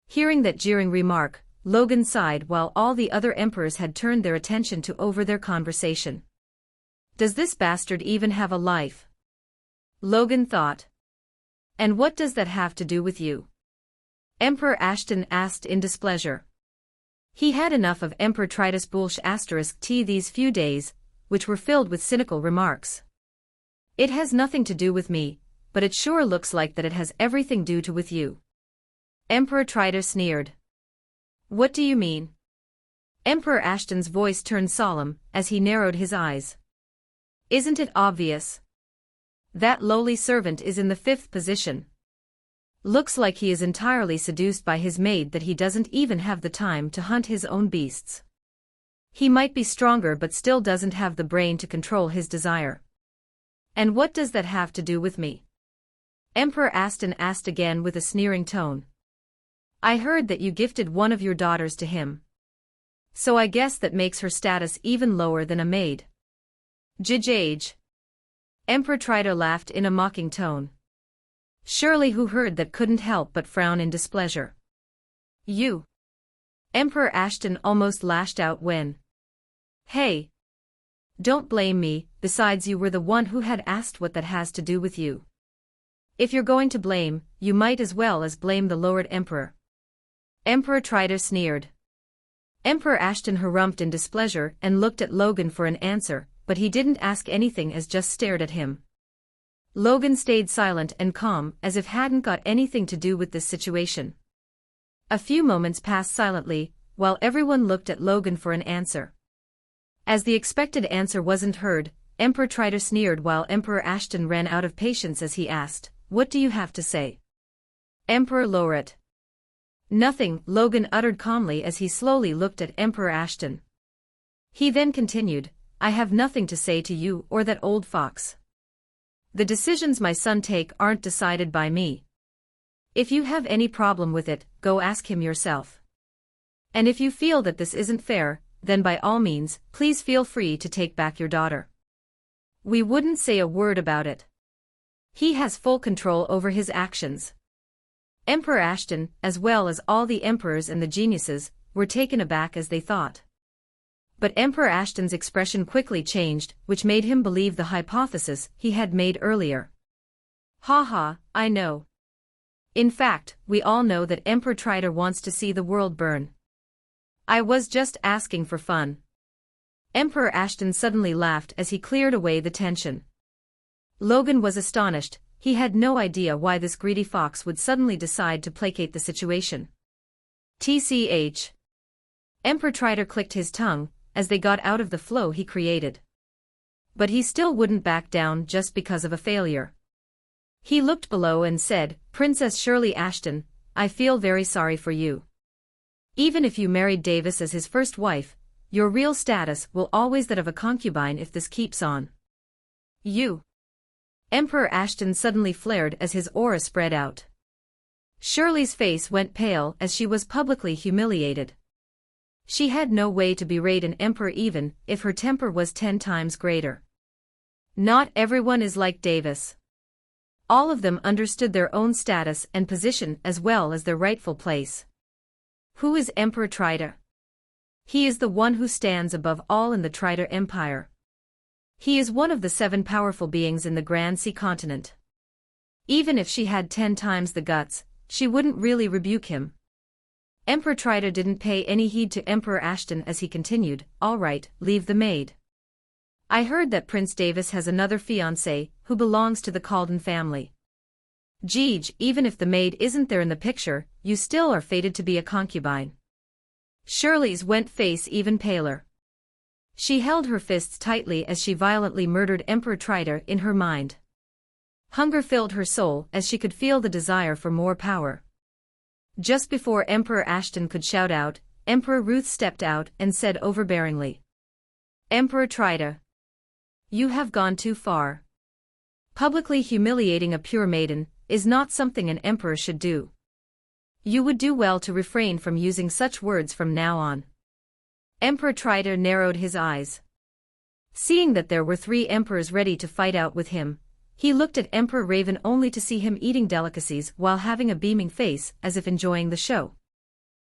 Hearing that jeering remark, Logan sighed while all the other emperors had turned their attention to over their conversation. Does this bastard even have a life? Logan thought. And what does that have to do with you? Emperor Ashton asked in displeasure. He had enough of Emperor Tritus **t these few days, which were filled with cynical remarks. It has nothing to do with me, but it sure looks like that it has everything to do with you. Emperor Tritus sneered. What do you mean? Emperor Ashton's voice turned solemn as he narrowed his eyes. Isn't it obvious? That lowly servant is in the 5th position. Looks like he is entirely seduced by his maid that he doesn't even have the time to hunt his own beasts. He might be stronger but still doesn't have the brain to control his desire. And what does that have to do with me? Emperor Ashton asked again with a sneering tone. I heard that you gifted one of your daughters to him. So I guess that makes her status even lower than a maid. Jijage. Emperor Trito laughed in a mocking tone. Shirley, who heard that, couldn't help but frown in displeasure. You. Emperor Ashton almost lashed out when. Hey. Don't blame me, besides you were the one who had asked what that has to do with you. If you're going to blame, you might as well as blame the Lord Emperor. Emperor Trito sneered. Emperor Ashton harumphed in displeasure and looked at Logan for an answer, but he didn't ask anything, as just stared at him. Logan stayed silent and calm, as if hadn't got anything to do with this situation. A few moments passed silently, while everyone looked at Logan for an answer. As the expected answer wasn't heard, Emperor Trito sneered while Emperor Ashton ran out of patience as he asked, What do you have to say? Emperor Loret. Nothing, Logan uttered calmly as he slowly looked at Emperor Ashton. He then continued, I have nothing to say to you or that old fox. The decisions my son take aren't decided by me. If you have any problem with it, go ask him yourself. And if you feel that this isn't fair, then by all means, please feel free to take back your daughter. We wouldn't say a word about it. He has full control over his actions. Emperor Ashton, as well as all the emperors and the geniuses, were taken aback as they thought. But Emperor Ashton's expression quickly changed, which made him believe the hypothesis he had made earlier. Ha ha, I know. In fact, we all know that Emperor Trito wants to see the world burn. I was just asking for fun. Emperor Ashton suddenly laughed as he cleared away the tension. Logan was astonished. He had no idea why this greedy fox would suddenly decide to placate the situation. TCH. Emperor Trito clicked his tongue as they got out of the flow he created. But he still wouldn't back down just because of a failure. He looked below and said, Princess Shirley Ashton, I feel very sorry for you. Even if you married Davis as his first wife, your real status will always that of a concubine if this keeps on. You. Emperor Ashton suddenly flared as his aura spread out. Shirley's face went pale as she was publicly humiliated. She had no way to berate an emperor even if her temper was 10 times greater. Not everyone is like Davis. All of them understood their own status and position as well as their rightful place. Who is Emperor Trito? He is the one who stands above all in the Trito Empire. He is one of the 7 powerful beings in the Grand Sea continent. Even if she had 10 times the guts, she wouldn't really rebuke him. Emperor Trito didn't pay any heed to Emperor Ashton as he continued, All right, leave the maid. I heard that Prince Davis has another fiancé who belongs to the Calden family. Jeej, even if the maid isn't there in the picture, you still are fated to be a concubine. Shirley's went face even paler. She held her fists tightly as she violently murdered Emperor Trito in her mind. Hunger filled her soul as she could feel the desire for more power. Just before Emperor Ashton could shout out, Emperor Ruth stepped out and said overbearingly. Emperor Trito. You have gone too far. Publicly humiliating a pure maiden is not something an emperor should do. You would do well to refrain from using such words from now on. Emperor Trito narrowed his eyes. Seeing that there were 3 emperors ready to fight out with him, he looked at Emperor Raven only to see him eating delicacies while having a beaming face as if enjoying the show.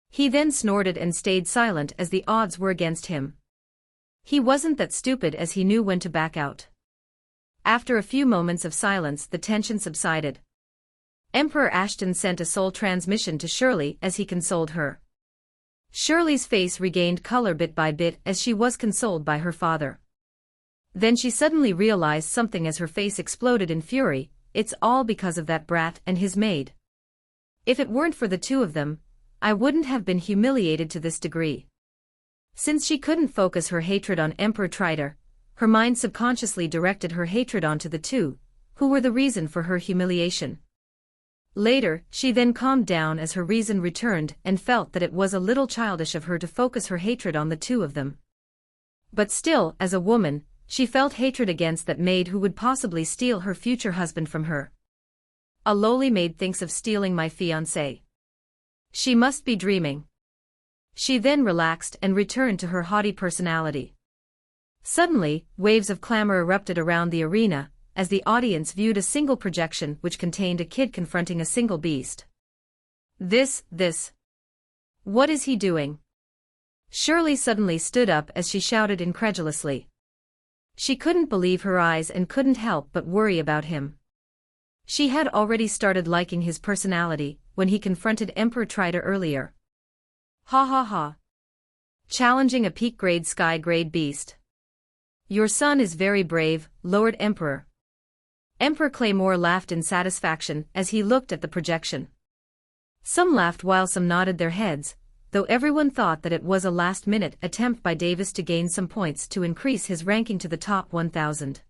He then snorted and stayed silent as the odds were against him. He wasn't that stupid, as he knew when to back out. After a few moments of silence, the tension subsided. Emperor Ashton sent a soul transmission to Shirley as he consoled her. Shirley's face regained color bit by bit as she was consoled by her father. Then she suddenly realized something as her face exploded in fury. It's all because of that brat and his maid. If it weren't for the two of them, I wouldn't have been humiliated to this degree. Since she couldn't focus her hatred on Emperor Trider, her mind subconsciously directed her hatred onto the two, who were the reason for her humiliation. Later, she then calmed down as her reason returned and felt that it was a little childish of her to focus her hatred on the two of them. But still, as a woman, she felt hatred against that maid who would possibly steal her future husband from her. A lowly maid thinks of stealing my fiancé. She must be dreaming. She then relaxed and returned to her haughty personality. Suddenly, waves of clamor erupted around the arena, as the audience viewed a single projection which contained a kid confronting a single beast. This. What is he doing? Shirley suddenly stood up as she shouted incredulously. She couldn't believe her eyes and couldn't help but worry about him. She had already started liking his personality when he confronted Emperor Trider earlier. Ha ha ha. Challenging a peak-grade sky-grade beast. Your son is very brave, Lord Emperor. Emperor Claymore laughed in satisfaction as he looked at the projection. Some laughed while some nodded their heads, though everyone thought that it was a last-minute attempt by Davis to gain some points to increase his ranking to the top 1,000.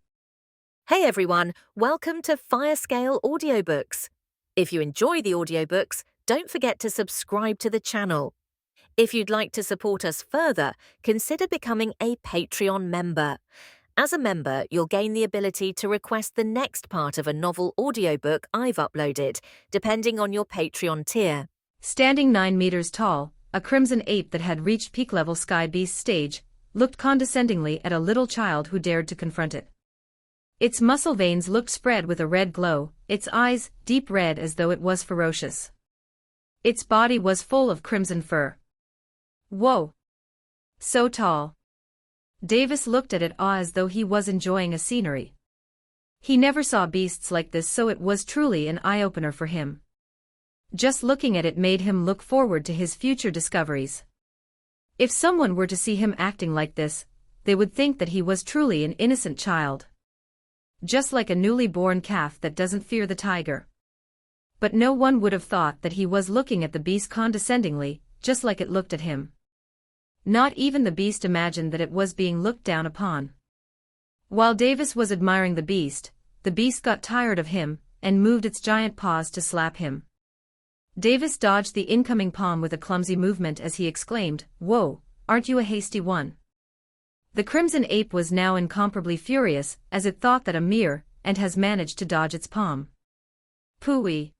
Hey everyone, welcome to Firescale Audiobooks. If you enjoy the audiobooks, don't forget to subscribe to the channel. If you'd like to support us further, consider becoming a Patreon member. As a member, you'll gain the ability to request the next part of a novel audiobook I've uploaded, depending on your Patreon tier. Standing 9 meters tall, a crimson ape that had reached peak-level Sky Beast stage, looked condescendingly at a little child who dared to confront it. Its muscle veins looked spread with a red glow, its eyes, deep red as though it was ferocious. Its body was full of crimson fur. Whoa! So tall. Davis looked at it as though he was enjoying a scenery. He never saw beasts like this, so it was truly an eye-opener for him. Just looking at it made him look forward to his future discoveries. If someone were to see him acting like this, they would think that he was truly an innocent child. Just like a newly born calf that doesn't fear the tiger. But no one would have thought that he was looking at the beast condescendingly, just like it looked at him. Not even the beast imagined that it was being looked down upon. While Davis was admiring the beast got tired of him, and moved its giant paws to slap him. Davis dodged the incoming palm with a clumsy movement as he exclaimed, "Whoa, aren't you a hasty one?" The crimson ape was now incomparably furious, as it thought that Amir, and has managed to dodge its palm. Pooey.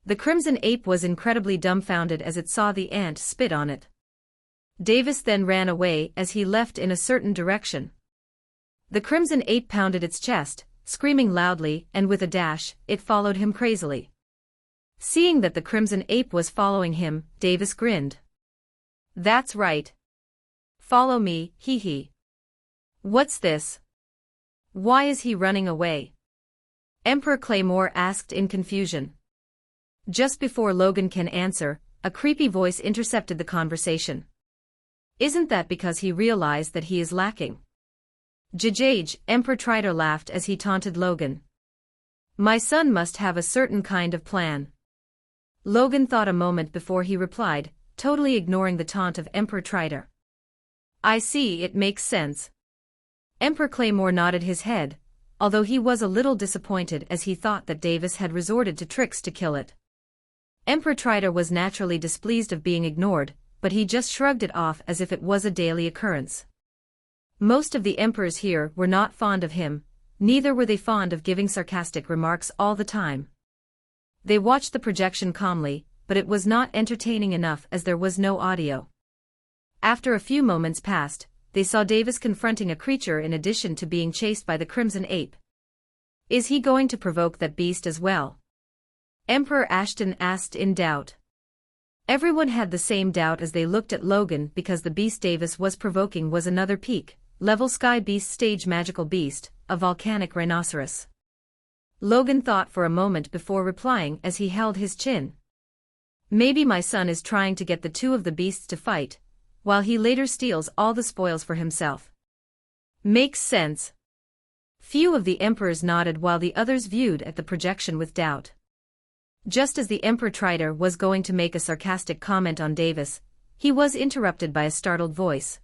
The crimson ape was incredibly dumbfounded as it saw the ant spit on it. Davis then ran away as he left in a certain direction. The crimson ape pounded its chest, screaming loudly, and with a dash, it followed him crazily. Seeing that the crimson ape was following him, Davis grinned. That's right. Follow me, hee. What's this? Why is he running away? Emperor Claymore asked in confusion. Just before Logan can answer, a creepy voice intercepted the conversation. Isn't that because he realized that he is lacking? Jajaj, Emperor Trider laughed as he taunted Logan. My son must have a certain kind of plan. Logan thought a moment before he replied, totally ignoring the taunt of Emperor Trider. I see, it makes sense. Emperor Claymore nodded his head, although he was a little disappointed as he thought that Davis had resorted to tricks to kill it. Emperor Trider was naturally displeased of being ignored, but he just shrugged it off as if it was a daily occurrence. Most of the emperors here were not fond of him, neither were they fond of giving sarcastic remarks all the time. They watched the projection calmly, but it was not entertaining enough as there was no audio. After a few moments passed, they saw Davis confronting a creature in addition to being chased by the crimson ape. Is he going to provoke that beast as well? Emperor Ashton asked in doubt. Everyone had the same doubt as they looked at Logan because the beast Davis was provoking was another peak level sky beast stage magical beast, a volcanic rhinoceros. Logan thought for a moment before replying as he held his chin. Maybe my son is trying to get the two of the beasts to fight, while he later steals all the spoils for himself. Makes sense. Few of the emperors nodded while the others viewed at the projection with doubt. Just as the Emperor Trider was going to make a sarcastic comment on Davis, he was interrupted by a startled voice.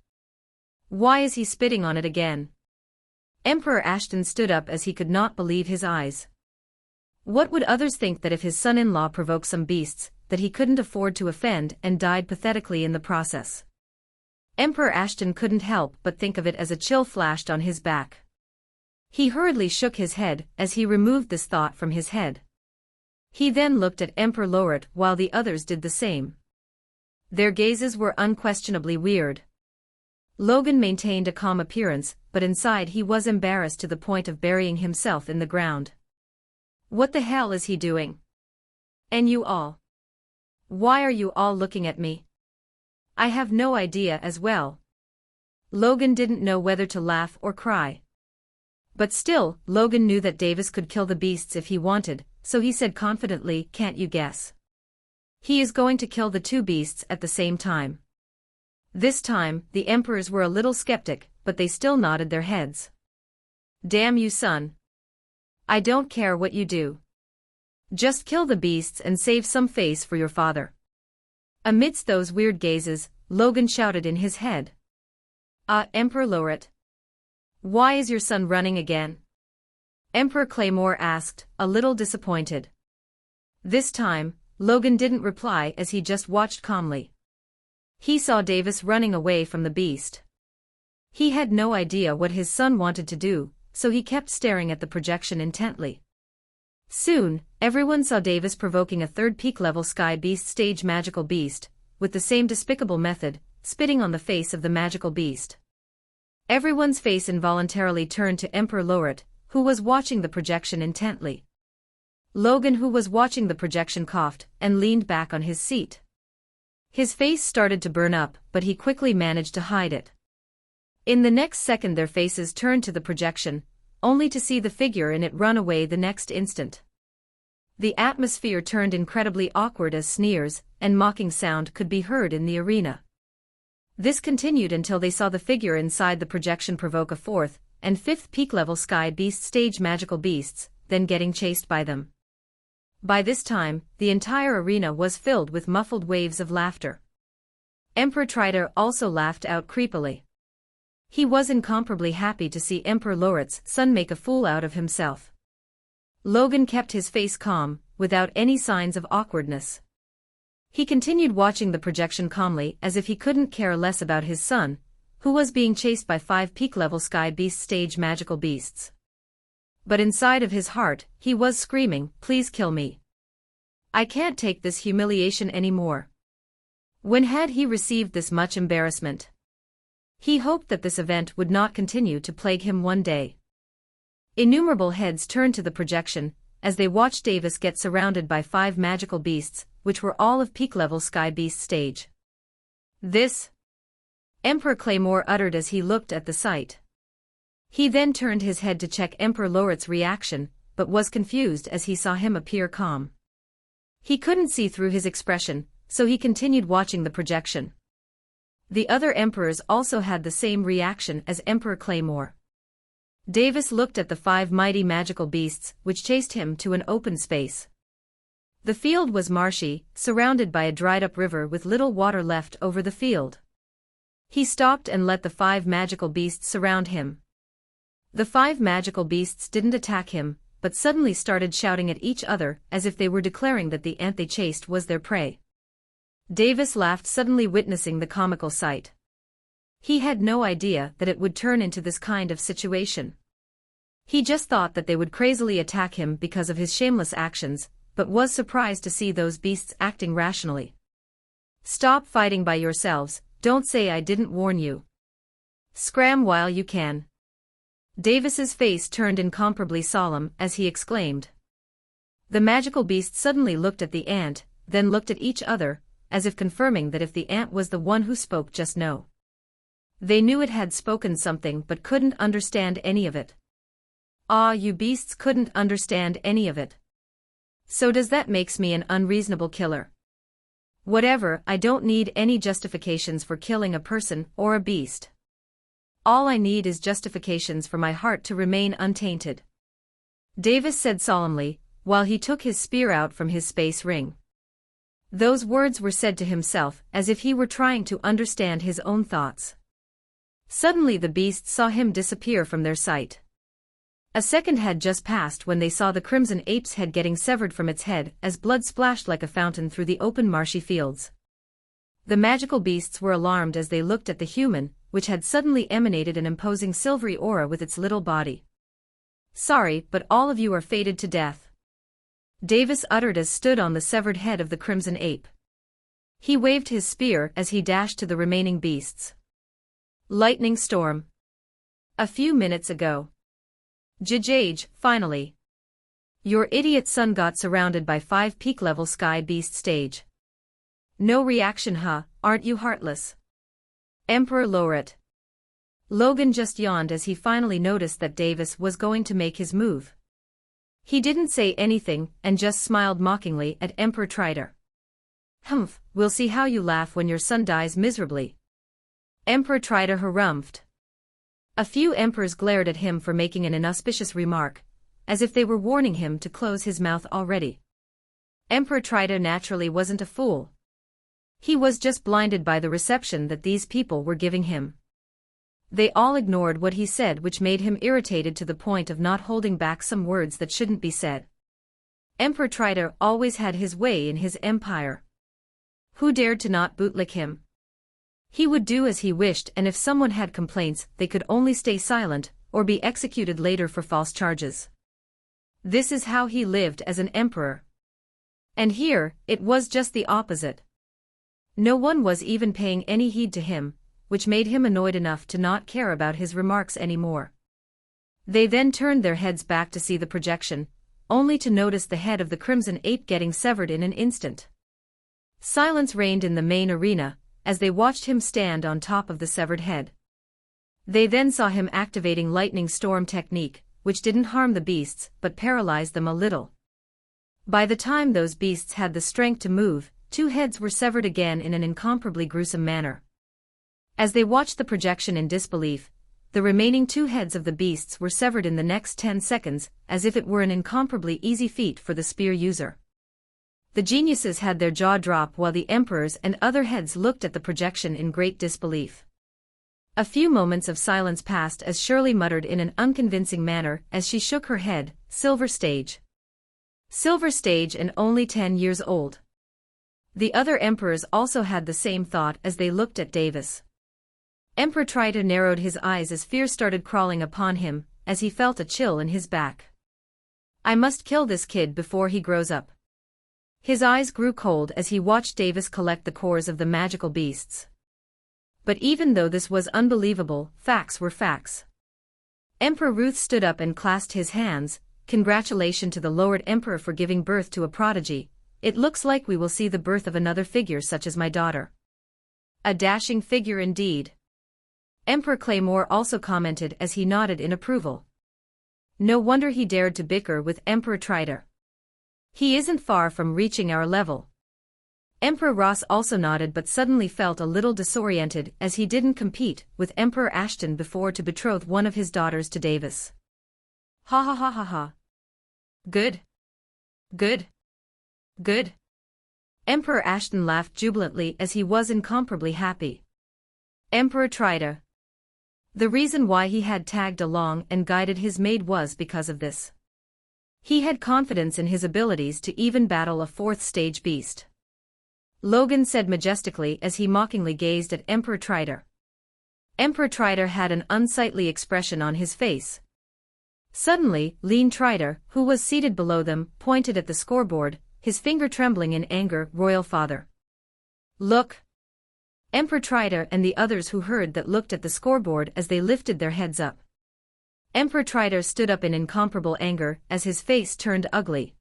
Why is he spitting on it again? Emperor Ashton stood up as he could not believe his eyes. What would others think that if his son-in-law provoked some beasts, that he couldn't afford to offend and died pathetically in the process? Emperor Ashton couldn't help but think of it as a chill flashed on his back. He hurriedly shook his head as he removed this thought from his head. He then looked at Emperor Loret while the others did the same. Their gazes were unquestionably weird. Logan maintained a calm appearance, but inside he was embarrassed to the point of burying himself in the ground. What the hell is he doing? And you all? Why are you all looking at me? I have no idea as well. Logan didn't know whether to laugh or cry. But still, Logan knew that Davis could kill the beasts if he wanted, so he said confidently, "Can't you guess? He is going to kill the two beasts at the same time." This time, the emperors were a little skeptic, but they still nodded their heads. "Damn you, son. I don't care what you do. Just kill the beasts and save some face for your father." Amidst those weird gazes, Logan shouted in his head. Emperor Loret. Why is your son running again?" Emperor Claymore asked, a little disappointed. This time, Logan didn't reply as he just watched calmly. He saw Davis running away from the beast. He had no idea what his son wanted to do, so he kept staring at the projection intently. Soon, everyone saw Davis provoking a third peak level sky beast stage magical beast, with the same despicable method, spitting on the face of the magical beast. Everyone's face involuntarily turned to Emperor Loret, who was watching the projection intently. Logan, who was watching the projection, coughed and leaned back on his seat. His face started to burn up, but he quickly managed to hide it. In the next second their faces turned to the projection, only to see the figure in it run away the next instant. The atmosphere turned incredibly awkward as sneers and mocking sound could be heard in the arena. This continued until they saw the figure inside the projection provoke a fourth and fifth peak-level sky beast stage magical beasts, then getting chased by them. By this time, the entire arena was filled with muffled waves of laughter. Emperor Trider also laughed out creepily. He was incomparably happy to see Emperor Loret's son make a fool out of himself. Logan kept his face calm, without any signs of awkwardness. He continued watching the projection calmly as if he couldn't care less about his son, who was being chased by 5 peak-level sky beast stage magical beasts. But inside of his heart, he was screaming, "Please kill me. I can't take this humiliation anymore." When had he received this much embarrassment? He hoped that this event would not continue to plague him one day. Innumerable heads turned to the projection, as they watched Davis get surrounded by 5 magical beasts, which were all of peak-level sky beast stage. "This?" Emperor Claymore uttered as he looked at the sight. He then turned his head to check Emperor Loret's reaction, but was confused as he saw him appear calm. He couldn't see through his expression, so he continued watching the projection. The other emperors also had the same reaction as Emperor Claymore. Davis looked at the 5 mighty magical beasts, which chased him to an open space. The field was marshy, surrounded by a dried-up river with little water left over the field. He stopped and let the 5 magical beasts surround him. The 5 magical beasts didn't attack him, but suddenly started shouting at each other as if they were declaring that the ant they chased was their prey. Davis laughed suddenly, witnessing the comical sight. He had no idea that it would turn into this kind of situation. He just thought that they would crazily attack him because of his shameless actions, but was surprised to see those beasts acting rationally. "Stop fighting by yourselves, don't say I didn't warn you. Scram while you can." Davis's face turned incomparably solemn as he exclaimed. The magical beasts suddenly looked at the ant, then looked at each other, as if confirming that if the ant was the one who spoke just now. They knew it had spoken something but couldn't understand any of it. Ah, you beasts couldn't understand any of it. So does that makes me an unreasonable killer? Whatever, I don't need any justifications for killing a person or a beast. All I need is justifications for my heart to remain untainted. Davis said solemnly, while he took his spear out from his space ring. Those words were said to himself as if he were trying to understand his own thoughts. Suddenly the beasts saw him disappear from their sight. A second had just passed when they saw the crimson ape's head getting severed from its head as blood splashed like a fountain through the open marshy fields. The magical beasts were alarmed as they looked at the human, which had suddenly emanated an imposing silvery aura with its little body. Sorry, but all of you are fated to death. Davis uttered as stood on the severed head of the crimson ape. He waved his spear as he dashed to the remaining beasts. Lightning storm. A few minutes ago. Detached, finally. Your idiot son got surrounded by 5 peak-level sky beast stage. No reaction, huh? Aren't you heartless? Emperor Laureate. Logan just yawned as he finally noticed that Davis was going to make his move. He didn't say anything and just smiled mockingly at Emperor Triter. Humph, we'll see how you laugh when your son dies miserably. Emperor Triter harumphed. A few emperors glared at him for making an inauspicious remark, as if they were warning him to close his mouth already. Emperor Triter naturally wasn't a fool. He was just blinded by the reception that these people were giving him. They all ignored what he said, which made him irritated to the point of not holding back some words that shouldn't be said. Emperor Triter always had his way in his empire. Who dared to not bootlick him? He would do as he wished, and if someone had complaints, they could only stay silent, or be executed later for false charges. This is how he lived as an emperor. And here, it was just the opposite. No one was even paying any heed to him, which made him annoyed enough to not care about his remarks anymore. They then turned their heads back to see the projection, only to notice the head of the crimson ape getting severed in an instant. Silence reigned in the main arena, as they watched him stand on top of the severed head. They then saw him activating lightning storm technique, which didn't harm the beasts but paralyzed them a little. By the time those beasts had the strength to move, 2 heads were severed again in an incomparably gruesome manner. As they watched the projection in disbelief, the remaining 2 heads of the beasts were severed in the next 10 seconds, as if it were an incomparably easy feat for the spear user. The geniuses had their jaw drop while the emperors and other heads looked at the projection in great disbelief. A few moments of silence passed as Shirley muttered in an unconvincing manner as she shook her head, Silver stage. Silver stage and only 10 years old. The other emperors also had the same thought as they looked at Davis. Emperor Triter narrowed his eyes as fear started crawling upon him, as he felt a chill in his back. I must kill this kid before he grows up. His eyes grew cold as he watched Davis collect the cores of the magical beasts. But even though this was unbelievable, facts were facts. Emperor Ruth stood up and clasped his hands. Congratulations to the lowered emperor for giving birth to a prodigy. It looks like we will see the birth of another figure such as my daughter. A dashing figure indeed. Emperor Claymore also commented as he nodded in approval. No wonder he dared to bicker with Emperor Triter. He isn't far from reaching our level. Emperor Ross also nodded but suddenly felt a little disoriented as he didn't compete with Emperor Ashton before to betroth one of his daughters to Davis. Ha ha ha ha ha. Good. Good. Good. Emperor Ashton laughed jubilantly as he was incomparably happy. Emperor Triter. The reason why he had tagged along and guided his maid was because of this. He had confidence in his abilities to even battle a 4th stage beast. Logan said majestically as he mockingly gazed at Emperor Triter. Emperor Triter had an unsightly expression on his face. Suddenly, Lean Triter, who was seated below them, pointed at the scoreboard, his finger trembling in anger. Royal Father. Look! Emperor Triter and the others who heard that looked at the scoreboard as they lifted their heads up. Emperor Triter stood up in incomparable anger as his face turned ugly.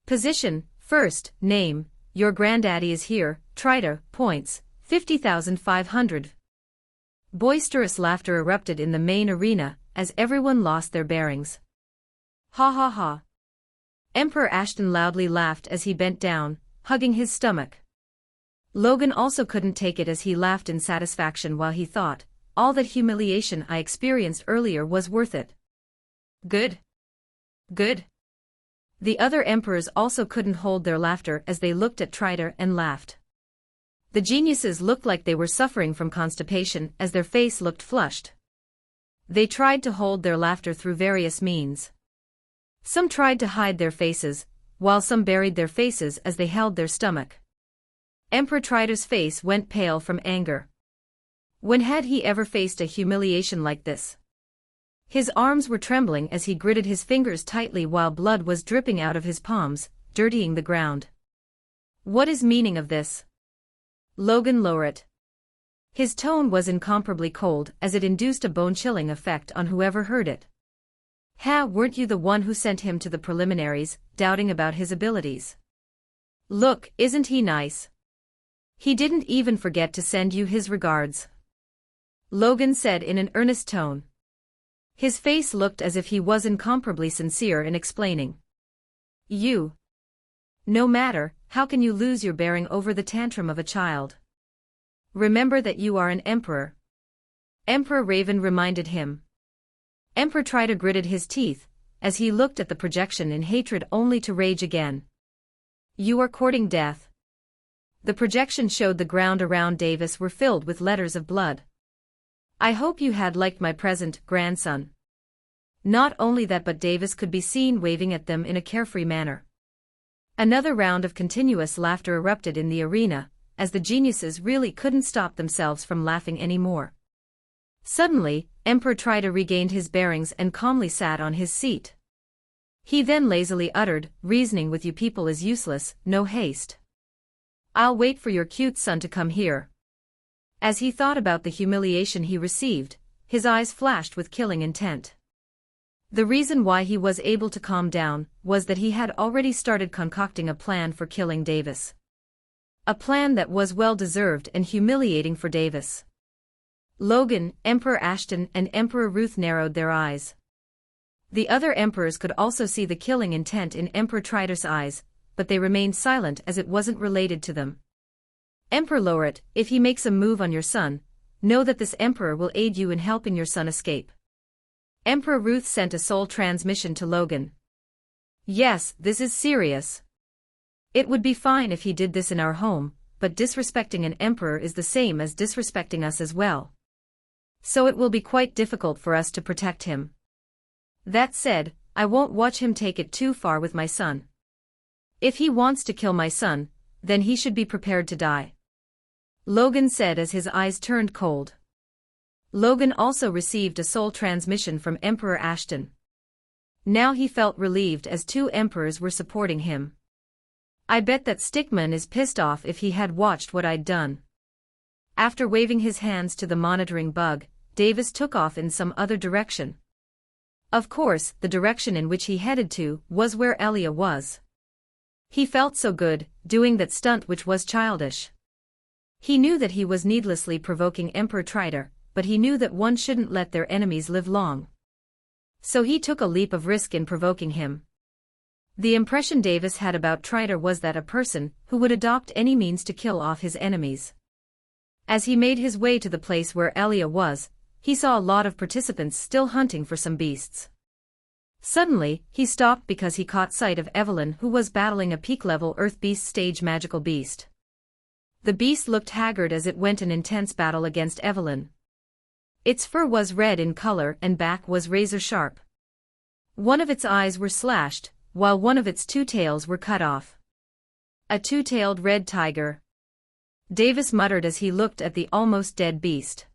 Position, first, name, Your granddaddy is here, Triter, points, 50,500. Boisterous laughter erupted in the main arena, as everyone lost their bearings. Ha ha ha. Emperor Ashton loudly laughed as he bent down, hugging his stomach. Logan also couldn't take it as he laughed in satisfaction while he thought, all that humiliation I experienced earlier was worth it. Good. Good. The other emperors also couldn't hold their laughter as they looked at Triter and laughed. The geniuses looked like they were suffering from constipation as their face looked flushed. They tried to hold their laughter through various means. Some tried to hide their faces, while some buried their faces as they held their stomach. Emperor Triter's face went pale from anger. When had he ever faced a humiliation like this? His arms were trembling as he gritted his fingers tightly while blood was dripping out of his palms, dirtying the ground. What is meaning of this? Logan lowered. His tone was incomparably cold as it induced a bone-chilling effect on whoever heard it. Ha, weren't you the one who sent him to the preliminaries, doubting about his abilities? Look, isn't he nice? He didn't even forget to send you his regards. Logan said in an earnest tone. His face looked as if he was incomparably sincere in explaining. You. No matter, how can you lose your bearing over the tantrum of a child? Remember that you are an emperor. Emperor Raven reminded him. Emperor Triter gritted his teeth, as he looked at the projection in hatred only to rage again. You are courting death. The projection showed the ground around Davis were filled with letters of blood. I hope you had liked my present, grandson. Not only that, but Davis could be seen waving at them in a carefree manner. Another round of continuous laughter erupted in the arena, as the geniuses really couldn't stop themselves from laughing anymore. Suddenly, Emperor Triter regained his bearings and calmly sat on his seat. He then lazily uttered, reasoning with you people is useless, no haste. I'll wait for your cute son to come here. As he thought about the humiliation he received, his eyes flashed with killing intent. The reason why he was able to calm down was that he had already started concocting a plan for killing Davis. A plan that was well-deserved and humiliating for Davis. Logan, Emperor Ashton and Emperor Ruth narrowed their eyes. The other emperors could also see the killing intent in Emperor Triter's eyes, but they remained silent as it wasn't related to them. Emperor Loret, if he makes a move on your son, know that this emperor will aid you in helping your son escape. Emperor Ruth sent a soul transmission to Logan. Yes, this is serious. It would be fine if he did this in our home, but disrespecting an emperor is the same as disrespecting us as well. So it will be quite difficult for us to protect him. That said, I won't watch him take it too far with my son. If he wants to kill my son, then he should be prepared to die. Logan said as his eyes turned cold. Logan also received a soul transmission from Emperor Ashton. Now he felt relieved as two emperors were supporting him. I bet that Stickman is pissed off if he had watched what I'd done. After waving his hands to the monitoring bug, Davis took off in some other direction. Of course, the direction in which he headed to was where Elia was. He felt so good, doing that stunt which was childish. He knew that he was needlessly provoking Emperor Triter, but he knew that one shouldn't let their enemies live long. So he took a leap of risk in provoking him. The impression Davis had about Triter was that a person who would adopt any means to kill off his enemies. As he made his way to the place where Elia was, he saw a lot of participants still hunting for some beasts. Suddenly, he stopped because he caught sight of Evelyn, who was battling a peak-level Earth Beast stage magical beast. The beast looked haggard as it went an intense battle against Evelyn. Its fur was red in color and back was razor-sharp. One of its eyes were slashed, while one of its two tails were cut off. A two-tailed red tiger. Davis muttered as he looked at the almost dead beast.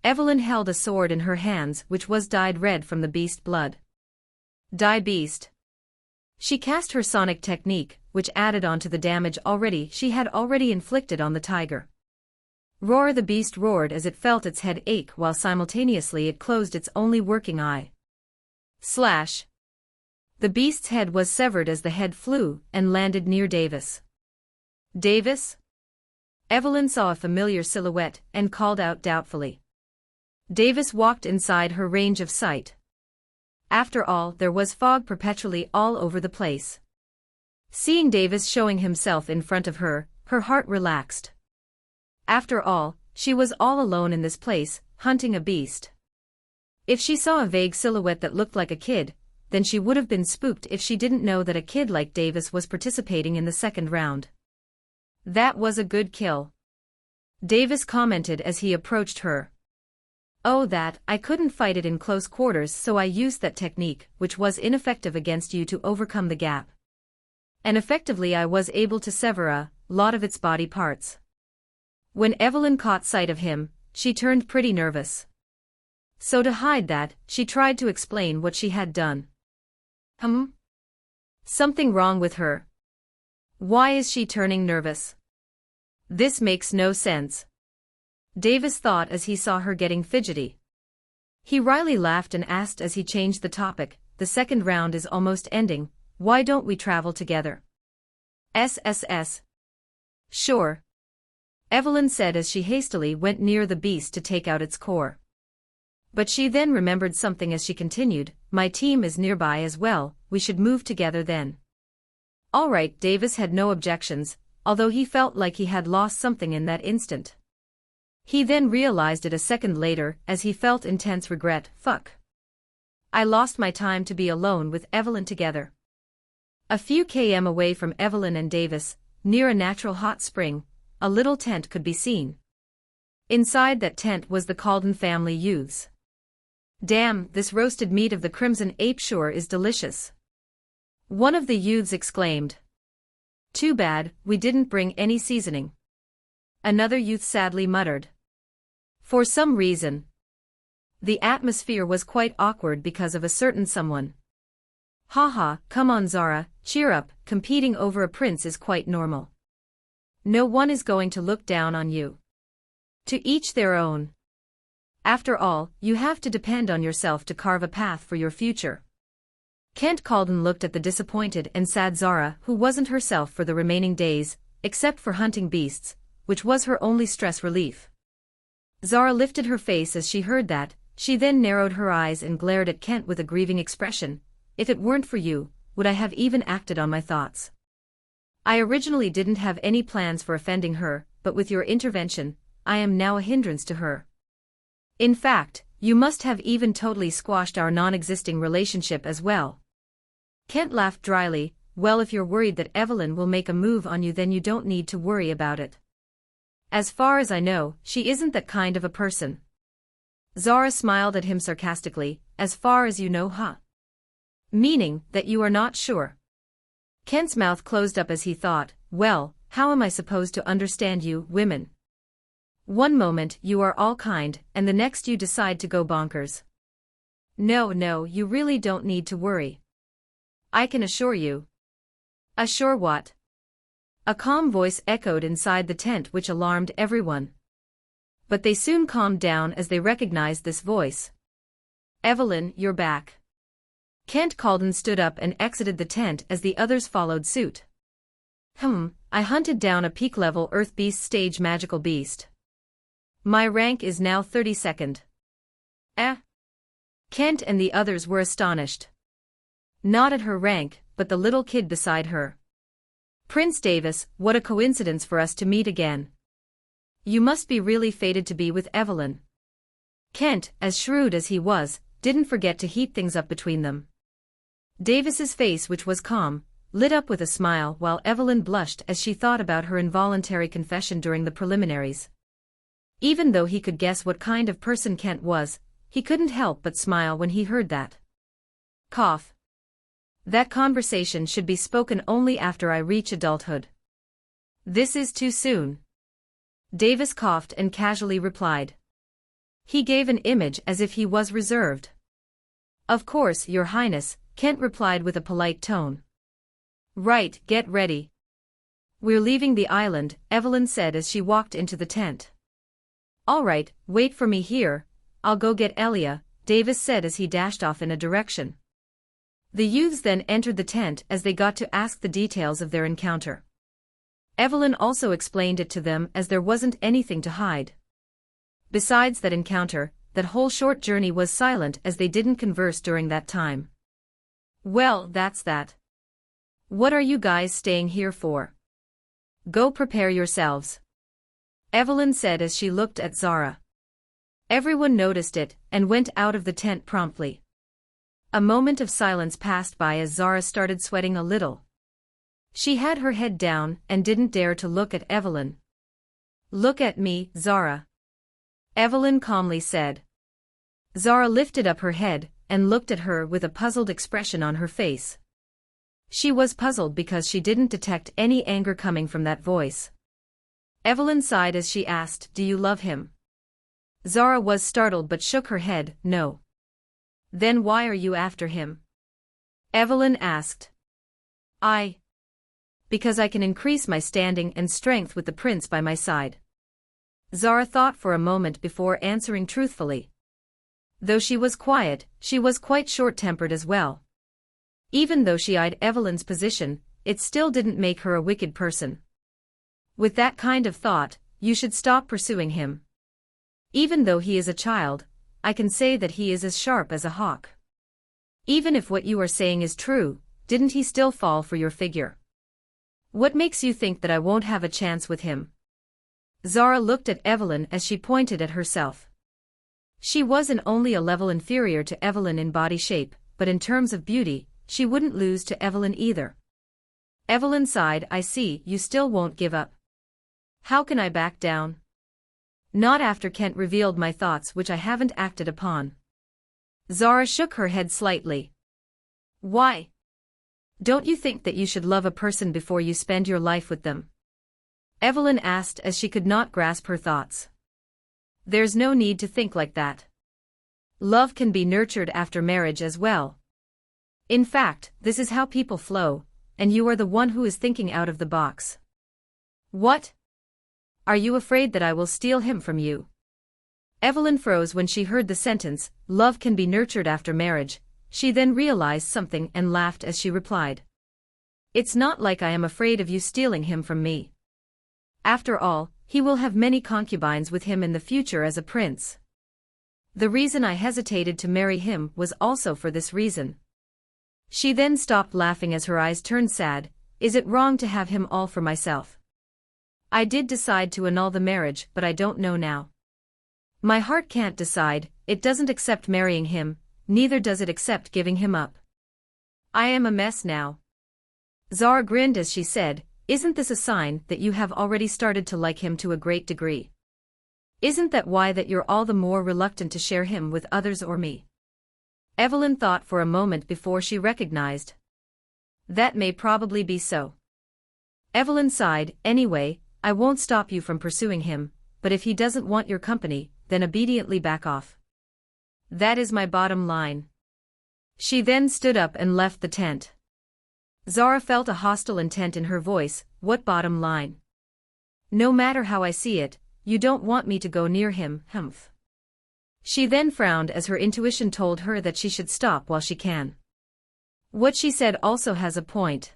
Evelyn held a sword in her hands which was dyed red from the beast blood. Die beast. She cast her sonic technique, which added on to the damage she had already inflicted on the tiger. Roar! The beast roared as it felt its head ache while simultaneously it closed its only working eye. Slash. The beast's head was severed as the head flew and landed near Davis. Davis? Evelyn saw a familiar silhouette and called out doubtfully. Davis walked inside her range of sight. After all, there was fog perpetually all over the place. Seeing Davis showing himself in front of her, her heart relaxed. After all, she was all alone in this place, hunting a beast. If she saw a vague silhouette that looked like a kid, then she would have been spooked if she didn't know that a kid like Davis was participating in the second round. That was a good kill, Davis commented as he approached her. Oh, that, I couldn't fight it in close quarters, so I used that technique, which was ineffective against you, to overcome the gap. And effectively I was able to sever a lot of its body parts. When Evelyn caught sight of him, she turned pretty nervous. So to hide that, she tried to explain what she had done. Something wrong with her? Why is she turning nervous? This makes no sense, Davis thought as he saw her getting fidgety. He wryly laughed and asked as he changed the topic, the second round is almost ending, why don't we travel together? SSS. Sure, Evelyn said as she hastily went near the beast to take out its core. But she then remembered something as she continued, my team is nearby as well, we should move together then. All right, Davis had no objections, although he felt like he had lost something in that instant. He then realized it a second later as he felt intense regret. Fuck. I lost my time to be alone with Evelyn together. A few km away from Evelyn and Davis, near a natural hot spring, a little tent could be seen. Inside that tent was the Calden family youths. Damn, this roasted meat of the crimson ape sure is delicious, one of the youths exclaimed. Too bad, we didn't bring any seasoning, another youth sadly muttered. For some reason, the atmosphere was quite awkward because of a certain someone. Haha, come on Zara, cheer up, competing over a prince is quite normal. No one is going to look down on you. To each their own. After all, you have to depend on yourself to carve a path for your future. Kent Calden looked at the disappointed and sad Zara, who wasn't herself for the remaining days, except for hunting beasts, which was her only stress relief. Zara lifted her face as she heard that, she then narrowed her eyes and glared at Kent with a grieving expression. If it weren't for you, would I have even acted on my thoughts? I originally didn't have any plans for offending her, but with your intervention, I am now a hindrance to her. In fact, you must have even totally squashed our non-existing relationship as well. Kent laughed dryly. Well, if you're worried that Evelyn will make a move on you, then you don't need to worry about it. As far as I know, she isn't that kind of a person. Zara smiled at him sarcastically. As far as you know, huh? Meaning that you are not sure. Kent's mouth closed up as he thought, well, how am I supposed to understand you, women? One moment you are all kind, and the next you decide to go bonkers. No, you really don't need to worry. I can assure you. Assure what? A calm voice echoed inside the tent which alarmed everyone. But they soon calmed down as they recognized this voice. Evelyn, you're back. Kent Calden stood up and exited the tent as the others followed suit. I hunted down a peak-level Earth Beast stage magical beast. My rank is now 32nd. Kent and the others were astonished. Not at her rank, but the little kid beside her. Prince Davis, what a coincidence for us to meet again. You must be really fated to be with Evelyn. Kent, as shrewd as he was, didn't forget to heat things up between them. Davis's face, which was calm, lit up with a smile while Evelyn blushed as she thought about her involuntary confession during the preliminaries. Even though he could guess what kind of person Kent was, he couldn't help but smile when he heard that. Cough. That conversation should be spoken only after I reach adulthood. This is too soon. Davis coughed and casually replied. He gave an image as if he was reserved. Of course, Your Highness, Kent replied with a polite tone. Right, get ready. We're leaving the island, Evelyn said as she walked into the tent. All right, wait for me here, I'll go get Elia, Davis said as he dashed off in a direction. The youths then entered the tent as they got to ask the details of their encounter. Evelyn also explained it to them as there wasn't anything to hide. Besides that encounter, that whole short journey was silent as they didn't converse during that time. Well, that's that. What are you guys staying here for? Go prepare yourselves, Evelyn said as she looked at Zara. Everyone noticed it and went out of the tent promptly. A moment of silence passed by as Zara started sweating a little. She had her head down and didn't dare to look at Evelyn. Look at me, Zara, Evelyn calmly said. Zara lifted up her head and looked at her with a puzzled expression on her face. She was puzzled because she didn't detect any anger coming from that voice. Evelyn sighed as she asked, "Do you love him?" Zara was startled but shook her head, "No." "Then why are you after him?" Evelyn asked. Because I can increase my standing and strength with the prince by my side." Zara thought for a moment before answering truthfully. Though she was quiet, she was quite short-tempered as well. Even though she eyed Evelyn's position, it still didn't make her a wicked person. With that kind of thought, you should stop pursuing him. Even though he is a child, I can say that he is as sharp as a hawk. Even if what you are saying is true, didn't he still fall for your figure? What makes you think that I won't have a chance with him? Zara looked at Evelyn as she pointed at herself. She wasn't only a level inferior to Evelyn in body shape, but in terms of beauty, she wouldn't lose to Evelyn either. Evelyn sighed. "I see, you still won't give up." "How can I back down? Not after Kent revealed my thoughts which I haven't acted upon." Zara shook her head slightly. "Why? Don't you think that you should love a person before you spend your life with them?" Evelyn asked as she could not grasp her thoughts. "There's no need to think like that. Love can be nurtured after marriage as well. In fact, this is how people flow, and you are the one who is thinking out of the box." "What? Are you afraid that I will steal him from you?" Evelyn froze when she heard the sentence, "Love can be nurtured after marriage." She then realized something and laughed as she replied. "It's not like I am afraid of you stealing him from me. After all, he will have many concubines with him in the future as a prince. The reason I hesitated to marry him was also for this reason." She then stopped laughing as her eyes turned sad. "Is it wrong to have him all for myself? I did decide to annul the marriage, but I don't know now. My heart can't decide. It doesn't accept marrying him, neither does it accept giving him up. I am a mess now." Zara grinned as she said, "Isn't this a sign that you have already started to like him to a great degree? Isn't that why that you're all the more reluctant to share him with others or me?" Evelyn thought for a moment before she recognized. "That may probably be so." Evelyn sighed. "Anyway, I won't stop you from pursuing him, but if he doesn't want your company, then obediently back off. That is my bottom line." She then stood up and left the tent. Zara felt a hostile intent in her voice. "What bottom line? No matter how I see it, you don't want me to go near him, humph." She then frowned as her intuition told her that she should stop while she can. What she said also has a point.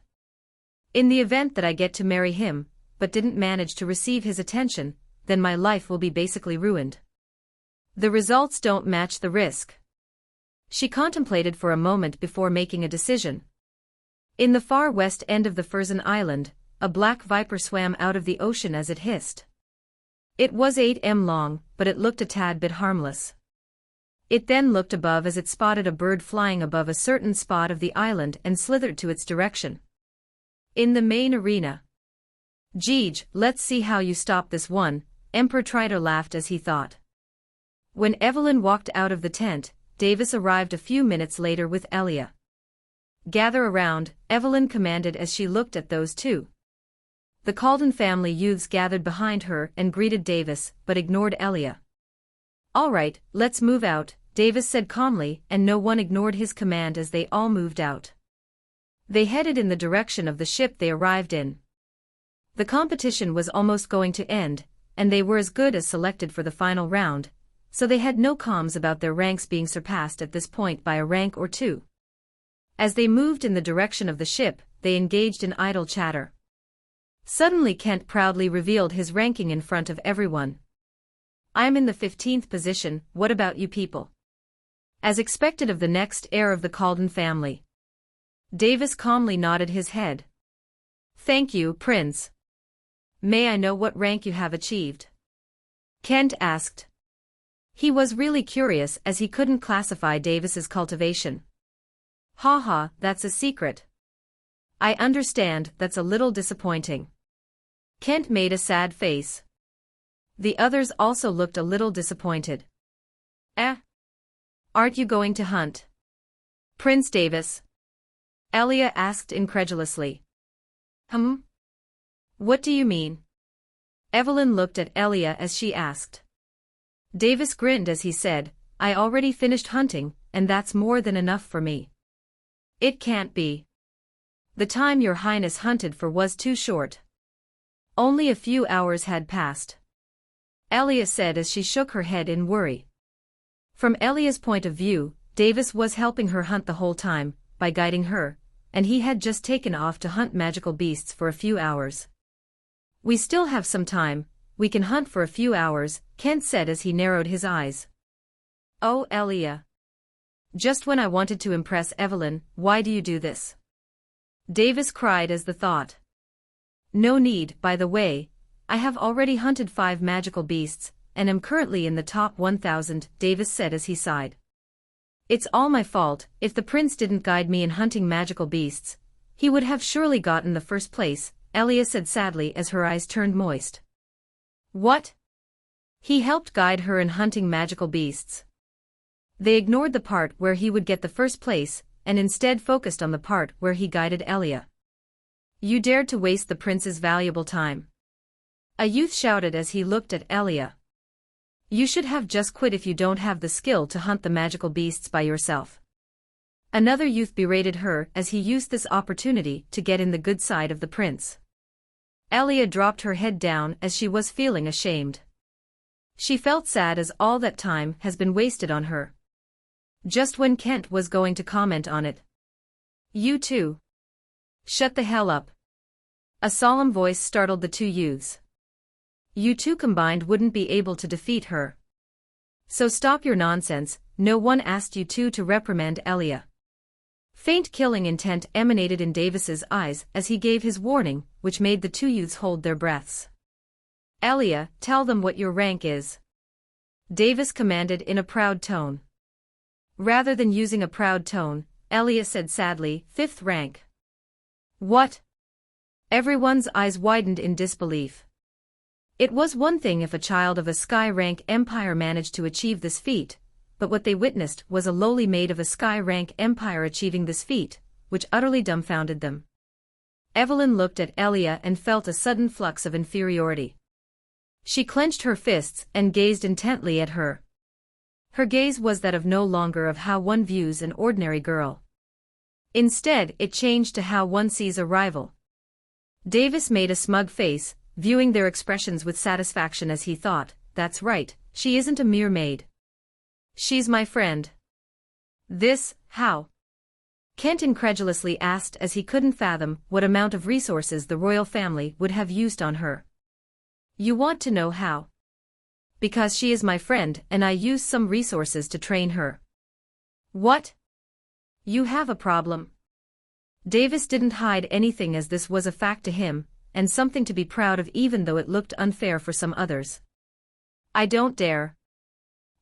In the event that I get to marry him, but didn't manage to receive his attention, then my life will be basically ruined. The results don't match the risk. She contemplated for a moment before making a decision. In the far west end of the Frozen Island, a black viper swam out of the ocean as it hissed. It was 8 m long, but it looked a tad bit harmless. It then looked above as it spotted a bird flying above a certain spot of the island and slithered to its direction. In the main arena. "Jeej, let's see how you stop this one," Emperor Trider laughed as he thought. When Evelyn walked out of the tent, Davis arrived a few minutes later with Elia. "Gather around," Evelyn commanded as she looked at those two. The Calden family youths gathered behind her and greeted Davis, but ignored Elia. "All right, let's move out," Davis said calmly, and no one ignored his command as they all moved out. They headed in the direction of the ship they arrived in. The competition was almost going to end, and they were as good as selected for the final round, so they had no qualms about their ranks being surpassed at this point by a rank or two. As they moved in the direction of the ship, they engaged in idle chatter. Suddenly Kent proudly revealed his ranking in front of everyone. I'm in the 15th position, what about you people? As expected of the next heir of the Calden family. Davis calmly nodded his head. Thank you, Prince. May I know what rank you have achieved? Kent asked. He was really curious as he couldn't classify Davis's cultivation. Haha, that's a secret. I understand, that's a little disappointing. Kent made a sad face. The others also looked a little disappointed. Aren't you going to hunt? Prince Davis? Elia asked incredulously. What do you mean? Evelyn looked at Elia as she asked. Davis grinned as he said, I already finished hunting, and that's more than enough for me. It can't be. The time your highness hunted for was too short. Only a few hours had passed. Elia said as she shook her head in worry. From Elia's point of view, Davis was helping her hunt the whole time, by guiding her, and he had just taken off to hunt magical beasts for a few hours. We still have some time, we can hunt for a few hours, Kent said as he narrowed his eyes. Oh, Elia. Just when I wanted to impress Evelyn, why do you do this? Davis cried as the thought. No need, by the way, I have already hunted 5 magical beasts, and am currently in the top 1,000, Davis said as he sighed. It's all my fault, if the prince didn't guide me in hunting magical beasts, he would have surely gotten the first place, Elia said sadly as her eyes turned moist. What? He helped guide her in hunting magical beasts. They ignored the part where he would get the first place, and instead focused on the part where he guided Elia. You dared to waste the prince's valuable time. A youth shouted as he looked at Elia. You should have just quit if you don't have the skill to hunt the magical beasts by yourself. Another youth berated her as he used this opportunity to get in the good side of the prince. Elia dropped her head down as she was feeling ashamed. She felt sad as all that time has been wasted on her. Just when Kent was going to comment on it. You too. Shut the hell up. A solemn voice startled the 2 youths. You two combined wouldn't be able to defeat her. So stop your nonsense, no one asked you two to reprimand Elia. Faint killing intent emanated in Davis's eyes as he gave his warning, which made the 2 youths hold their breaths. Elia, tell them what your rank is. Davis commanded in a proud tone. Rather than using a proud tone, Elia said sadly, 5th rank. What? Everyone's eyes widened in disbelief. It was one thing if a child of a sky-rank empire managed to achieve this feat, but what they witnessed was a lowly maid of a sky-rank empire achieving this feat, which utterly dumbfounded them. Evelyn looked at Elia and felt a sudden flux of inferiority. She clenched her fists and gazed intently at her. Her gaze was that of no longer of how one views an ordinary girl. Instead, it changed to how one sees a rival. Davis made a smug face, viewing their expressions with satisfaction as he thought, that's right, she isn't a mere maid. She's my friend. This, how? Kent incredulously asked as he couldn't fathom what amount of resources the royal family would have used on her. You want to know how? Because she is my friend and I used some resources to train her. What? You have a problem. Davis didn't hide anything as this was a fact to him, and something to be proud of even though it looked unfair for some others. I don't dare.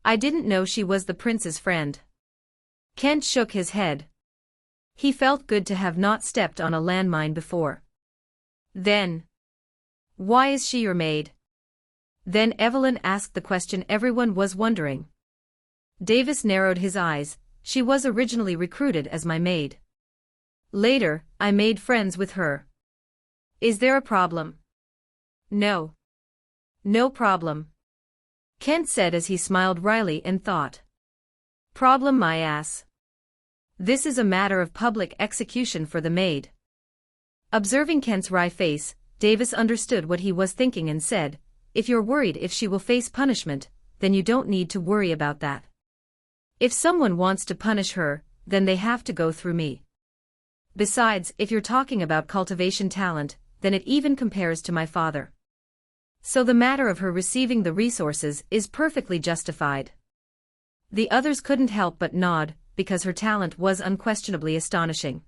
I didn't know she was the prince's friend. Kent shook his head. He felt good to have not stepped on a landmine before. Then. Why is she your maid? Then Evelyn asked the question everyone was wondering. Davis narrowed his eyes, she was originally recruited as my maid. Later, I made friends with her. Is there a problem? No. No problem. Kent said as he smiled wryly and thought. Problem my ass. This is a matter of public execution for the maid. Observing Kent's wry face, Davis understood what he was thinking and said, if you're worried if she will face punishment, then you don't need to worry about that. If someone wants to punish her, then they have to go through me. Besides, if you're talking about cultivation talent, than it even compares to my father. So the matter of her receiving the resources is perfectly justified. The others couldn't help but nod, because her talent was unquestionably astonishing.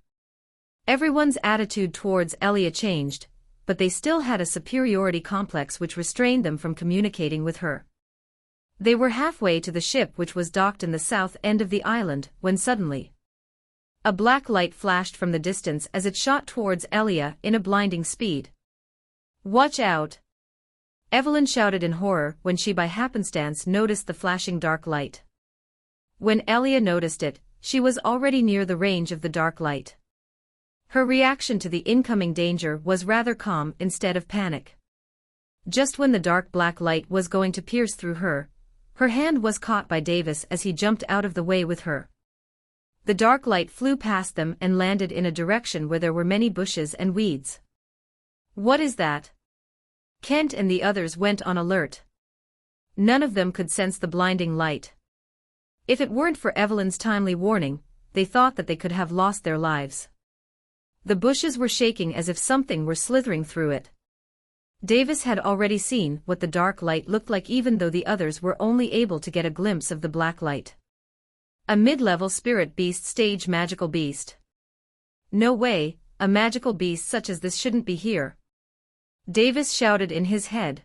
Everyone's attitude towards Elia changed, but they still had a superiority complex which restrained them from communicating with her. They were halfway to the ship which was docked in the south end of the island, when suddenly a black light flashed from the distance as it shot towards Elia in a blinding speed. "Watch out!" Evelyn shouted in horror when she by happenstance noticed the flashing dark light. When Elia noticed it, she was already near the range of the dark light. Her reaction to the incoming danger was rather calm instead of panic. Just when the dark black light was going to pierce through her, her hand was caught by Davis as he jumped out of the way with her. The dark light flew past them and landed in a direction where there were many bushes and weeds. "What is that?" Kent and the others went on alert. None of them could sense the blinding light. If it weren't for Evelyn's timely warning, they thought that they could have lost their lives. The bushes were shaking as if something were slithering through it. Davis had already seen what the dark light looked like, even though the others were only able to get a glimpse of the black light. A mid-level spirit beast stage magical beast. "No way, a magical beast such as this shouldn't be here," Davis shouted in his head.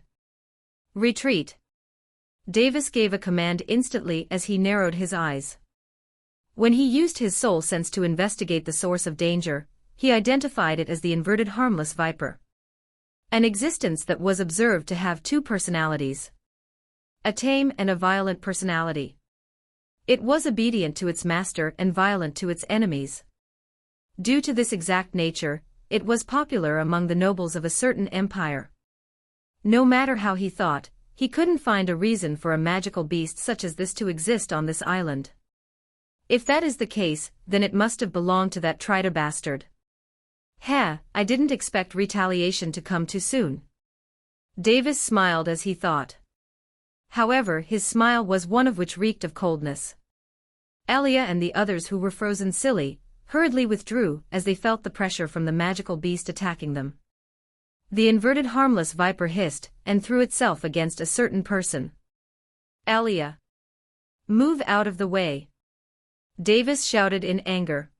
"Retreat." Davis gave a command instantly as he narrowed his eyes. When he used his soul sense to investigate the source of danger, he identified it as the inverted harmless viper. An existence that was observed to have two personalities. A tame and a violent personality. It was obedient to its master and violent to its enemies. Due to this exact nature, it was popular among the nobles of a certain empire. No matter how he thought, he couldn't find a reason for a magical beast such as this to exist on this island. If that is the case, then it must have belonged to that traitor bastard. I didn't expect retaliation to come too soon." Davis smiled as he thought. However, his smile was one of which reeked of coldness. Elia and the others, who were frozen silly, hurriedly withdrew as they felt the pressure from the magical beast attacking them. The inverted harmless viper hissed and threw itself against a certain person. "Elia! Move out of the way!" Davis shouted in anger.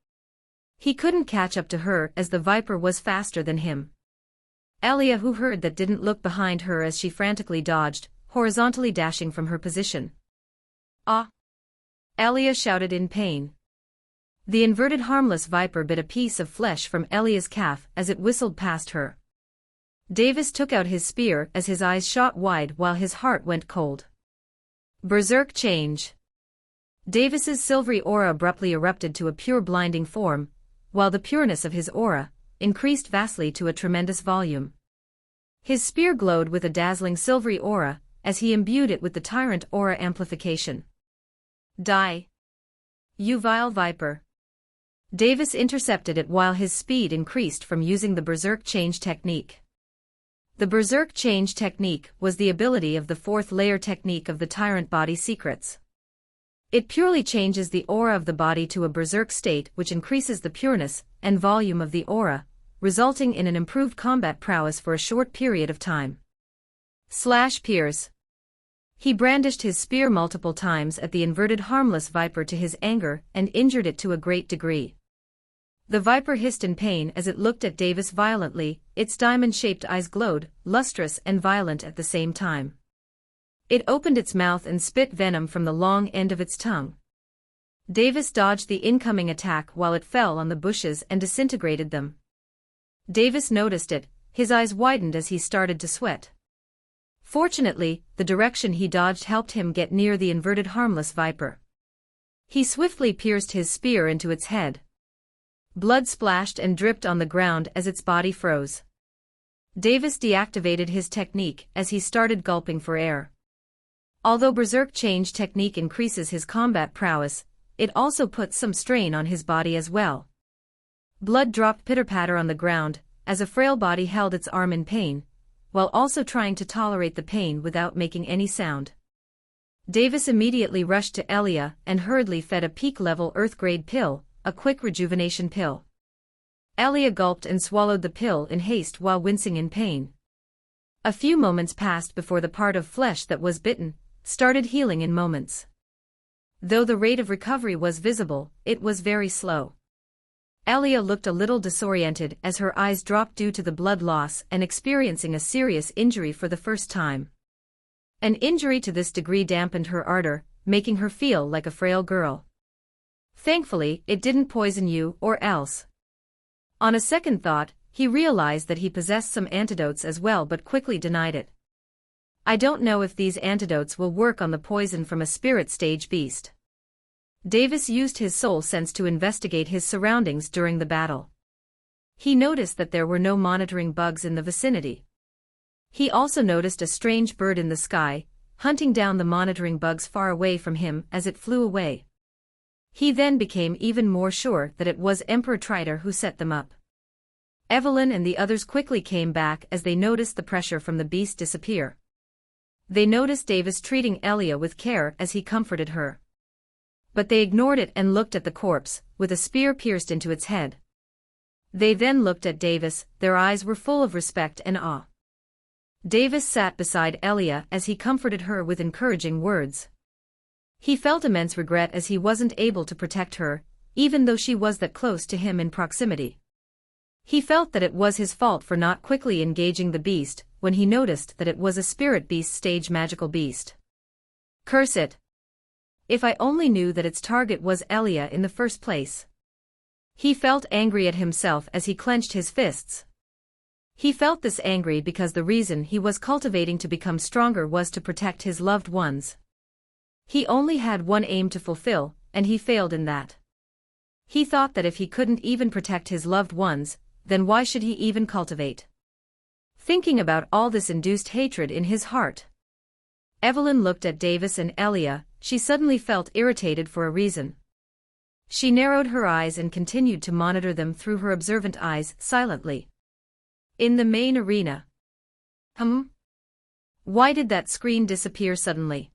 He couldn't catch up to her as the viper was faster than him. Elia, who heard that, didn't look behind her as she frantically dodged, horizontally dashing from her position. "Ah!" Elia shouted in pain. The inverted harmless viper bit a piece of flesh from Elia's calf as it whistled past her. Davis took out his spear as his eyes shot wide while his heart went cold. Berserk change. Davis's silvery aura abruptly erupted to a pure blinding form, while the pureness of his aura increased vastly to a tremendous volume. His spear glowed with a dazzling silvery aura as he imbued it with the tyrant aura amplification. "Die! You vile viper!" Davis intercepted it while his speed increased from using the berserk change technique. The berserk change technique was the ability of the fourth layer technique of the tyrant body secrets. It purely changes the aura of the body to a berserk state, which increases the pureness and volume of the aura, resulting in an improved combat prowess for a short period of time. Pierce. He brandished his spear multiple times at the inverted harmless viper to his anger and injured it to a great degree. The viper hissed in pain as it looked at Davis violently, its diamond-shaped eyes glowed, lustrous and violent at the same time. It opened its mouth and spit venom from the long end of its tongue. Davis dodged the incoming attack while it fell on the bushes and disintegrated them. Davis noticed it, his eyes widened as he started to sweat. Fortunately, the direction he dodged helped him get near the inverted harmless viper. He swiftly pierced his spear into its head. Blood splashed and dripped on the ground as its body froze. Davis deactivated his technique as he started gulping for air. Although berserk change technique increases his combat prowess, it also puts some strain on his body as well. Blood dropped pitter-patter on the ground as a frail body held its arm in pain, while also trying to tolerate the pain without making any sound. Davis immediately rushed to Elia and hurriedly fed a peak-level Earth-grade pill, a quick rejuvenation pill. Elia gulped and swallowed the pill in haste while wincing in pain. A few moments passed before the part of flesh that was bitten started healing in moments. Though the rate of recovery was visible, it was very slow. Elia looked a little disoriented as her eyes dropped due to the blood loss and experiencing a serious injury for the first time. An injury to this degree dampened her ardor, making her feel like a frail girl. Thankfully, it didn't poison you or else. On a second thought, he realized that he possessed some antidotes as well but quickly denied it. I don't know if these antidotes will work on the poison from a spirit stage beast. Davis used his soul sense to investigate his surroundings during the battle. He noticed that there were no monitoring bugs in the vicinity. He also noticed a strange bird in the sky, hunting down the monitoring bugs far away from him as it flew away. He then became even more sure that it was Emperor Trider who set them up. Evelyn and the others quickly came back as they noticed the pressure from the beast disappear. They noticed Davis treating Elia with care as he comforted her. But they ignored it and looked at the corpse, with a spear pierced into its head. They then looked at Davis, their eyes were full of respect and awe. Davis sat beside Elia as he comforted her with encouraging words. He felt immense regret as he wasn't able to protect her, even though she was that close to him in proximity. He felt that it was his fault for not quickly engaging the beast when he noticed that it was a spirit beast stage magical beast. Curse it! If I only knew that its target was Elia in the first place. He felt angry at himself as he clenched his fists. He felt this angry because the reason he was cultivating to become stronger was to protect his loved ones. He only had one aim to fulfill, and he failed in that. He thought that if he couldn't even protect his loved ones, then why should he even cultivate? Thinking about all this induced hatred in his heart. Evelyn looked at Davis and Elia. She suddenly felt irritated for a reason. She narrowed her eyes and continued to monitor them through her observant eyes silently. In the main arena. Why did that screen disappear suddenly?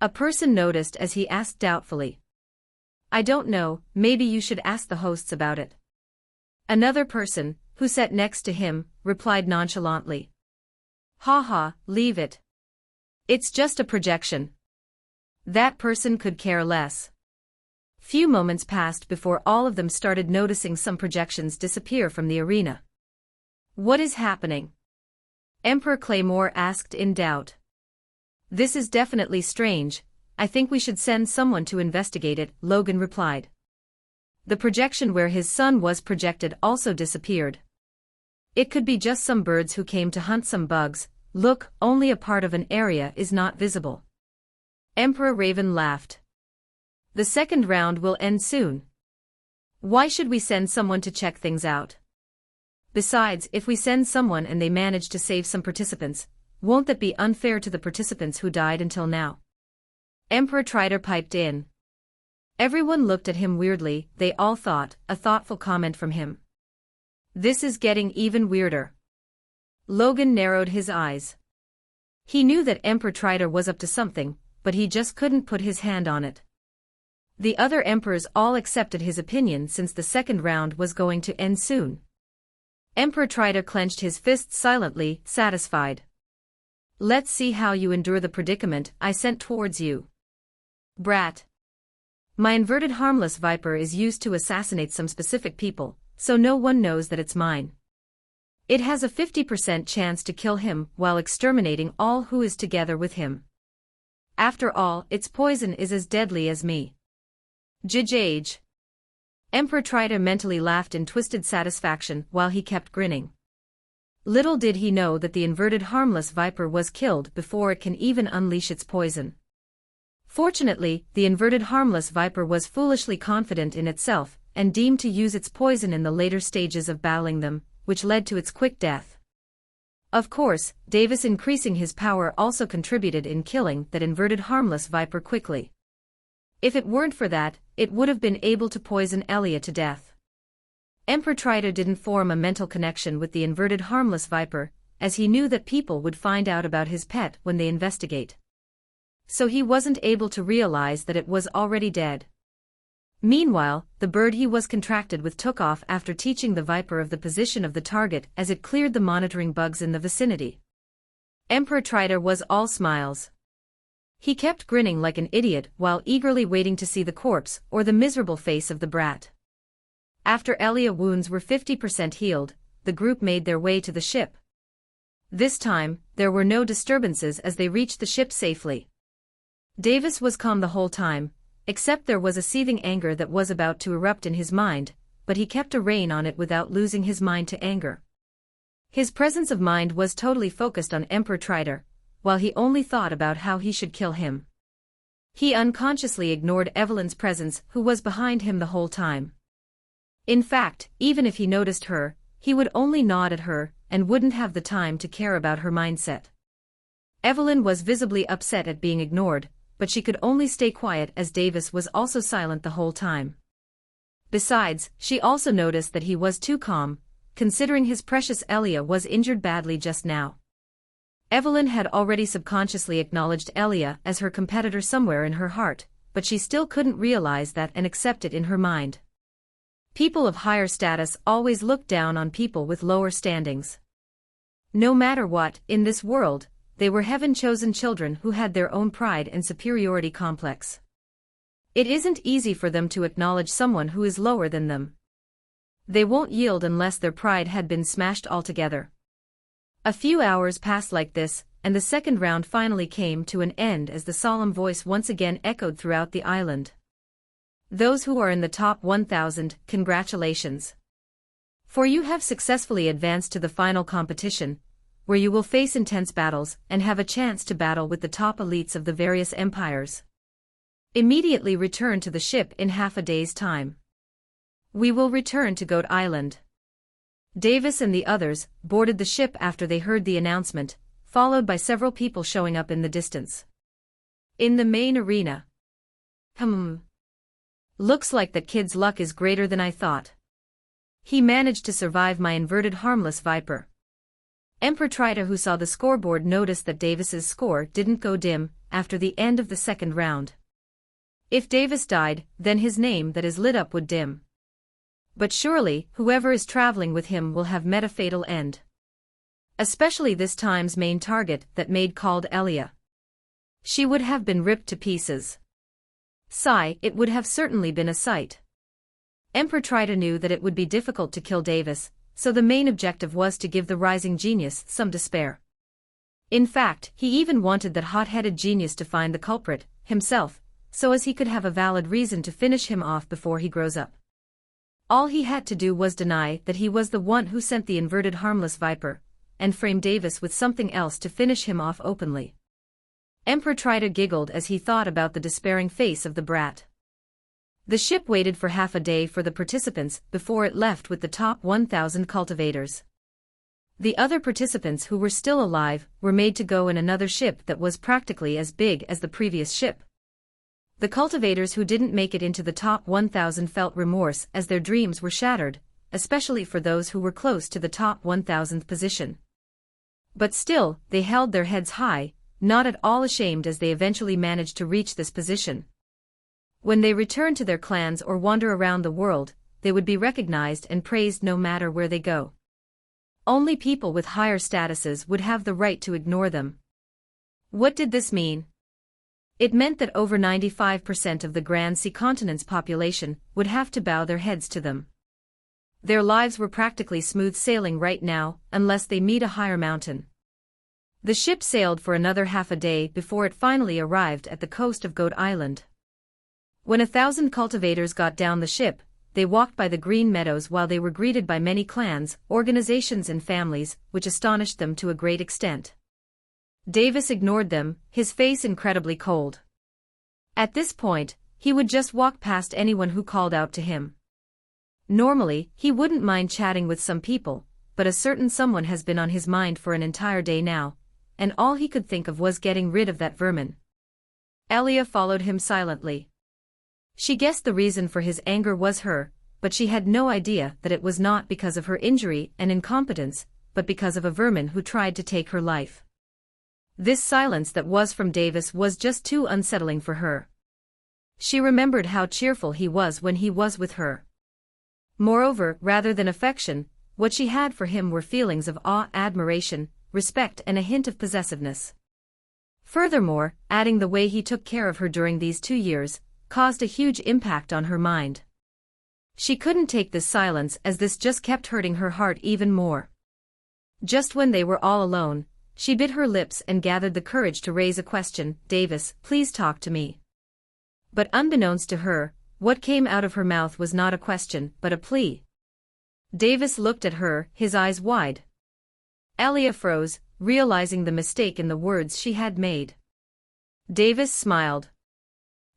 A person noticed as he asked doubtfully. I don't know, maybe you should ask the hosts about it. Another person, who sat next to him, replied nonchalantly. Ha, leave it. It's just a projection. That person could care less. Few moments passed before all of them started noticing some projections disappear from the arena. What is happening? Emperor Claymore asked in doubt. This is definitely strange. I think we should send someone to investigate it, Logan replied. The projection where his son was projected also disappeared. It could be just some birds who came to hunt some bugs. Look, only a part of an area is not visible. Emperor Raven laughed. The second round will end soon. Why should we send someone to check things out? Besides, if we send someone and they manage to save some participants, won't that be unfair to the participants who died until now? Emperor Trider piped in. Everyone looked at him weirdly, they all thought, a thoughtful comment from him. This is getting even weirder. Logan narrowed his eyes. He knew that Emperor Trider was up to something, but he just couldn't put his hand on it. The other emperors all accepted his opinion since the second round was going to end soon. Emperor Trider clenched his fists silently, satisfied. Let's see how you endure the predicament I sent towards you. Brat. My inverted harmless viper is used to assassinate some specific people, so no one knows that it's mine. It has a 50% chance to kill him while exterminating all who is together with him. After all, its poison is as deadly as me. Jijage. Emperor Trider mentally laughed in twisted satisfaction while he kept grinning. Little did he know that the inverted harmless viper was killed before it can even unleash its poison. Fortunately, the inverted harmless viper was foolishly confident in itself, and deemed to use its poison in the later stages of battling them, which led to its quick death. Of course, Davis increasing his power also contributed in killing that inverted harmless viper quickly. If it weren't for that, it would have been able to poison Elia to death. Emperor Trider didn't form a mental connection with the inverted harmless viper, as he knew that people would find out about his pet when they investigate. So he wasn't able to realize that it was already dead. Meanwhile, the bird he was contracted with took off after teaching the viper of the position of the target as it cleared the monitoring bugs in the vicinity. Emperor Triter was all smiles. He kept grinning like an idiot while eagerly waiting to see the corpse or the miserable face of the brat. After Elia's wounds were 50% healed, the group made their way to the ship. This time, there were no disturbances as they reached the ship safely. Davis was calm the whole time, except there was a seething anger that was about to erupt in his mind, but he kept a rein on it without losing his mind to anger. His presence of mind was totally focused on Emperor Triter, while he only thought about how he should kill him. He unconsciously ignored Evelyn's presence, who was behind him the whole time. In fact, even if he noticed her, he would only nod at her and wouldn't have the time to care about her mindset. Evelyn was visibly upset at being ignored, but she could only stay quiet as Davis was also silent the whole time. Besides, she also noticed that he was too calm, considering his precious Elia was injured badly just now. Evelyn had already subconsciously acknowledged Elia as her competitor somewhere in her heart, but she still couldn't realize that and accept it in her mind. People of higher status always look down on people with lower standings. No matter what, in this world, they were heaven-chosen children who had their own pride and superiority complex. It isn't easy for them to acknowledge someone who is lower than them. They won't yield unless their pride had been smashed altogether. A few hours passed like this, and the second round finally came to an end as the solemn voice once again echoed throughout the island. Those who are in the top 1,000, congratulations. For you have successfully advanced to the final competition, where you will face intense battles and have a chance to battle with the top elites of the various empires. Immediately return to the ship in half a day's time. We will return to Goat Island. Davis and the others boarded the ship after they heard the announcement, followed by several people showing up in the distance. In the main arena. Looks like that kid's luck is greater than I thought. He managed to survive my inverted harmless viper. Emperor Triter, who saw the scoreboard, noticed that Davis's score didn't go dim after the end of the second round. If Davis died, then his name that is lit up would dim. But surely, whoever is traveling with him will have met a fatal end. Especially this time's main target that made called Elia. She would have been ripped to pieces. It would have certainly been a sight. Emperor Triter knew that it would be difficult to kill Davis, so the main objective was to give the rising genius some despair. In fact, he even wanted that hot-headed genius to find the culprit, himself, so as he could have a valid reason to finish him off before he grows up. All he had to do was deny that he was the one who sent the inverted harmless viper, and frame Davis with something else to finish him off openly. Emperor Triter giggled as he thought about the despairing face of the brat. The ship waited for half a day for the participants before it left with the top 1,000 cultivators. The other participants who were still alive were made to go in another ship that was practically as big as the previous ship. The cultivators who didn't make it into the top 1,000 felt remorse as their dreams were shattered, especially for those who were close to the top 1,000th position. But still, they held their heads high, not at all ashamed as they eventually managed to reach this position. When they returned to their clans or wander around the world, they would be recognized and praised no matter where they go. Only people with higher statuses would have the right to ignore them. What did this mean? It meant that over 95% of the Grand Sea continent's population would have to bow their heads to them. Their lives were practically smooth sailing right now, unless they meet a higher mountain. The ship sailed for another half a day before it finally arrived at the coast of Goat Island. When 1,000 cultivators got down the ship, they walked by the green meadows while they were greeted by many clans, organizations and families, which astonished them to a great extent. Davis ignored them, his face incredibly cold. At this point, he would just walk past anyone who called out to him. Normally, he wouldn't mind chatting with some people, but a certain someone has been on his mind for an entire day now, and all he could think of was getting rid of that vermin. Elia followed him silently. She guessed the reason for his anger was her, but she had no idea that it was not because of her injury and incompetence, but because of a vermin who tried to take her life. This silence that was from Davis was just too unsettling for her. She remembered how cheerful he was when he was with her. Moreover, rather than affection, what she had for him were feelings of awe, admiration, respect and a hint of possessiveness. Furthermore, adding the way he took care of her during these 2 years, caused a huge impact on her mind. She couldn't take this silence as this just kept hurting her heart even more. Just when they were all alone, she bit her lips and gathered the courage to raise a question. "Davis, please talk to me." But unbeknownst to her, what came out of her mouth was not a question, but a plea. Davis looked at her, his eyes wide. Elia froze, realizing the mistake in the words she had made. Davis smiled.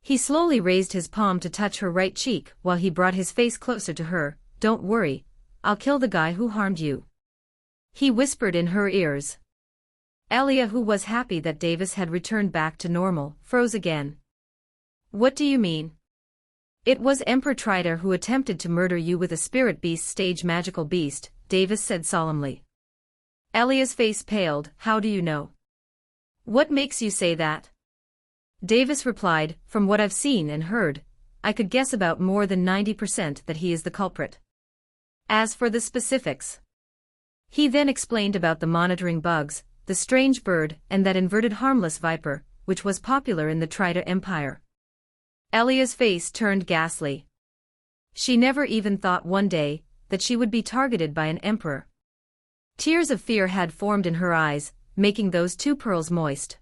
He slowly raised his palm to touch her right cheek while he brought his face closer to her. "Don't worry, I'll kill the guy who harmed you," he whispered in her ears. Elia, who was happy that Davis had returned back to normal, froze again. "What do you mean?" "It was Emperor Trider who attempted to murder you with a spirit beast stage magical beast," Davis said solemnly. Elia's face paled. "How do you know?" "What makes you say that?" Davis replied, "From what I've seen and heard, I could guess about more than 90% that he is the culprit. As for the specifics..." He then explained about the monitoring bugs, the strange bird, and that inverted harmless viper, which was popular in the Trider Empire. Elia's face turned ghastly. She never even thought one day that she would be targeted by an emperor. Tears of fear had formed in her eyes, making those 2 pearls moist.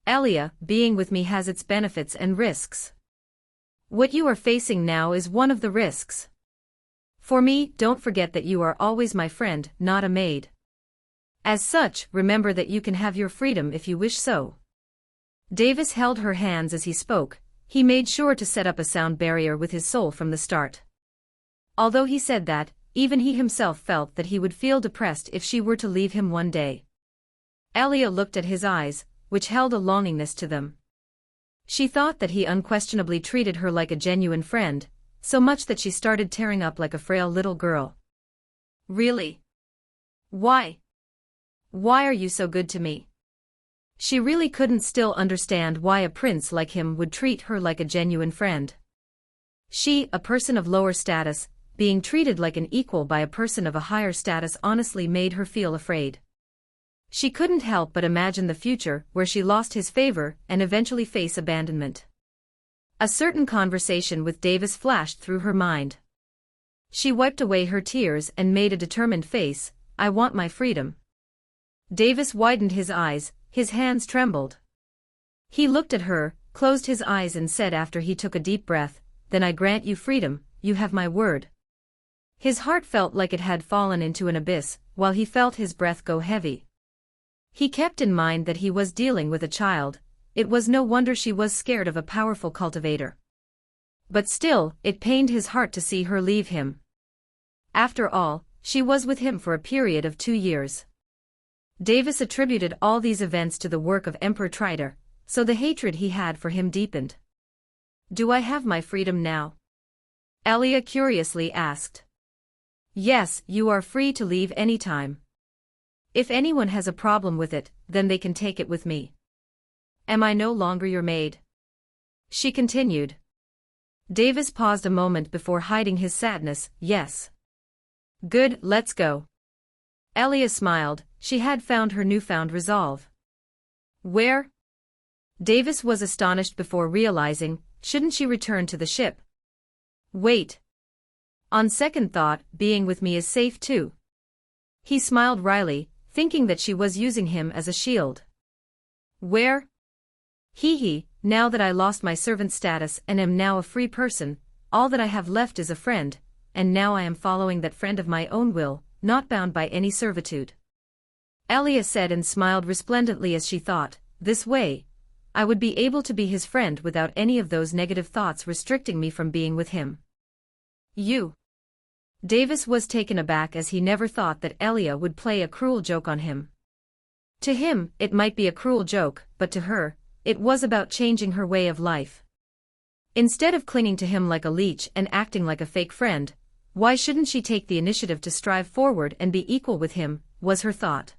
"Elia, being with me has its benefits and risks. What you are facing now is one of the risks. For me, don't forget that you are always my friend, not a maid. As such, remember that you can have your freedom if you wish so." Davis held her hands as he spoke. He made sure to set up a sound barrier with his soul from the start. Although he said that, even he himself felt that he would feel depressed if she were to leave him one day. Elia looked at his eyes, which held a longingness to them. She thought that he unquestionably treated her like a genuine friend, so much that she started tearing up like a frail little girl. "Really? Why? Why are you so good to me?" She really couldn't still understand why a prince like him would treat her like a genuine friend. She, a person of lower status, being treated like an equal by a person of a higher status honestly made her feel afraid. She couldn't help but imagine the future where she lost his favor and eventually face abandonment. A certain conversation with Davis flashed through her mind. She wiped away her tears and made a determined face. "I want my freedom." Davis widened his eyes, his hands trembled. He looked at her, closed his eyes and said after he took a deep breath, "Then I grant you freedom, you have my word." His heart felt like it had fallen into an abyss, while he felt his breath go heavy. He kept in mind that he was dealing with a child. It was no wonder she was scared of a powerful cultivator. But still, it pained his heart to see her leave him. After all, she was with him for a period of 2 years. Davis attributed all these events to the work of Emperor Trider, so the hatred he had for him deepened. "Do I have my freedom now?" Elia curiously asked. "Yes, you are free to leave anytime. If anyone has a problem with it, then they can take it with me. Am I no longer your maid?" she continued. Davis paused a moment before hiding his sadness. "Yes." "Good, let's go." Elia smiled. She had found her newfound resolve. "Where?" Davis was astonished before realizing, shouldn't she return to the ship? "Wait. On second thought, being with me is safe too." He smiled wryly, thinking that she was using him as a shield. "Where?" Hee, now that I lost my servant status and am now a free person, all that I have left is a friend, and now I am following that friend of my own will, not bound by any servitude." Elia said and smiled resplendently as she thought, "This way, I would be able to be his friend without any of those negative thoughts restricting me from being with him." "You?" Davis was taken aback as he never thought that Elia would play a cruel joke on him. To him, it might be a cruel joke, but to her, it was about changing her way of life. Instead of clinging to him like a leech and acting like a fake friend, why shouldn't she take the initiative to strive forward and be equal with him, was her thought.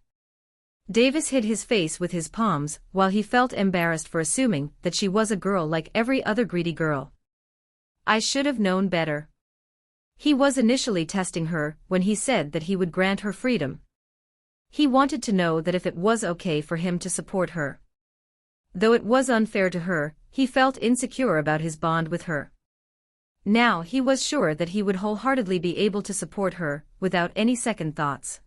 Davis hid his face with his palms while he felt embarrassed for assuming that she was a girl like every other greedy girl. I should have known better. He was initially testing her when he said that he would grant her freedom. He wanted to know that if it was okay for him to support her. Though it was unfair to her, he felt insecure about his bond with her. Now he was sure that he would wholeheartedly be able to support her, without any second thoughts.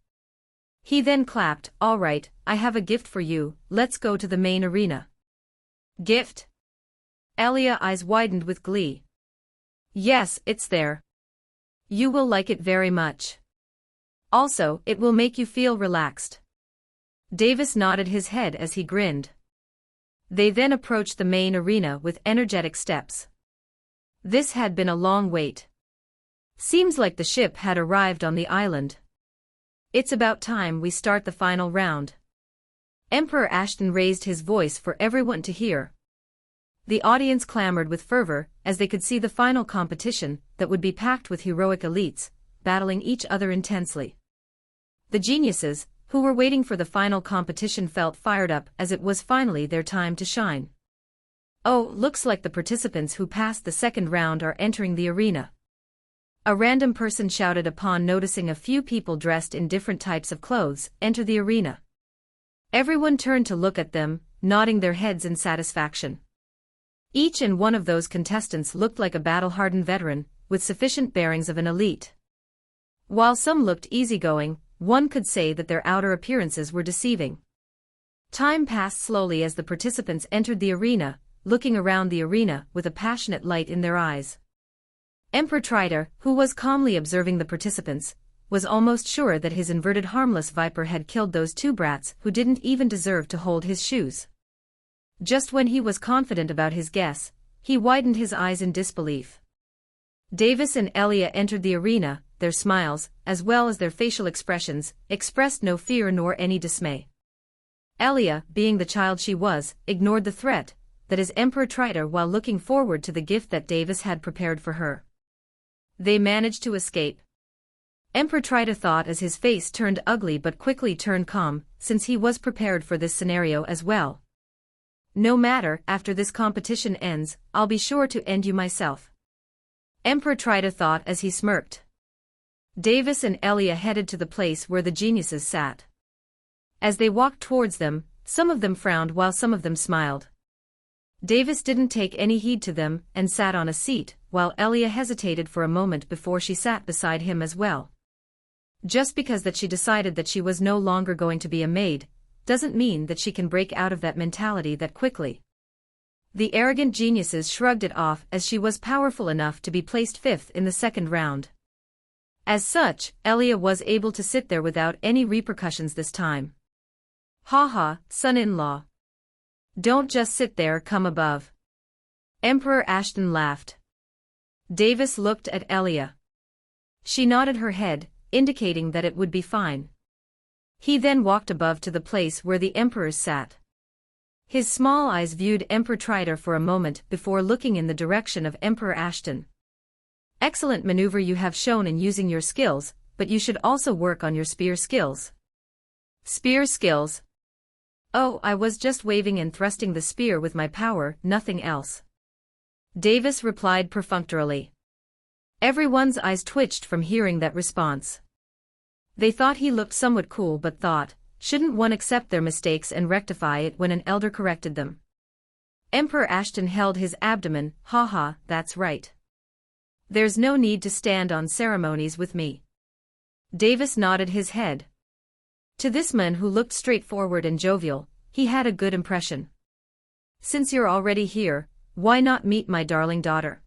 He then clapped, "All right, I have a gift for you, let's go to the main arena." Gift? Elia's eyes widened with glee. Yes, it's there. You will like it very much. Also, it will make you feel relaxed. Davis nodded his head as he grinned. They then approached the main arena with energetic steps. This had been a long wait. Seems like the ship had arrived on the island. It's about time we start the final round. Emperor Ashton raised his voice for everyone to hear. The audience clamored with fervor as they could see the final competition that would be packed with heroic elites, battling each other intensely. The geniuses, who were waiting for the final competition, felt fired up as it was finally their time to shine. Oh, looks like the participants who passed the second round are entering the arena. A random person shouted upon noticing a few people dressed in different types of clothes enter the arena. Everyone turned to look at them, nodding their heads in satisfaction. Each and one of those contestants looked like a battle-hardened veteran, with sufficient bearings of an elite. While some looked easygoing, one could say that their outer appearances were deceiving. Time passed slowly as the participants entered the arena, looking around the arena with a passionate light in their eyes. Emperor Trider, who was calmly observing the participants, was almost sure that his inverted harmless viper had killed those two brats who didn't even deserve to hold his shoes. Just when he was confident about his guess, he widened his eyes in disbelief. Davis and Elia entered the arena, their smiles, as well as their facial expressions, expressed no fear nor any dismay. Elia, being the child she was, ignored the threat that is Emperor Trider while looking forward to the gift that Davis had prepared for her. They managed to escape. Emperor Trider thought as his face turned ugly but quickly turned calm, since he was prepared for this scenario as well. No matter, after this competition ends, I'll be sure to end you myself. Emperor Trider thought as he smirked. Davis and Elia headed to the place where the geniuses sat. As they walked towards them, some of them frowned while some of them smiled. Davis didn't take any heed to them and sat on a seat, while Elia hesitated for a moment before she sat beside him as well. Just because that she decided that she was no longer going to be a maid, doesn't mean that she can break out of that mentality that quickly. The arrogant geniuses shrugged it off as she was powerful enough to be placed fifth in the second round. As such, Elia was able to sit there without any repercussions this time. Ha ha, son-in-law. Don't just sit there, come above. Emperor Ashton laughed. Davis looked at Elia. She nodded her head, indicating that it would be fine. He then walked above to the place where the emperors sat. His small eyes viewed Emperor Trider for a moment before looking in the direction of Emperor Ashton. Excellent maneuver you have shown in using your skills, but you should also work on your spear skills. Spear skills? Oh, I was just waving and thrusting the spear with my power, nothing else. Davis replied perfunctorily. Everyone's eyes twitched from hearing that response. They thought he looked somewhat cool but thought, shouldn't one accept their mistakes and rectify it when an elder corrected them? Emperor Ashton held his abdomen, haha, that's right. There's no need to stand on ceremonies with me. Davis nodded his head. To this man who looked straightforward and jovial, he had a good impression. Since you're already here, why not meet my darling daughter?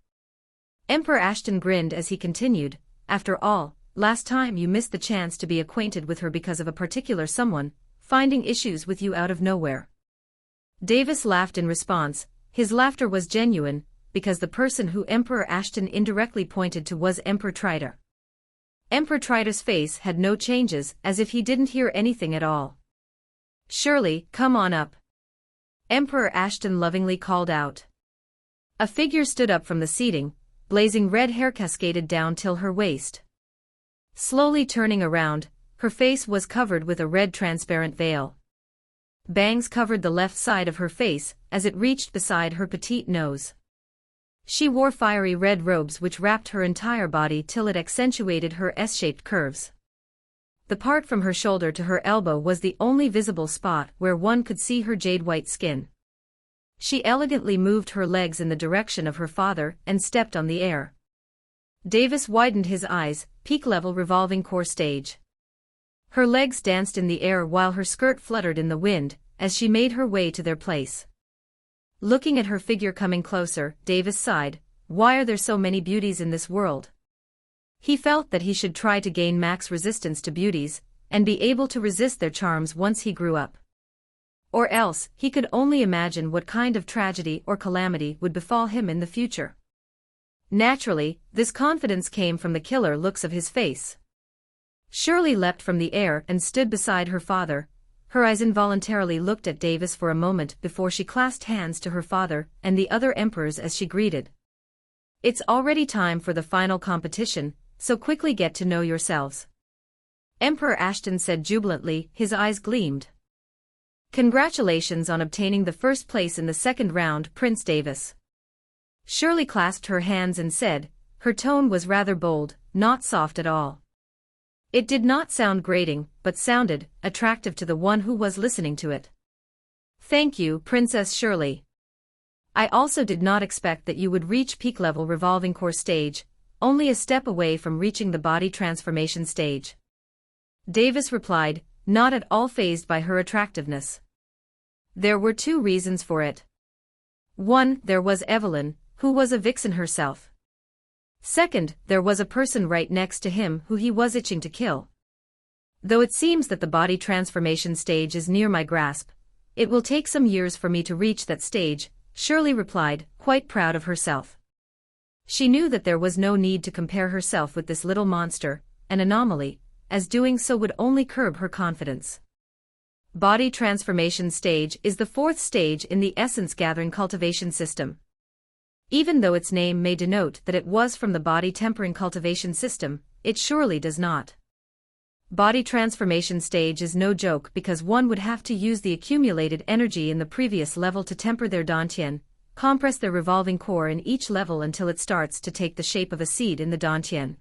Emperor Ashton grinned as he continued, after all, last time you missed the chance to be acquainted with her because of a particular someone, finding issues with you out of nowhere. Davis laughed in response. His laughter was genuine, because the person who Emperor Ashton indirectly pointed to was Emperor Trider. Emperor Trider's face had no changes, as if he didn't hear anything at all. Surely, come on up. Emperor Ashton lovingly called out. A figure stood up from the seating, blazing red hair cascaded down till her waist. Slowly turning around, her face was covered with a red transparent veil. Bangs covered the left side of her face as it reached beside her petite nose. She wore fiery red robes which wrapped her entire body till it accentuated her S-shaped curves. The part from her shoulder to her elbow was the only visible spot where one could see her jade-white skin. She elegantly moved her legs in the direction of her father and stepped on the air. Davis widened his eyes, peak-level revolving core stage. Her legs danced in the air while her skirt fluttered in the wind as she made her way to their place. Looking at her figure coming closer, Davis sighed, "Why are there so many beauties in this world?" He felt that he should try to gain max resistance to beauties, and be able to resist their charms once he grew up. Or else, he could only imagine what kind of tragedy or calamity would befall him in the future. Naturally, this confidence came from the killer looks of his face. Shirley leapt from the air and stood beside her father. Her eyes involuntarily looked at Davis for a moment before she clasped hands to her father and the other emperors as she greeted. "It's already time for the final competition, so quickly get to know yourselves." Emperor Ashton said jubilantly, his eyes gleamed. "Congratulations on obtaining the first place in the second round, Prince Davis." Shirley clasped her hands and said, her tone was rather bold, not soft at all. It did not sound grating, but sounded attractive to the one who was listening to it. "Thank you, Princess Shirley. I also did not expect that you would reach peak-level revolving core stage, only a step away from reaching the body transformation stage." Davis replied, not at all fazed by her attractiveness. There were two reasons for it. One, there was Evelyn, who was a vixen herself. Second, there was a person right next to him who he was itching to kill. "Though it seems that the body transformation stage is near my grasp, it will take some years for me to reach that stage," Shirley replied, quite proud of herself. She knew that there was no need to compare herself with this little monster, an anomaly, as doing so would only curb her confidence. Body transformation stage is the fourth stage in the essence-gathering cultivation system. Even though its name may denote that it was from the body-tempering cultivation system, it surely does not. Body transformation stage is no joke because one would have to use the accumulated energy in the previous level to temper their dantian, compress their revolving core in each level until it starts to take the shape of a seed in the dantian.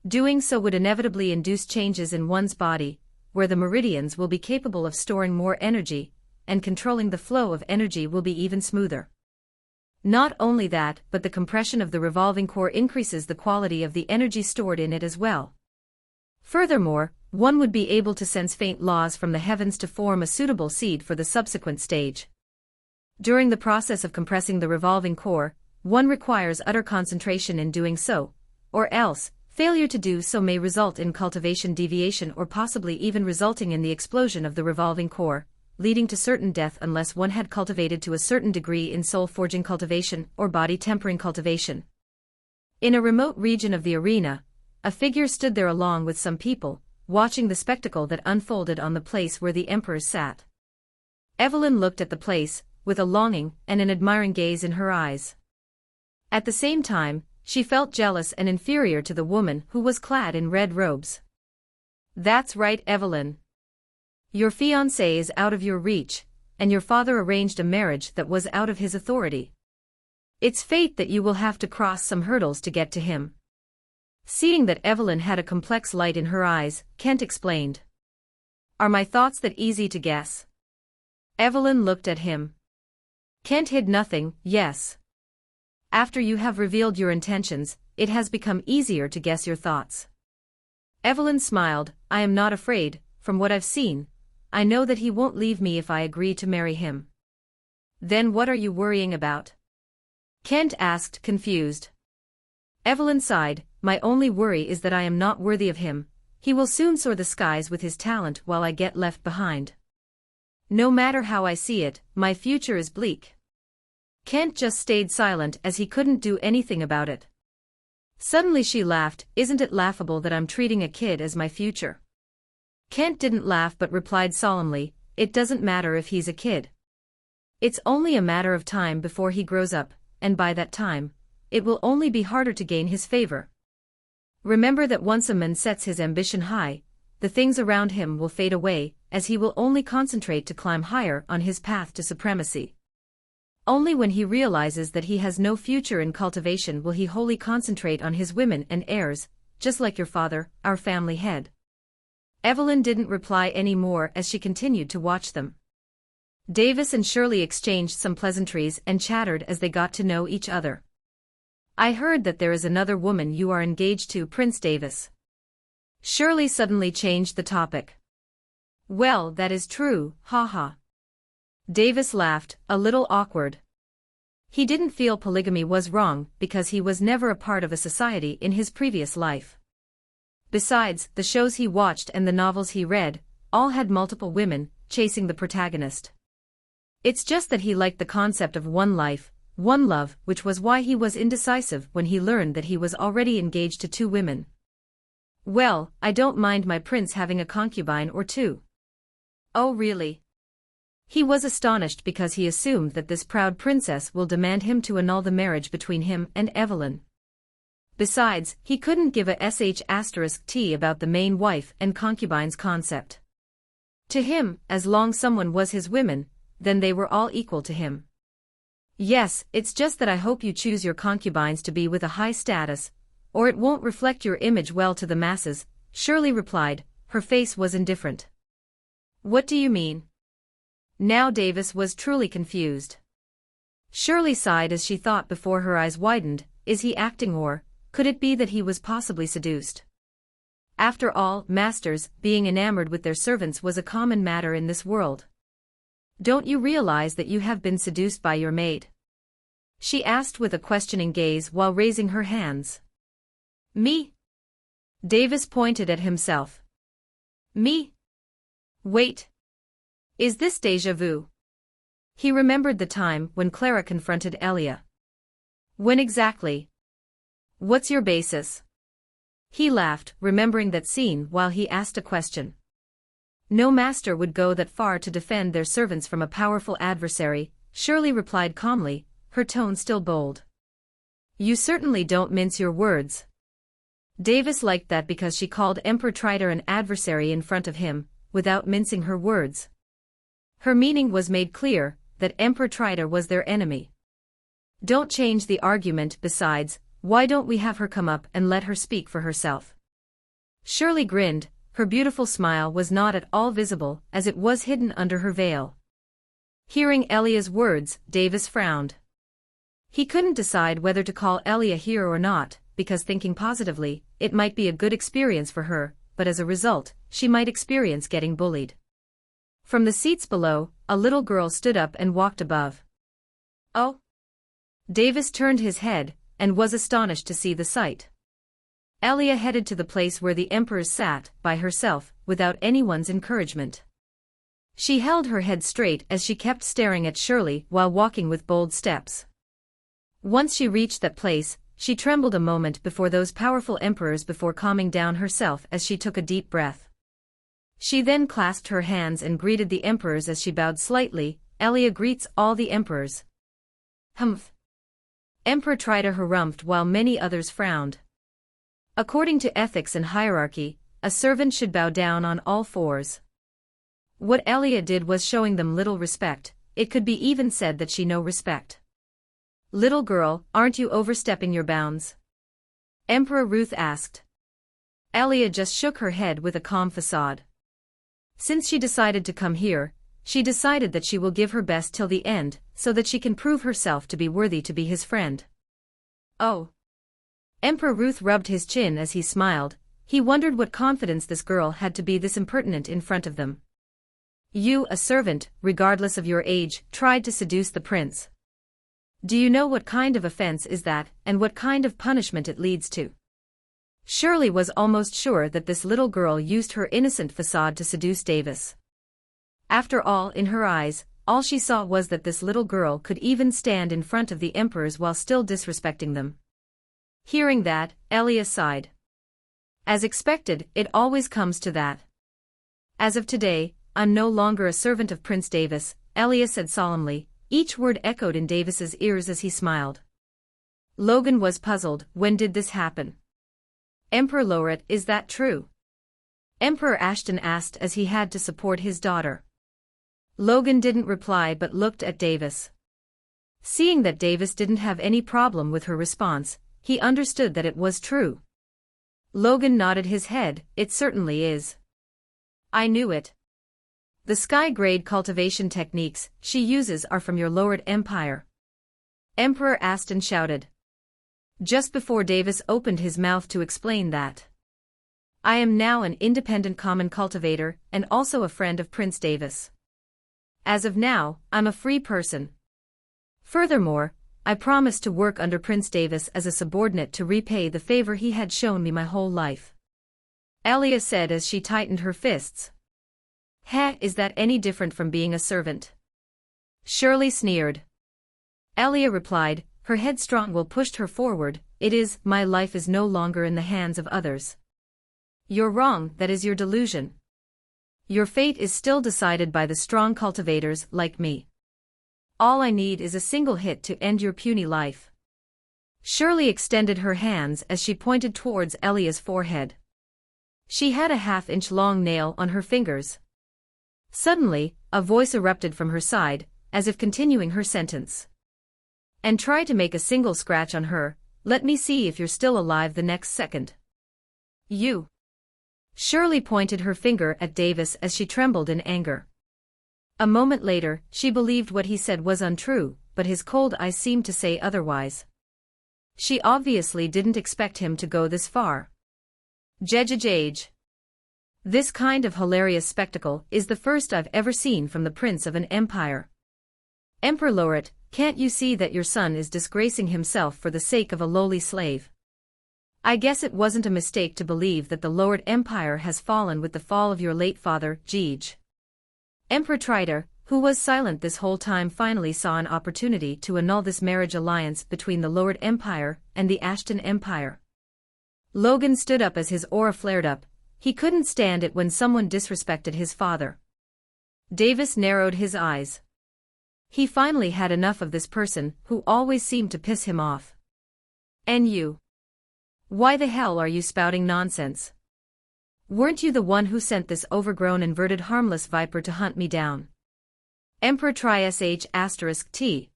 Doing so would inevitably induce changes in one's body, where the meridians will be capable of storing more energy, and controlling the flow of energy will be even smoother. Not only that, but the compression of the revolving core increases the quality of the energy stored in it as well. Furthermore, one would be able to sense faint laws from the heavens to form a suitable seed for the subsequent stage. During the process of compressing the revolving core, one requires utter concentration in doing so, or else, failure to do so may result in cultivation deviation or possibly even resulting in the explosion of the revolving core, leading to certain death unless one had cultivated to a certain degree in soul-forging cultivation or body-tempering cultivation. In a remote region of the arena, a figure stood there along with some people, watching the spectacle that unfolded on the place where the emperors sat. Evelyn looked at the place, with a longing and an admiring gaze in her eyes. At the same time, she felt jealous and inferior to the woman who was clad in red robes. "That's right, Evelyn. Your fiancé is out of your reach, and your father arranged a marriage that was out of his authority. It's fate that you will have to cross some hurdles to get to him." Seeing that Evelyn had a complex light in her eyes, Kent explained. "Are my thoughts that easy to guess?" Evelyn looked at him. Kent hid nothing. "Yes. After you have revealed your intentions, it has become easier to guess your thoughts." Evelyn smiled. "I am not afraid, from what I've seen. I know that he won't leave me if I agree to marry him." "Then what are you worrying about?" Kent asked, confused. Evelyn sighed. "My only worry is that I am not worthy of him. He will soon soar the skies with his talent while I get left behind. No matter how I see it, my future is bleak." Kent just stayed silent as he couldn't do anything about it. Suddenly she laughed. "Isn't it laughable that I'm treating a kid as my future?" Kent didn't laugh but replied solemnly, "It doesn't matter if he's a kid. It's only a matter of time before he grows up, and by that time, it will only be harder to gain his favor. Remember that once a man sets his ambition high, the things around him will fade away, as he will only concentrate to climb higher on his path to supremacy. Only when he realizes that he has no future in cultivation will he wholly concentrate on his women and heirs, just like your father, our family head. Evelyn didn't reply any more as she continued to watch them. Davis and Shirley exchanged some pleasantries and chattered as they got to know each other. I heard that there is another woman you are engaged to, Prince Davis. Shirley suddenly changed the topic. Well, that is true, haha. Davis laughed, a little awkward. He didn't feel polygamy was wrong because he was never a part of a society in his previous life. Besides, the shows he watched and the novels he read, all had multiple women chasing the protagonist. It's just that he liked the concept of one life, one love, which was why he was indecisive when he learned that he was already engaged to 2 women. Well, I don't mind my prince having a concubine or 2. Oh really? He was astonished because he assumed that this proud princess will demand him to annul the marriage between him and Evelyn. Besides, he couldn't give a sh*t about the main wife and concubines concept. To him, as long someone was his women, then they were all equal to him. Yes, it's just that I hope you choose your concubines to be with a high status, or it won't reflect your image well to the masses, Shirley replied, her face was indifferent. What do you mean? Now Davis was truly confused. Shirley sighed as she thought before her eyes widened, is he acting or, could it be that he was possibly seduced? After all, masters, being enamored with their servants was a common matter in this world. Don't you realize that you have been seduced by your maid? She asked with a questioning gaze while raising her hands. Me? Davis pointed at himself. Me? Wait. Is this déjà vu? He remembered the time when Clara confronted Elia. When exactly? What's your basis? He laughed, remembering that scene while he asked a question. No master would go that far to defend their servants from a powerful adversary, Shirley replied calmly, her tone still bold. You certainly don't mince your words. Davis liked that because she called Emperor Trider an adversary in front of him, without mincing her words. Her meaning was made clear, that Emperor Trider was their enemy. Don't change the argument, besides, why don't we have her come up and let her speak for herself? Shirley grinned, her beautiful smile was not at all visible as it was hidden under her veil. Hearing Elia's words, Davis frowned. He couldn't decide whether to call Elia here or not, because thinking positively, it might be a good experience for her, but as a result, she might experience getting bullied. From the seats below, a little girl stood up and walked above. Oh? Davis turned his head, and was astonished to see the sight. Elia headed to the place where the emperors sat, by herself, without anyone's encouragement. She held her head straight as she kept staring at Shirley while walking with bold steps. Once she reached that place, she trembled a moment before those powerful emperors before calming down herself as she took a deep breath. She then clasped her hands and greeted the emperors as she bowed slightly. Elia greets all the emperors. Humph. Emperor Trider harumphed while many others frowned. According to ethics and hierarchy, a servant should bow down on all fours. What Elia did was showing them little respect, it could be even said that she no respect. Little girl, aren't you overstepping your bounds? Emperor Ruth asked. Elia just shook her head with a calm facade. Since she decided to come here, she decided that she will give her best till the end, so that she can prove herself to be worthy to be his friend. Oh. Emperor Ruth rubbed his chin as he smiled, he wondered what confidence this girl had to be this impertinent in front of them. You, a servant, regardless of your age, tried to seduce the prince. Do you know what kind of offense is that, and what kind of punishment it leads to? Shirley was almost sure that this little girl used her innocent facade to seduce Davis. After all, in her eyes, all she saw was that this little girl could even stand in front of the emperors while still disrespecting them. Hearing that, Elia sighed. As expected, it always comes to that. As of today, I'm no longer a servant of Prince Davis, Elia said solemnly, each word echoed in Davis's ears as he smiled. Logan was puzzled, when did this happen? Emperor Lorette, is that true? Emperor Ashton asked as he had to support his daughter. Logan didn't reply but looked at Davis. Seeing that Davis didn't have any problem with her response, he understood that it was true. Logan nodded his head. It certainly is. I knew it. The sky-grade cultivation techniques she uses are from your lowered empire. Emperor Ashton shouted. Just before Davis opened his mouth to explain that. I am now an independent common cultivator and also a friend of Prince Davis. As of now, I'm a free person. Furthermore, I promised to work under Prince Davis as a subordinate to repay the favor he had shown me my whole life. Elia said as she tightened her fists. Heh, is that any different from being a servant? Shirley sneered. Elia replied, her headstrong will pushed her forward, it is, my life is no longer in the hands of others. You're wrong, that is your delusion. Your fate is still decided by the strong cultivators like me. All I need is a single hit to end your puny life. Shirley extended her hands as she pointed towards Elia's forehead. She had a half-inch long nail on her fingers. Suddenly, a voice erupted from her side, as if continuing her sentence. And try to make a single scratch on her, let me see if you're still alive the next second. You. Shirley pointed her finger at Davis as she trembled in anger. A moment later, she believed what he said was untrue, but his cold eyes seemed to say otherwise. She obviously didn't expect him to go this far. Jejejej. This kind of hilarious spectacle is the first I've ever seen from the prince of an empire. Emperor Loret, can't you see that your son is disgracing himself for the sake of a lowly slave? I guess it wasn't a mistake to believe that the lowered empire has fallen with the fall of your late father, Jej. Emperor Trider, who was silent this whole time, finally saw an opportunity to annul this marriage alliance between the lowered empire and the Ashton Empire. Logan stood up as his aura flared up. He couldn't stand it when someone disrespected his father. Davis narrowed his eyes. He finally had enough of this person who always seemed to piss him off. And you? Why the hell are you spouting nonsense? Weren't you the one who sent this overgrown inverted harmless viper to hunt me down? Emperor Tri-Sh*T.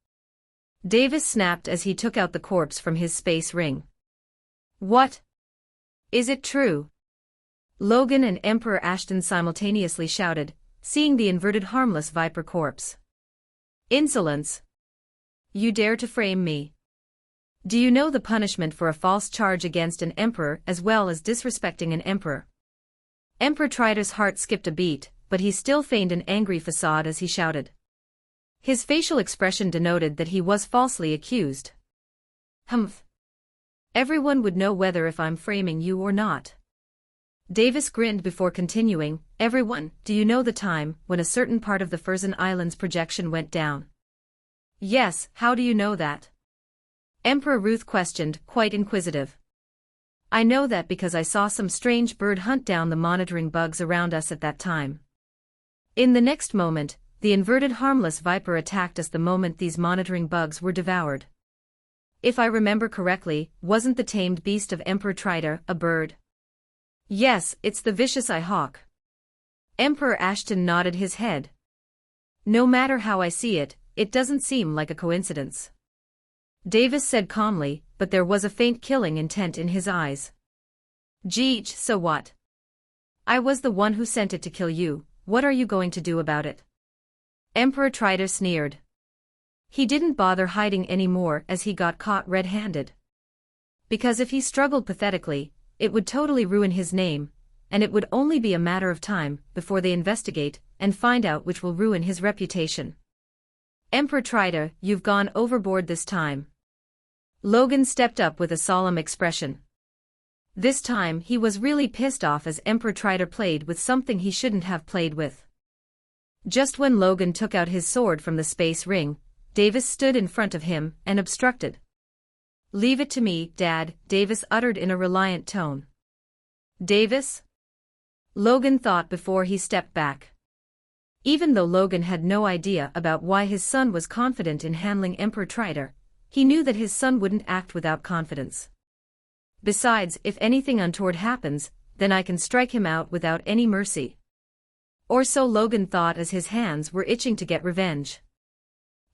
Davis snapped as he took out the corpse from his space ring. What? Is it true? Logan and Emperor Ashton simultaneously shouted, seeing the inverted harmless viper corpse. Insolence! You dare to frame me? Do you know the punishment for a false charge against an emperor as well as disrespecting an emperor? Emperor Trider's heart skipped a beat, but he still feigned an angry facade as he shouted. His facial expression denoted that he was falsely accused. Humph. Everyone would know whether if I'm framing you or not. Davis grinned before continuing, everyone, do you know the time when a certain part of the Furzan Islands projection went down? Yes, how do you know that? Emperor Ruth questioned, quite inquisitive. I know that because I saw some strange bird hunt down the monitoring bugs around us at that time. In the next moment, the inverted harmless viper attacked us the moment these monitoring bugs were devoured. If I remember correctly, wasn't the tamed beast of Emperor Trider a bird? Yes, it's the vicious eye hawk. Emperor Ashton nodded his head. No matter how I see it, it doesn't seem like a coincidence. Davis said calmly, but there was a faint killing intent in his eyes. Jej, so what? I was the one who sent it to kill you, what are you going to do about it? Emperor Trider sneered. He didn't bother hiding any more as he got caught red-handed. Because if he struggled pathetically, it would totally ruin his name, and it would only be a matter of time before they investigate and find out which will ruin his reputation. Emperor Trider, you've gone overboard this time. Logan stepped up with a solemn expression. This time he was really pissed off as Emperor Trider played with something he shouldn't have played with. Just when Logan took out his sword from the space ring, Davis stood in front of him and obstructed. Leave it to me, Dad, Davis uttered in a reliant tone. Davis? Logan thought before he stepped back. Even though Logan had no idea about why his son was confident in handling Emperor Trider, he knew that his son wouldn't act without confidence. Besides, if anything untoward happens, then I can strike him out without any mercy. Or so Logan thought as his hands were itching to get revenge.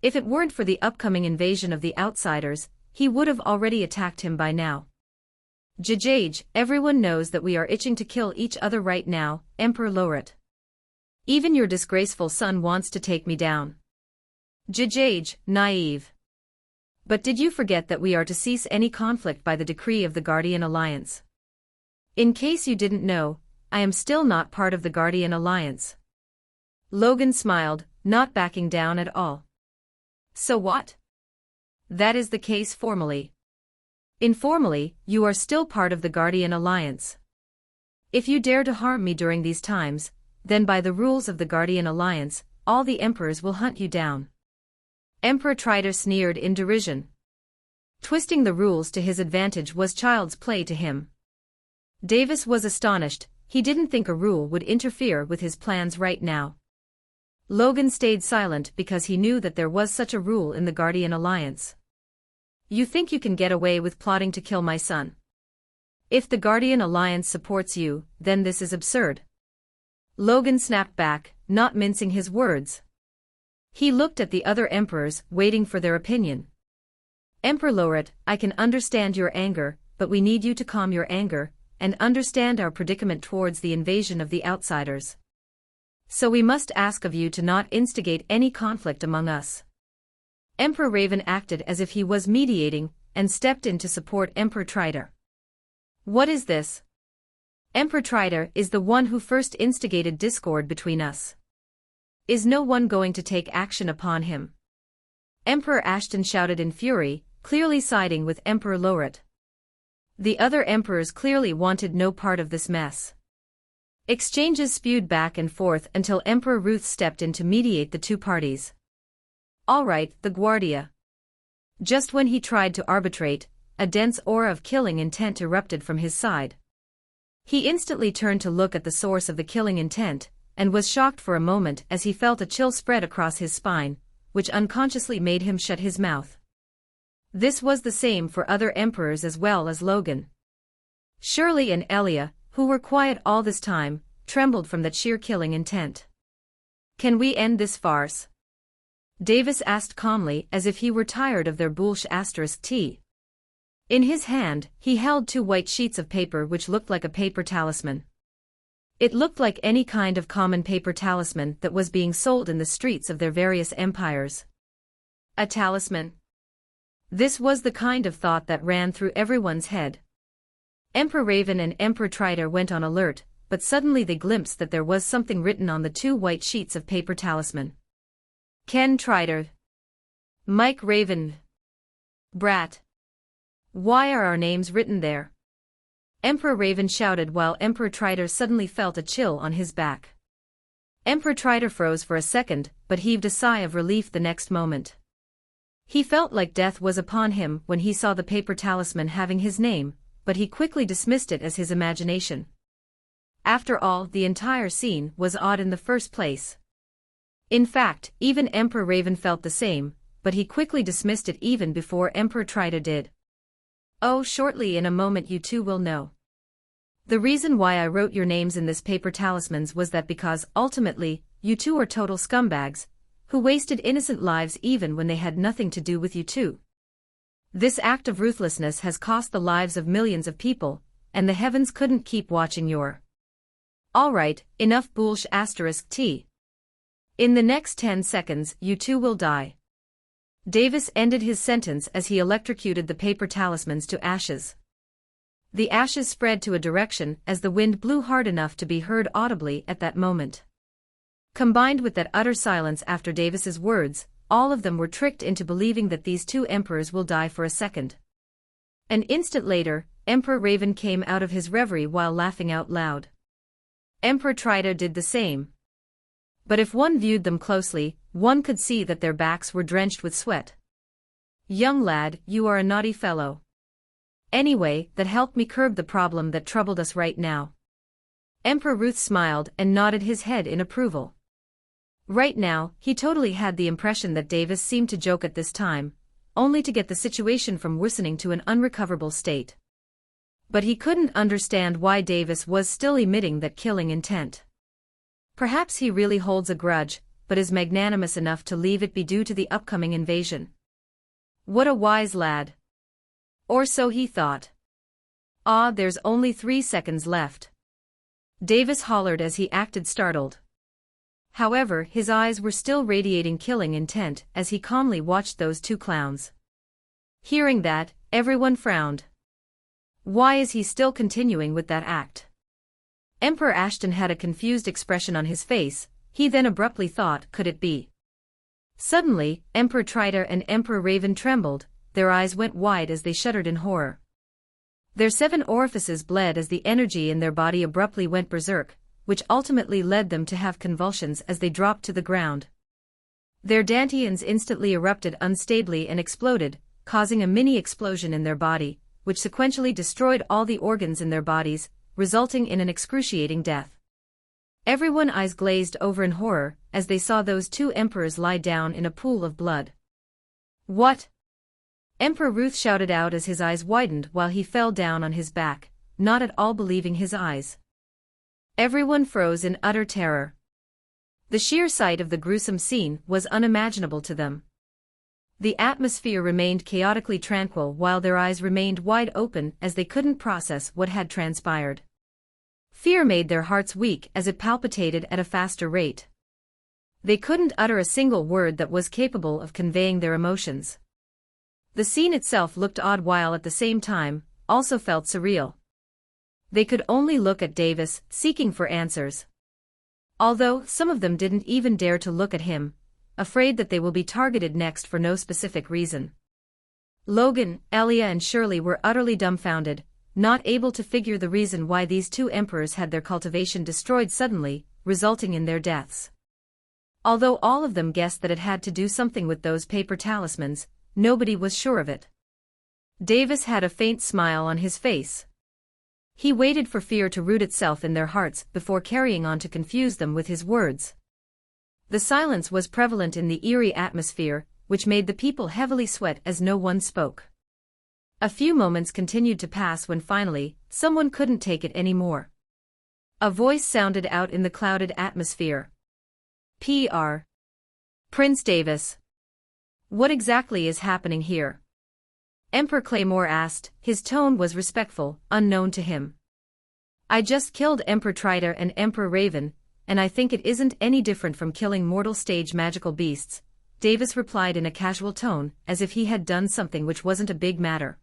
If it weren't for the upcoming invasion of the outsiders, he would have already attacked him by now. Detached, everyone knows that we are itching to kill each other right now, Emperor Lorot. Even your disgraceful son wants to take me down. Detached, naive. But did you forget that we are to cease any conflict by the decree of the Guardian Alliance? In case you didn't know, I am still not part of the Guardian Alliance. Logan smiled, not backing down at all. So what? That is the case formally. Informally, you are still part of the Guardian Alliance. If you dare to harm me during these times, then by the rules of the Guardian Alliance, all the emperors will hunt you down. Emperor Triter sneered in derision. Twisting the rules to his advantage was child's play to him. Davis was astonished, he didn't think a rule would interfere with his plans right now. Logan stayed silent because he knew that there was such a rule in the Guardian Alliance. You think you can get away with plotting to kill my son? If the Guardian Alliance supports you, then this is absurd. Logan snapped back, not mincing his words. He looked at the other emperors, waiting for their opinion. Emperor Lorot, I can understand your anger, but we need you to calm your anger, and understand our predicament towards the invasion of the outsiders. So we must ask of you to not instigate any conflict among us. Emperor Raven acted as if he was mediating, and stepped in to support Emperor Triter. What is this? Emperor Triter is the one who first instigated discord between us. Is no one going to take action upon him? Emperor Ashton shouted in fury, clearly siding with Emperor Lorot. The other emperors clearly wanted no part of this mess. Exchanges spewed back and forth until Emperor Ruth stepped in to mediate the two parties. All right, the Guardia. Just when he tried to arbitrate, a dense aura of killing intent erupted from his side. He instantly turned to look at the source of the killing intent, and was shocked for a moment as he felt a chill spread across his spine, which unconsciously made him shut his mouth. This was the same for other emperors as well as Logan. Shirley and Elia, who were quiet all this time, trembled from that sheer killing intent. Can we end this farce? Davis asked calmly as if he were tired of their **T. In his hand, he held two white sheets of paper which looked like a paper talisman. It looked like any kind of common paper talisman that was being sold in the streets of their various empires. A talisman? This was the kind of thought that ran through everyone's head. Emperor Raven and Emperor Triter went on alert, but suddenly they glimpsed that there was something written on the two white sheets of paper talisman. Ken Triter. Mike Raven. Brat. Why are our names written there? Emperor Raven shouted while Emperor Triter suddenly felt a chill on his back. Emperor Triter froze for a second, but heaved a sigh of relief the next moment. He felt like death was upon him when he saw the paper talisman having his name, but he quickly dismissed it as his imagination. After all, the entire scene was odd in the first place. In fact, even Emperor Raven felt the same, but he quickly dismissed it even before Emperor Triter did. Oh, shortly in a moment you two will know. The reason why I wrote your names in this paper talismans was that because, ultimately, you two are total scumbags, who wasted innocent lives even when they had nothing to do with you two. This act of ruthlessness has cost the lives of millions of people, and the heavens couldn't keep watching your. Alright, enough **T. In the next 10 seconds, you two will die. Davis ended his sentence as he electrocuted the paper talismans to ashes. The ashes spread to a direction as the wind blew hard enough to be heard audibly at that moment. Combined with that utter silence after Davis's words, all of them were tricked into believing that these two emperors will die for a second. An instant later, Emperor Raven came out of his reverie while laughing out loud. Emperor Triter did the same. But if one viewed them closely, one could see that their backs were drenched with sweat. Young lad, you are a naughty fellow. Anyway, that helped me curb the problem that troubled us right now. Emperor Ruth smiled and nodded his head in approval. Right now, he totally had the impression that Davis seemed to joke at this time, only to get the situation from worsening to an unrecoverable state. But he couldn't understand why Davis was still emitting that killing intent. Perhaps he really holds a grudge, but is magnanimous enough to leave it be due to the upcoming invasion. What a wise lad. Or so he thought. Ah, there's only 3 seconds left. Davis hollered as he acted startled. However, his eyes were still radiating killing intent as he calmly watched those 2 clowns. Hearing that, everyone frowned. Why is he still continuing with that act? Emperor Ashton had a confused expression on his face. He then abruptly thought, could it be? Suddenly, Emperor Triter and Emperor Raven trembled, their eyes went wide as they shuddered in horror. Their 7 orifices bled as the energy in their body abruptly went berserk, which ultimately led them to have convulsions as they dropped to the ground. Their dantians instantly erupted unstably and exploded, causing a mini-explosion in their body, which sequentially destroyed all the organs in their bodies, resulting in an excruciating death. Everyone's eyes glazed over in horror as they saw those 2 emperors lie down in a pool of blood. What? Emperor Ruth shouted out as his eyes widened while he fell down on his back, not at all believing his eyes. Everyone froze in utter terror. The sheer sight of the gruesome scene was unimaginable to them. The atmosphere remained chaotically tranquil while their eyes remained wide open as they couldn't process what had transpired. Fear made their hearts weak as it palpitated at a faster rate. They couldn't utter a single word that was capable of conveying their emotions. The scene itself looked odd while at the same time, also felt surreal. They could only look at Davis, seeking for answers. Although some of them didn't even dare to look at him, afraid that they will be targeted next for no specific reason. Logan, Elia and Shirley were utterly dumbfounded, not able to figure the reason why these 2 emperors had their cultivation destroyed suddenly, resulting in their deaths. Although all of them guessed that it had to do something with those paper talismans, nobody was sure of it. Davis had a faint smile on his face. He waited for fear to root itself in their hearts before carrying on to confuse them with his words. The silence was prevalent in the eerie atmosphere, which made the people heavily sweat as no one spoke. A few moments continued to pass when finally, someone couldn't take it anymore. A voice sounded out in the clouded atmosphere. Pr. Prince Davis. What exactly is happening here? Emperor Claymore asked, his tone was respectful, unknown to him. I just killed Emperor Triter and Emperor Raven, and I think it isn't any different from killing mortal stage magical beasts, Davis replied in a casual tone, as if he had done something which wasn't a big matter.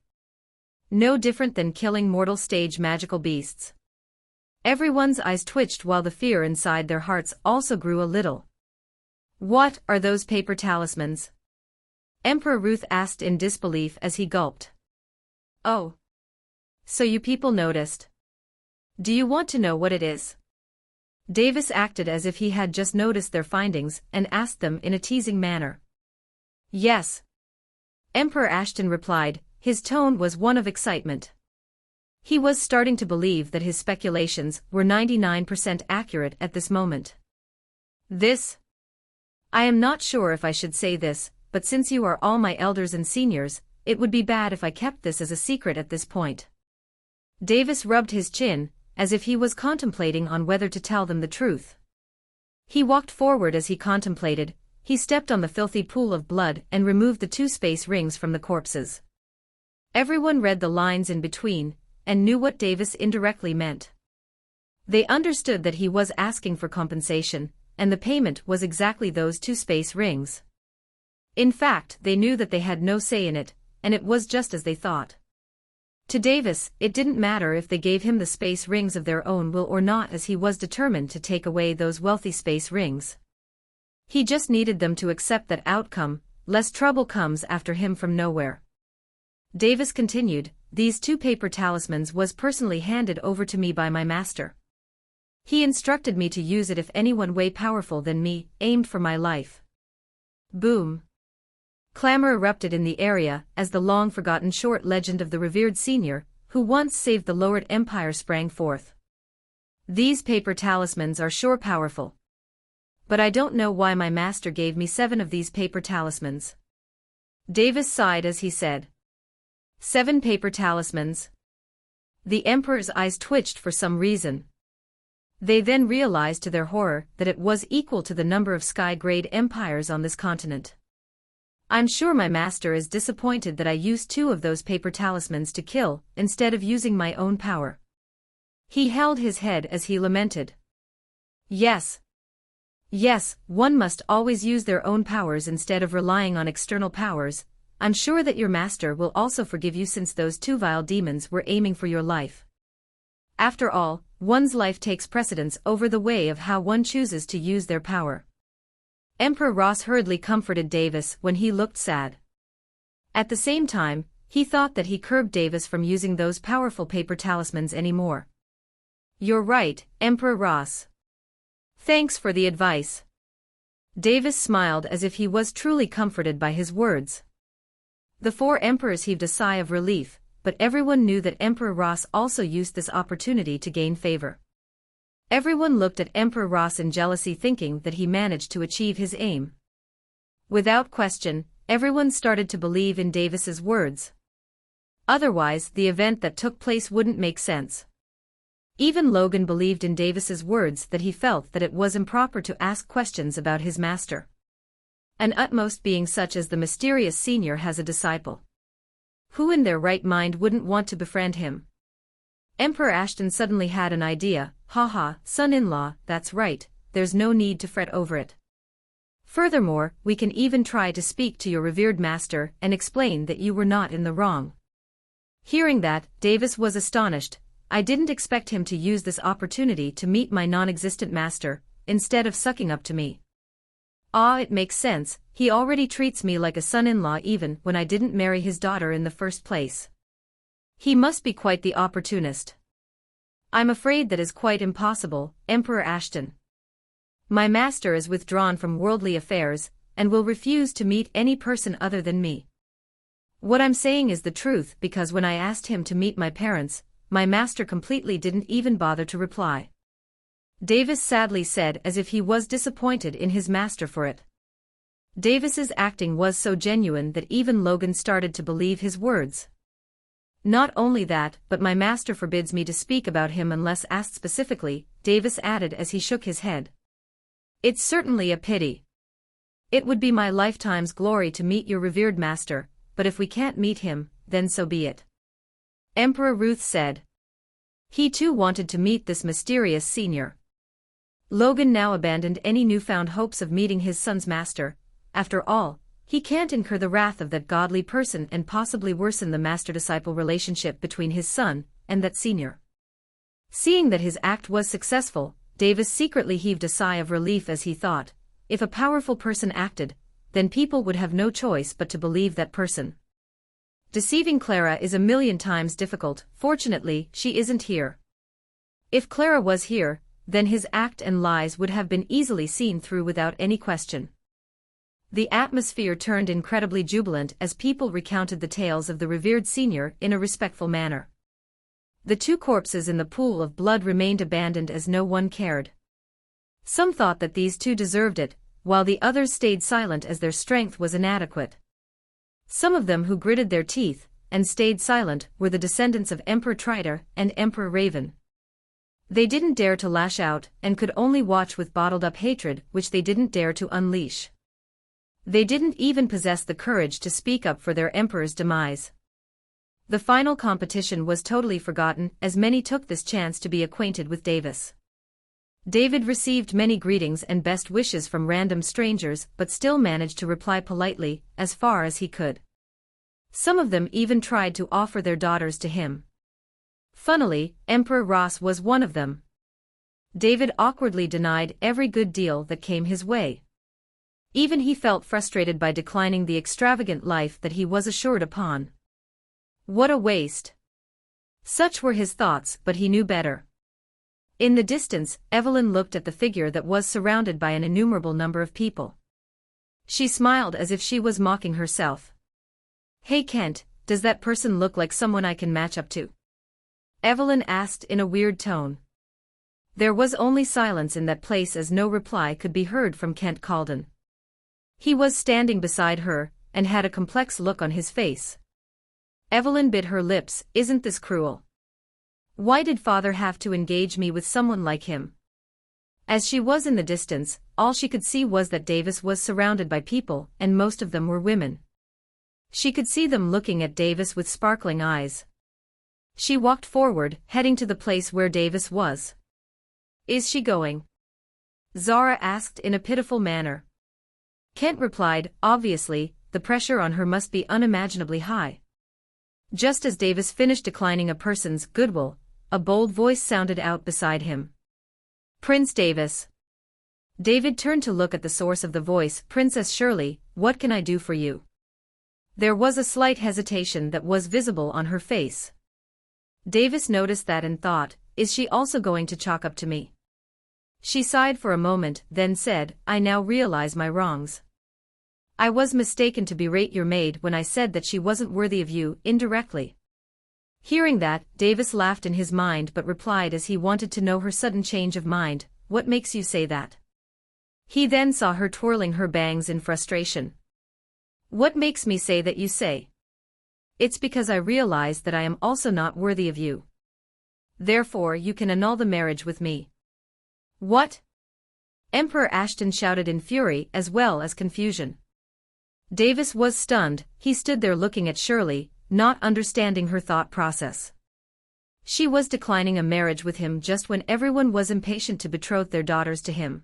No different than killing mortal stage magical beasts. Everyone's eyes twitched while the fear inside their hearts also grew a little. What are those paper talismans? Emperor Ruth asked in disbelief as he gulped. Oh. So you people noticed. Do you want to know what it is? Davis acted as if he had just noticed their findings and asked them in a teasing manner. Yes. Emperor Ashton replied, his tone was one of excitement. He was starting to believe that his speculations were 99% accurate at this moment. This? I am not sure if I should say this, but since you are all my elders and seniors, it would be bad if I kept this as a secret at this point. Davis rubbed his chin, as if he was contemplating on whether to tell them the truth. He walked forward as he contemplated, he stepped on the filthy pool of blood and removed the 2 space rings from the corpses. Everyone read the lines in between, and knew what Davis indirectly meant. They understood that he was asking for compensation, and the payment was exactly those 2 space rings. In fact, they knew that they had no say in it, and it was just as they thought. To Davis, it didn't matter if they gave him the space rings of their own will or not, as he was determined to take away those wealthy space rings. He just needed them to accept that outcome, less trouble comes after him from nowhere. Davis continued, these 2 paper talismans was personally handed over to me by my master. He instructed me to use it if anyone way powerful than me aimed for my life. Boom. Clamor erupted in the area as the long-forgotten short legend of the revered senior, who once saved the lowered empire, sprang forth. These paper talismans are sure powerful. But I don't know why my master gave me 7 of these paper talismans. Davis sighed as he said. 7 paper talismans. The Emperor's eyes twitched for some reason. They then realized to their horror that it was equal to the number of sky-grade empires on this continent. I'm sure my master is disappointed that I used 2 of those paper talismans to kill, instead of using my own power. He held his head as he lamented. Yes. Yes, one must always use their own powers instead of relying on external powers. I'm sure that your master will also forgive you since those 2 vile demons were aiming for your life. After all, one's life takes precedence over the way of how one chooses to use their power. Emperor Ross hurriedly comforted Davis when he looked sad. At the same time, he thought that he curbed Davis from using those powerful paper talismans anymore. You're right, Emperor Ross. Thanks for the advice. Davis smiled as if he was truly comforted by his words. The 4 emperors heaved a sigh of relief, but everyone knew that Emperor Ross also used this opportunity to gain favor. Everyone looked at Emperor Ross in jealousy, thinking that he managed to achieve his aim. Without question, everyone started to believe in Davis's words. Otherwise, the event that took place wouldn't make sense. Even Logan believed in Davis's words that he felt that it was improper to ask questions about his master. An utmost being such as the mysterious senior has a disciple. Who in their right mind wouldn't want to befriend him? Emperor Ashton suddenly had an idea. Haha, son-in-law, that's right, there's no need to fret over it. Furthermore, we can even try to speak to your revered master and explain that you were not in the wrong. Hearing that, Davis was astonished. I didn't expect him to use this opportunity to meet my non-existent master, instead of sucking up to me. Ah, it makes sense, he already treats me like a son-in-law even when I didn't marry his daughter in the first place. He must be quite the opportunist. I'm afraid that is quite impossible, Emperor Ashton. My master is withdrawn from worldly affairs, and will refuse to meet any person other than me. What I'm saying is the truth, because when I asked him to meet my parents, my master completely didn't even bother to reply. Davis sadly said, as if he was disappointed in his master for it. Davis's acting was so genuine that even Logan started to believe his words. Not only that, but my master forbids me to speak about him unless asked specifically, Davis added as he shook his head. It's certainly a pity. It would be my lifetime's glory to meet your revered master, but if we can't meet him, then so be it. Emperor Ruth said. He too wanted to meet this mysterious senior. Logan now abandoned any newfound hopes of meeting his son's master. After all, he can't incur the wrath of that godly person and possibly worsen the master-disciple relationship between his son and that senior. Seeing that his act was successful, Davis secretly heaved a sigh of relief as he thought, if a powerful person acted, then people would have no choice but to believe that person. Deceiving Clara is a million times difficult. Fortunately, she isn't here. If Clara was here, then his act and lies would have been easily seen through without any question. The atmosphere turned incredibly jubilant as people recounted the tales of the revered senior in a respectful manner. The 2 corpses in the pool of blood remained abandoned as no one cared. Some thought that these 2 deserved it, while the others stayed silent as their strength was inadequate. Some of them who gritted their teeth and stayed silent were the descendants of Emperor Tritor and Emperor Raven. They didn't dare to lash out and could only watch with bottled-up hatred which they didn't dare to unleash. They didn't even possess the courage to speak up for their emperor's demise. The final competition was totally forgotten as many took this chance to be acquainted with Davis. David received many greetings and best wishes from random strangers but still managed to reply politely as far as he could. Some of them even tried to offer their daughters to him. Funnily, Emperor Ross was one of them. David awkwardly denied every good deal that came his way. Even he felt frustrated by declining the extravagant life that he was assured upon. What a waste! Such were his thoughts, but he knew better. In the distance, Evelyn looked at the figure that was surrounded by an innumerable number of people. She smiled as if she was mocking herself. Hey Kent, does that person look like someone I can match up to? Evelyn asked in a weird tone. There was only silence in that place as no reply could be heard from Kent Calden. He was standing beside her, and had a complex look on his face. Evelyn bit her lips. Isn't this cruel? Why did father have to engage me with someone like him? As she was in the distance, all she could see was that Davis was surrounded by people, and most of them were women. She could see them looking at Davis with sparkling eyes. She walked forward, heading to the place where Davis was. Is she going? Zara asked in a pitiful manner. Kent replied, obviously, the pressure on her must be unimaginably high. Just as Davis finished declining a person's goodwill, a bold voice sounded out beside him. Prince Davis. David turned to look at the source of the voice. Princess Shirley, what can I do for you? There was a slight hesitation that was visible on her face. Davis noticed that and thought, is she also going to chalk up to me? She sighed for a moment, then said, I now realize my wrongs. I was mistaken to berate your maid when I said that she wasn't worthy of you, indirectly. Hearing that, Davis laughed in his mind but replied as he wanted to know her sudden change of mind, what makes you say that? He then saw her twirling her bangs in frustration. What makes me say that you say? It's because I realize that I am also not worthy of you. Therefore you can annul the marriage with me. What? Emperor Ashton shouted in fury as well as confusion. Davis was stunned. He stood there looking at Shirley, not understanding her thought process. She was declining a marriage with him just when everyone was impatient to betroth their daughters to him.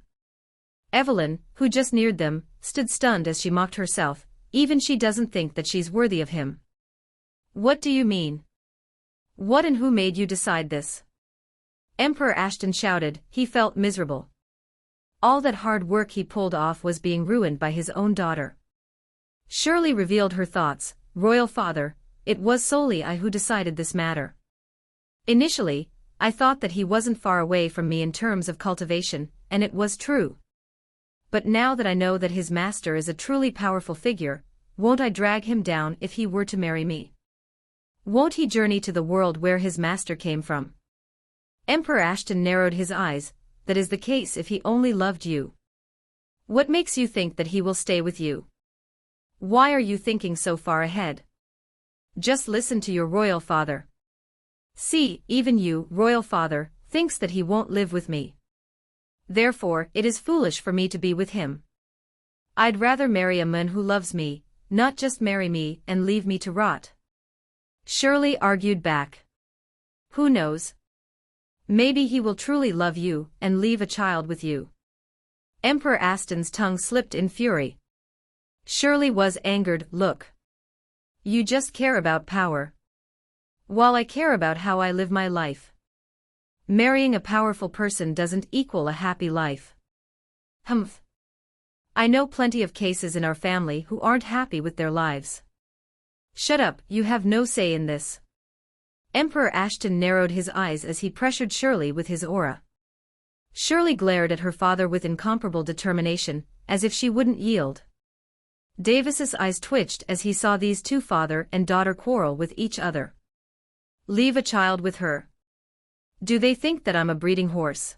Evelyn, who just neared them, stood stunned as she mocked herself, even she doesn't think that she's worthy of him. What do you mean? What and who made you decide this? Emperor Ashton shouted. He felt miserable. All that hard work he pulled off was being ruined by his own daughter. Shirley revealed her thoughts. Royal father, it was solely I who decided this matter. Initially, I thought that he wasn't far away from me in terms of cultivation, and it was true. But now that I know that his master is a truly powerful figure, won't I drag him down if he were to marry me? Won't he journey to the world where his master came from? Emperor Ashton narrowed his eyes. That is the case if he only loved you. What makes you think that he will stay with you? Why are you thinking so far ahead? Just listen to your royal father. See, even you, royal father, thinks that he won't live with me. Therefore, it is foolish for me to be with him. I'd rather marry a man who loves me, not just marry me and leave me to rot. Shirley argued back. Who knows? Maybe he will truly love you and leave a child with you. Emperor Ashton's tongue slipped in fury. Shirley was angered. Look. You just care about power. While I care about how I live my life. Marrying a powerful person doesn't equal a happy life. Humph. I know plenty of cases in our family who aren't happy with their lives. Shut up, you have no say in this. Emperor Ashton narrowed his eyes as he pressured Shirley with his aura. Shirley glared at her father with incomparable determination, as if she wouldn't yield. Davis's eyes twitched as he saw these two father and daughter quarrel with each other. Leave a child with her. Do they think that I'm a breeding horse?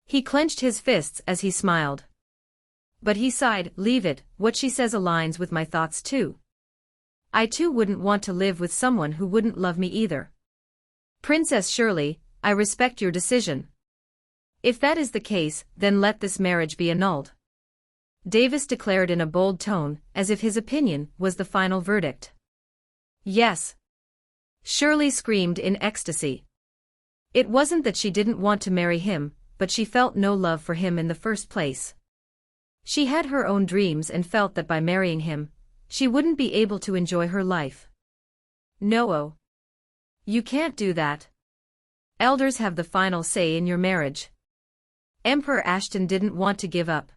He clenched his fists as he smiled. But he sighed, leave it, what she says aligns with my thoughts too. I too wouldn't want to live with someone who wouldn't love me either. Princess Shirley, I respect your decision. If that is the case, then let this marriage be annulled. Davis declared in a bold tone, as if his opinion was the final verdict. Yes. Shirley screamed in ecstasy. It wasn't that she didn't want to marry him, but she felt no love for him in the first place. She had her own dreams and felt that by marrying him, she wouldn't be able to enjoy her life. No. You can't do that. Elders have the final say in your marriage. Emperor Ashton didn't want to give up.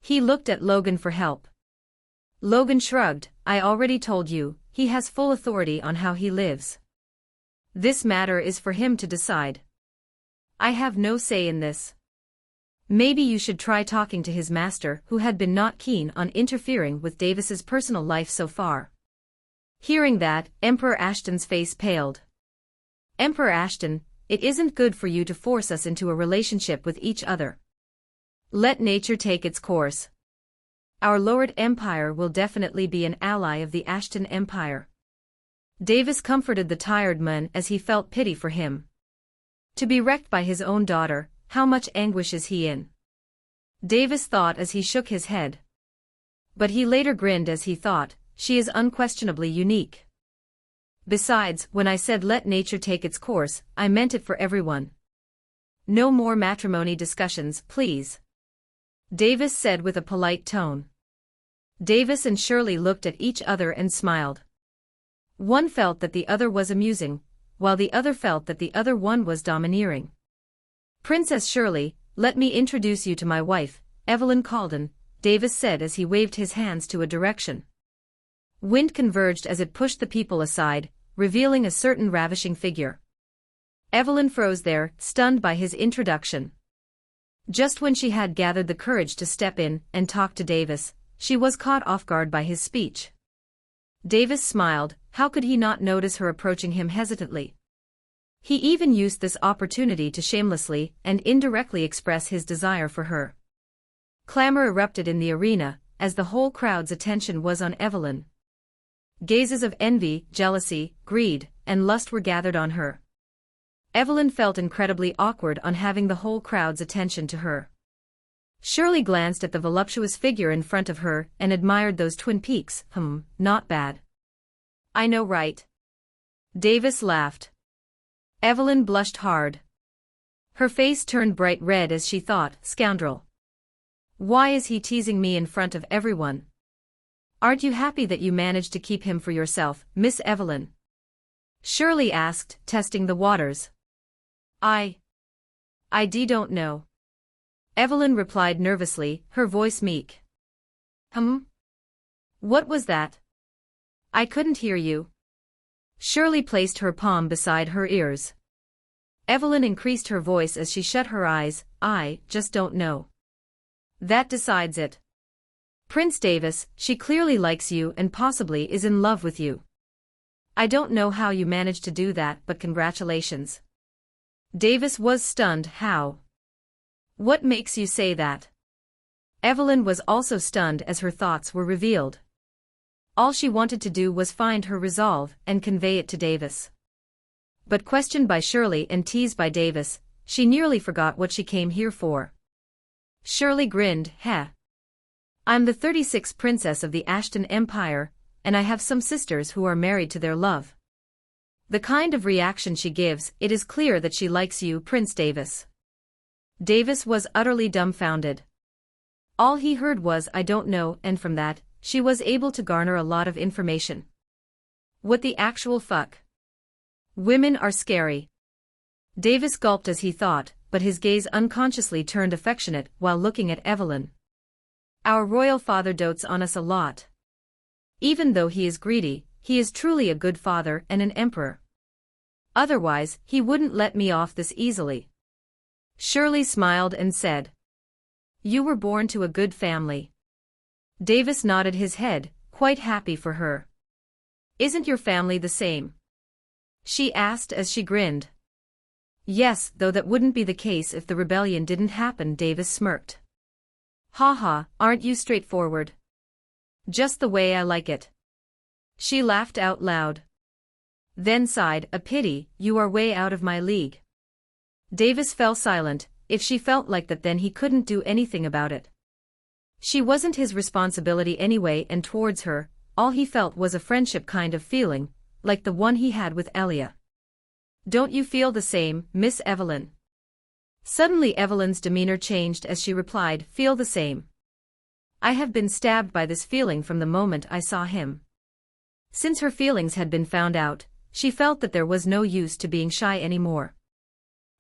He looked at Logan for help. Logan shrugged, I already told you, he has full authority on how he lives. This matter is for him to decide. I have no say in this. Maybe you should try talking to his master who had been not keen on interfering with Davis's personal life so far. Hearing that, Emperor Ashton's face paled. Emperor Ashton, it isn't good for you to force us into a relationship with each other. Let nature take its course. Our Lord Empire will definitely be an ally of the Ashton Empire. Davis comforted the tired man as he felt pity for him. To be wrecked by his own daughter, how much anguish is he in? Davis thought as he shook his head. But he later grinned as he thought, she is unquestionably unique. Besides, when I said let nature take its course, I meant it for everyone. No more matrimony discussions, please. Davis said with a polite tone. Davis and Shirley looked at each other and smiled. One felt that the other was amusing, while the other felt that the other one was domineering. Princess Shirley, let me introduce you to my wife, Evelyn Calden, Davis said as he waved his hands to a direction. Wind converged as it pushed the people aside, revealing a certain ravishing figure. Evelyn froze there, stunned by his introduction. Just when she had gathered the courage to step in and talk to Davis, she was caught off guard by his speech. Davis smiled, how could he not notice her approaching him hesitantly? He even used this opportunity to shamelessly and indirectly express his desire for her. Clamor erupted in the arena, as the whole crowd's attention was on Evelyn. Gazes of envy, jealousy, greed, and lust were gathered on her. Evelyn felt incredibly awkward on having the whole crowd's attention to her. Shirley glanced at the voluptuous figure in front of her and admired those twin peaks. Not bad. I know, right? Davis laughed. Evelyn blushed hard. Her face turned bright red as she thought, scoundrel. Why is he teasing me in front of everyone? Aren't you happy that you managed to keep him for yourself, Miss Evelyn? Shirley asked, testing the waters. I don't know. Evelyn replied nervously, her voice meek. What was that? I couldn't hear you. Shirley placed her palm beside her ears. Evelyn increased her voice as she shut her eyes, I just don't know. That decides it. Prince Davis, she clearly likes you and possibly is in love with you. I don't know how you managed to do that, but congratulations. Davis was stunned. How? What makes you say that? Evelyn was also stunned as her thoughts were revealed. All she wanted to do was find her resolve and convey it to Davis. But questioned by Shirley and teased by Davis, she nearly forgot what she came here for. Shirley grinned, I'm the 36th princess of the Ashton Empire, and I have some sisters who are married to their love. The kind of reaction she gives, it is clear that she likes you, Prince Davis. Davis was utterly dumbfounded. All he heard was I don't know, and from that, she was able to garner a lot of information. What the actual fuck? Women are scary. Davis gulped as he thought, but his gaze unconsciously turned affectionate while looking at Evelyn. Our royal father dotes on us a lot. Even though he is greedy, he is truly a good father and an emperor. Otherwise, he wouldn't let me off this easily. Shirley smiled and said, You were born to a good family. Davis nodded his head, quite happy for her. Isn't your family the same? She asked as she grinned. Yes, though that wouldn't be the case if the rebellion didn't happen, Davis smirked. Ha, aren't you straightforward? Just the way I like it. She laughed out loud. Then sighed, a pity, you are way out of my league. Davis fell silent. If she felt like that, then he couldn't do anything about it. She wasn't his responsibility anyway, and towards her, all he felt was a friendship kind of feeling, like the one he had with Elia. Don't you feel the same, Miss Evelyn? Suddenly Evelyn's demeanor changed as she replied, Feel the same. I have been stabbed by this feeling from the moment I saw him. Since her feelings had been found out, she felt that there was no use to being shy anymore.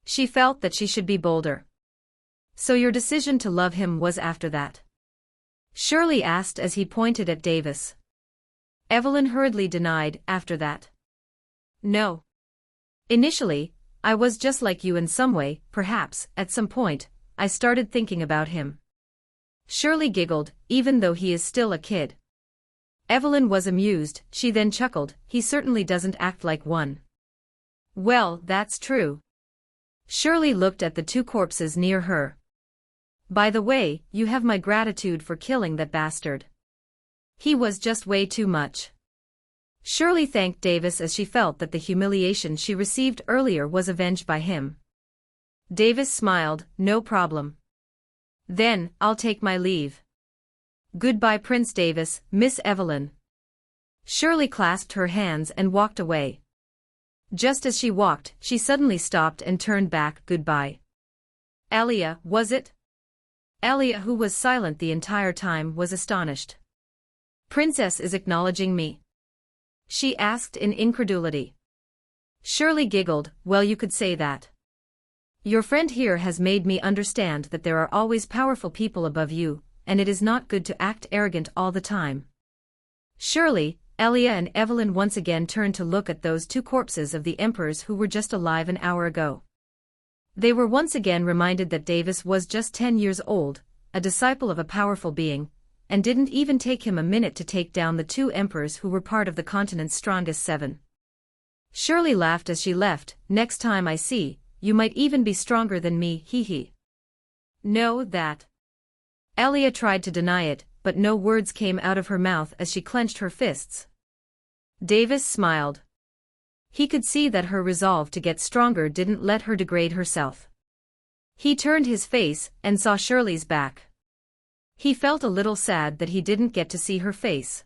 She felt that she should be bolder. So your decision to love him was after that? Shirley asked as he pointed at Davis. Evelyn hurriedly denied, after that. No. Initially, I was just like you in some way, perhaps, at some point, I started thinking about him. Shirley giggled, even though he is still a kid. Evelyn was amused, she then chuckled, he certainly doesn't act like one. Well, that's true. Shirley looked at the two corpses near her. By the way, you have my gratitude for killing that bastard. He was just way too much. Shirley thanked Davis as she felt that the humiliation she received earlier was avenged by him. Davis smiled, "No problem. Then, I'll take my leave. Goodbye Prince Davis, Miss Evelyn." Shirley clasped her hands and walked away. Just as she walked, she suddenly stopped and turned back. "Goodbye. Elia, was it?" Elia, who was silent the entire time, was astonished. "Princess is acknowledging me?" she asked in incredulity. Shirley giggled, "Well, you could say that. Your friend here has made me understand that there are always powerful people above you, and it is not good to act arrogant all the time." Shirley, Elia and Evelyn once again turned to look at those two corpses of the emperors who were just alive an hour ago. They were once again reminded that Davis was just 10 years old, a disciple of a powerful being, and didn't even take him a minute to take down the two emperors who were part of the continent's strongest 7. Shirley laughed as she left. "Next time I see, you might even be stronger than me, hee hee." "No, that." Elia tried to deny it, but no words came out of her mouth as she clenched her fists. Davis smiled. He could see that her resolve to get stronger didn't let her degrade herself. He turned his face and saw Shirley's back. He felt a little sad that he didn't get to see her face.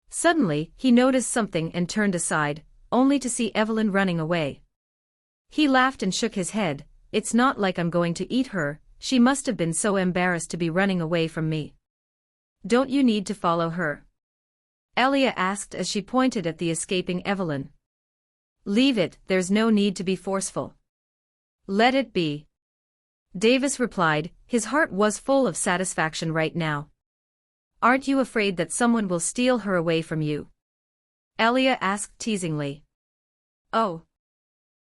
Suddenly, he noticed something and turned aside, only to see Evelyn running away. He laughed and shook his head. "It's not like I'm going to eat her, she must have been so embarrassed to be running away from me." "Don't you need to follow her?" Elia asked as she pointed at the escaping Evelyn. "Leave it, there's no need to be forceful. Let it be." Davis replied, his heart was full of satisfaction right now. "Aren't you afraid that someone will steal her away from you?" Elia asked teasingly. "Oh.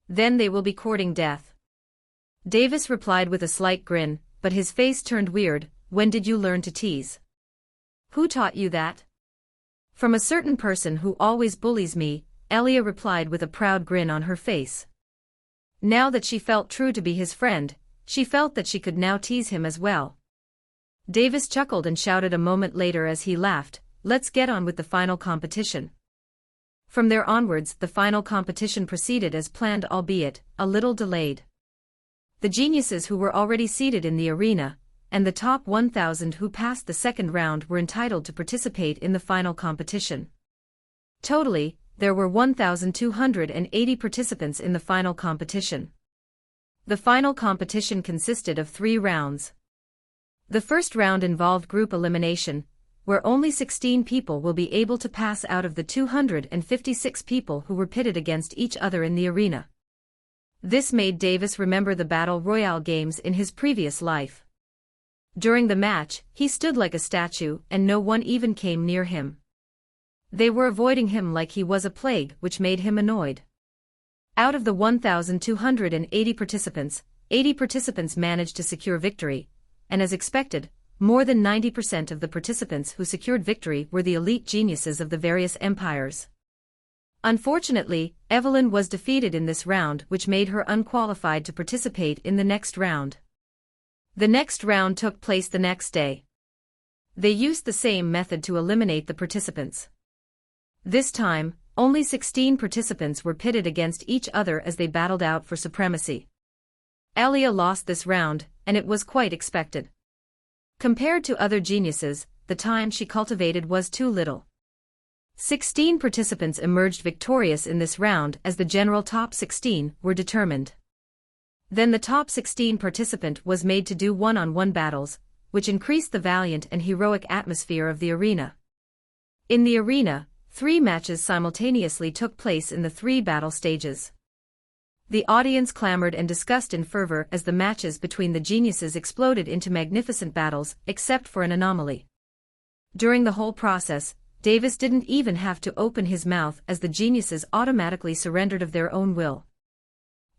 Then they will be courting death." Davis replied with a slight grin, but his face turned weird. "When did you learn to tease?" "Who taught you that?" "From a certain person who always bullies me," Elia replied with a proud grin on her face. Now that she felt true to be his friend, she felt that she could now tease him as well. Davis chuckled and shouted a moment later as he laughed, "Let's get on with the final competition." From there onwards, the final competition proceeded as planned, albeit a little delayed. The geniuses who were already seated in the arena, and the top 1,000 who passed the second round were entitled to participate in the final competition. Totally, there were 1,280 participants in the final competition. The final competition consisted of 3 rounds. The first round involved group elimination, where only 16 people will be able to pass out of the 256 people who were pitted against each other in the arena. This made Davis remember the Battle Royale games in his previous life. During the match, he stood like a statue and no one even came near him. They were avoiding him like he was a plague, which made him annoyed. Out of the 1,280 participants, 80 participants managed to secure victory, and as expected, more than 90% of the participants who secured victory were the elite geniuses of the various empires. Unfortunately, Evelyn was defeated in this round, which made her unqualified to participate in the next round. The next round took place the next day. They used the same method to eliminate the participants. This time, only 16 participants were pitted against each other as they battled out for supremacy. Elia lost this round, and it was quite expected. Compared to other geniuses, the time she cultivated was too little. 16 participants emerged victorious in this round as the general top 16 were determined. Then the top 16 participant was made to do one-on-one battles, which increased the valiant and heroic atmosphere of the arena. In the arena, 3 matches simultaneously took place in the 3 battle stages. The audience clamored and discussed in fervor as the matches between the geniuses exploded into magnificent battles, except for an anomaly. During the whole process, Davis didn't even have to open his mouth as the geniuses automatically surrendered of their own will.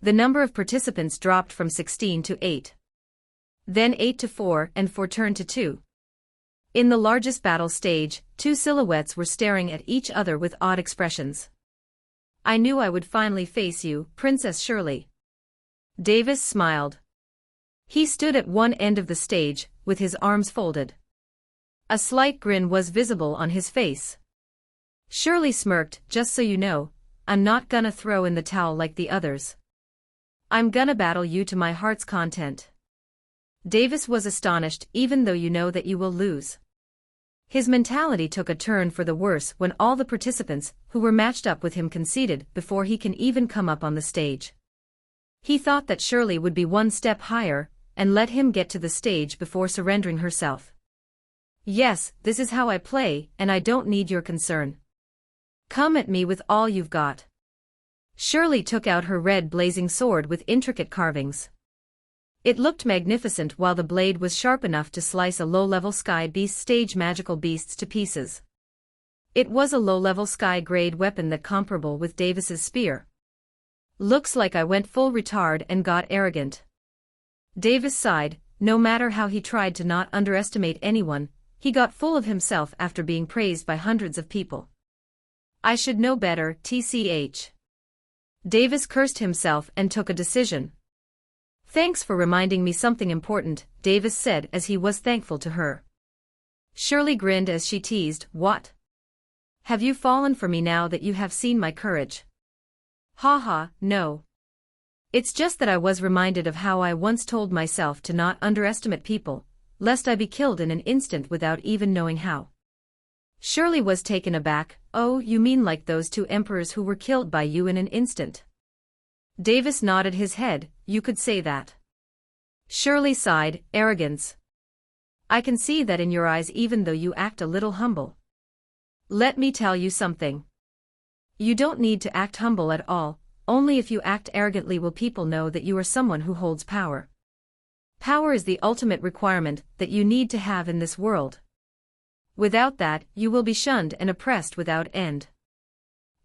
The number of participants dropped from 16 to 8. Then 8 to 4 and 4 turned to 2. In the largest battle stage, 2 silhouettes were staring at each other with odd expressions. "I knew I would finally face you, Princess Shirley." Davis smiled. He stood at one end of the stage, with his arms folded. A slight grin was visible on his face. Shirley smirked. Just so you know, I'm not gonna throw in the towel like the others. I'm gonna battle you to my heart's content. Davis was astonished. Even though you know that you will lose. His mentality took a turn for the worse when all the participants who were matched up with him conceded before he can even come up on the stage. He thought that Shirley would be one step higher and let him get to the stage before surrendering herself. Yes, this is how I play, and I don't need your concern. Come at me with all you've got. Shirley took out her red blazing sword with intricate carvings. It looked magnificent while the blade was sharp enough to slice a low-level Sky Beast stage magical beasts to pieces. It was a low-level Sky-grade weapon that comparable with Davis's spear. Looks like I went full retard and got arrogant. Davis sighed. No matter how he tried to not underestimate anyone, he got full of himself after being praised by hundreds of people. I should know better, tch. Davis cursed himself and took a decision. Thanks for reminding me something important, Davis said as he was thankful to her. Shirley grinned as she teased, what? Have you fallen for me now that you have seen my courage? Ha, no. It's just that I was reminded of how I once told myself to not underestimate people, lest I be killed in an instant without even knowing how. Shirley was taken aback. Oh, you mean like those 2 emperors who were killed by you in an instant? Davis nodded his head. You could say that. Shirley sighed. Arrogance. I can see that in your eyes even though you act a little humble. Let me tell you something. You don't need to act humble at all, only if you act arrogantly will people know that you are someone who holds power. Power is the ultimate requirement that you need to have in this world. Without that, you will be shunned and oppressed without end.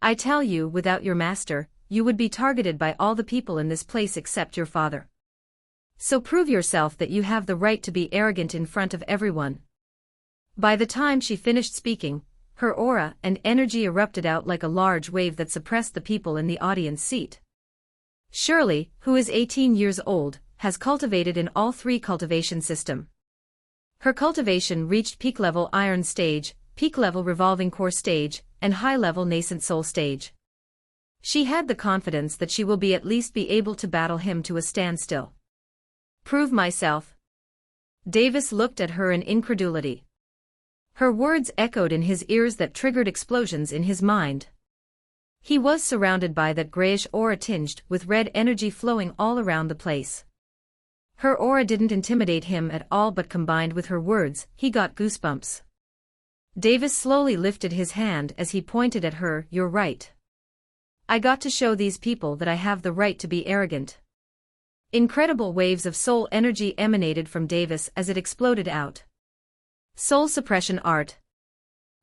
I tell you, without your master, you would be targeted by all the people in this place except your father. So prove yourself that you have the right to be arrogant in front of everyone. By the time she finished speaking, her aura and energy erupted out like a large wave that suppressed the people in the audience seat. Shirley, who is 18 years old, has cultivated in all 3 cultivation system. Her cultivation reached peak-level iron stage, peak-level revolving core stage, and high-level nascent soul stage. She had the confidence that she will at least be able to battle him to a standstill. Prove myself. Davis looked at her in incredulity. Her words echoed in his ears that triggered explosions in his mind. He was surrounded by that grayish aura tinged with red energy flowing all around the place. Her aura didn't intimidate him at all, but combined with her words, he got goosebumps. Davis slowly lifted his hand as he pointed at her. You're right. I got to show these people that I have the right to be arrogant. Incredible waves of soul energy emanated from Davis as it exploded out. Soul suppression art.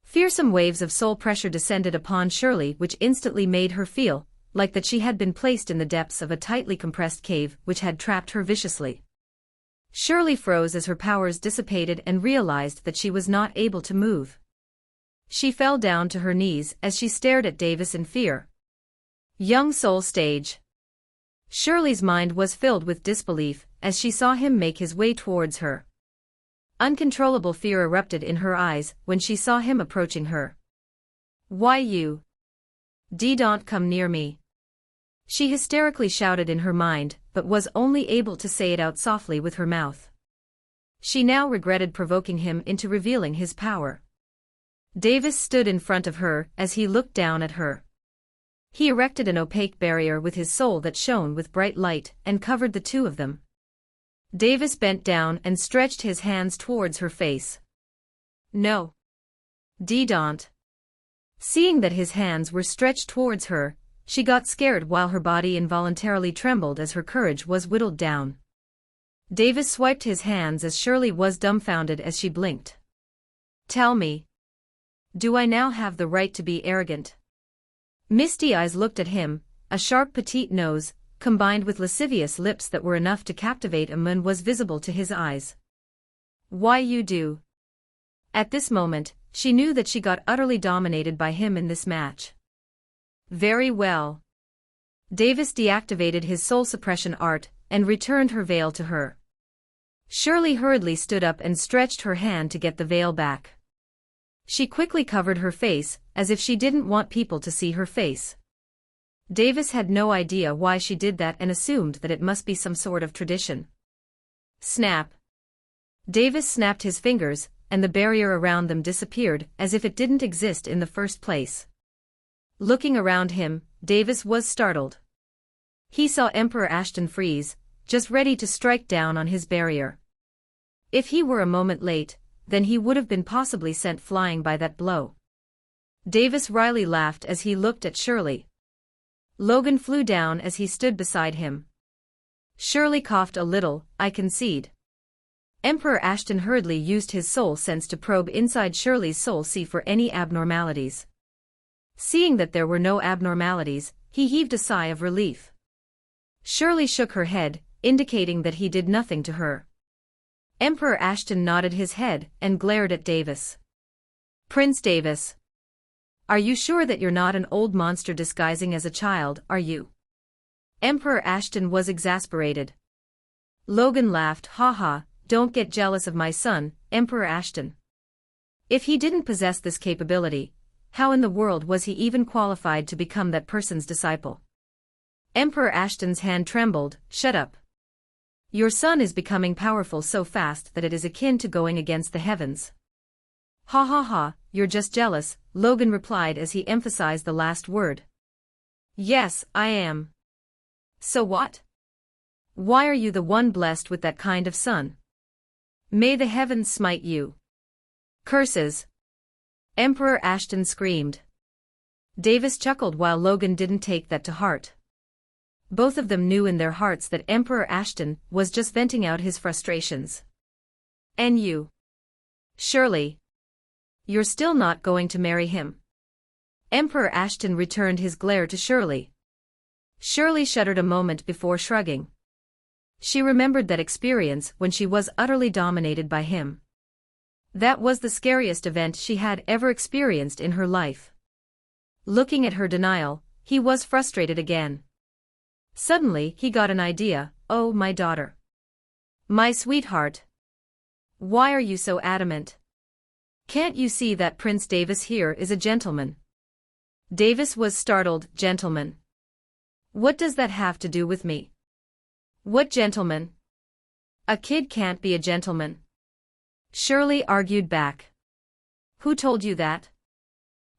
Fearsome waves of soul pressure descended upon Shirley, which instantly made her feel like that she had been placed in the depths of a tightly compressed cave which had trapped her viciously. Shirley froze as her powers dissipated and realized that she was not able to move. She fell down to her knees as she stared at Davis in fear. Young soul stage. Shirley's mind was filled with disbelief as she saw him make his way towards her. Uncontrollable fear erupted in her eyes when she saw him approaching her. Why you? Don't come near me. She hysterically shouted in her mind, but was only able to say it out softly with her mouth. She now regretted provoking him into revealing his power. Davis stood in front of her as he looked down at her. He erected an opaque barrier with his soul that shone with bright light and covered the 2 of them. Davis bent down and stretched his hands towards her face. No. Don't. Seeing that his hands were stretched towards her, she got scared while her body involuntarily trembled as her courage was whittled down. Davis swiped his hands as Shirley was dumbfounded as she blinked. Tell me. Do I now have the right to be arrogant? Misty eyes looked at him, a sharp petite nose, combined with lascivious lips that were enough to captivate a man was visible to his eyes. Why you do? At this moment, she knew that she got utterly dominated by him in this match. Very well. Davis deactivated his soul suppression art and returned her veil to her. Shirley hurriedly stood up and stretched her hand to get the veil back. She quickly covered her face, as if she didn't want people to see her face. Davis had no idea why she did that and assumed that it must be some sort of tradition. Snap. Davis snapped his fingers, and the barrier around them disappeared as if it didn't exist in the first place. Looking around him, Davis was startled. He saw Emperor Ashton freeze, just ready to strike down on his barrier. If he were a moment late, then he would have been possibly sent flying by that blow. Davis wryly laughed as he looked at Shirley. Logan flew down as he stood beside him. Shirley coughed a little, I concede. Emperor Ashton hurriedly used his soul sense to probe inside Shirley's soul see for any abnormalities. Seeing that there were no abnormalities, he heaved a sigh of relief. Shirley shook her head, indicating that he did nothing to her. Emperor Ashton nodded his head and glared at Davis. Prince Davis. Are you sure that you're not an old monster disguising as a child, are you? Emperor Ashton was exasperated. Logan laughed, haha, don't get jealous of my son, Emperor Ashton. If he didn't possess this capability, how in the world was he even qualified to become that person's disciple? Emperor Ashton's hand trembled, shut up. Your son is becoming powerful so fast that it is akin to going against the heavens. Ha ha ha, you're just jealous, Logan replied as he emphasized the last word. Yes, I am. So what? Why are you the one blessed with that kind of son? May the heavens smite you. Curses. Emperor Ashton screamed. Davis chuckled while Logan didn't take that to heart. Both of them knew in their hearts that Emperor Ashton was just venting out his frustrations. And you? Shirley. You're still not going to marry him? Emperor Ashton returned his glare to Shirley. Shirley shuddered a moment before shrugging. She remembered that experience when she was utterly dominated by him. That was the scariest event she had ever experienced in her life. Looking at her denial, he was frustrated again. Suddenly he got an idea, oh my daughter. My sweetheart. Why are you so adamant? Can't you see that Prince Davis here is a gentleman? Davis was startled, gentleman. What does that have to do with me? What gentleman? A kid can't be a gentleman. Shirley argued back. Who told you that?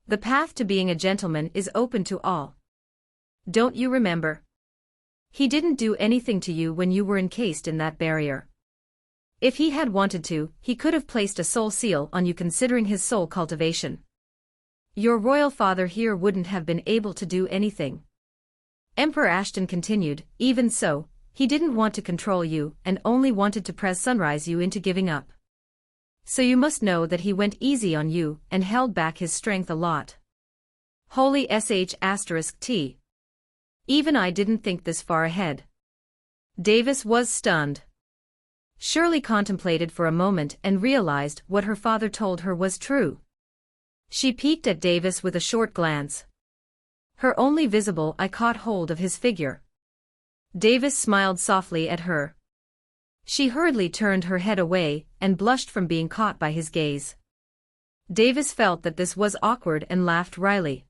The path to being a gentleman is open to all. Don't you remember? He didn't do anything to you when you were encased in that barrier. If he had wanted to, he could have placed a soul seal on you considering his soul cultivation. Your royal father here wouldn't have been able to do anything. Emperor Ashton continued, even so, he didn't want to control you and only wanted to press sunrise you into giving up. So you must know that he went easy on you and held back his strength a lot. Holy sh*t. Even I didn't think this far ahead. Davis was stunned. Shirley contemplated for a moment and realized what her father told her was true. She peeked at Davis with a short glance. Her only visible eye caught hold of his figure. Davis smiled softly at her. She hurriedly turned her head away and blushed from being caught by his gaze. Davis felt that this was awkward and laughed wryly.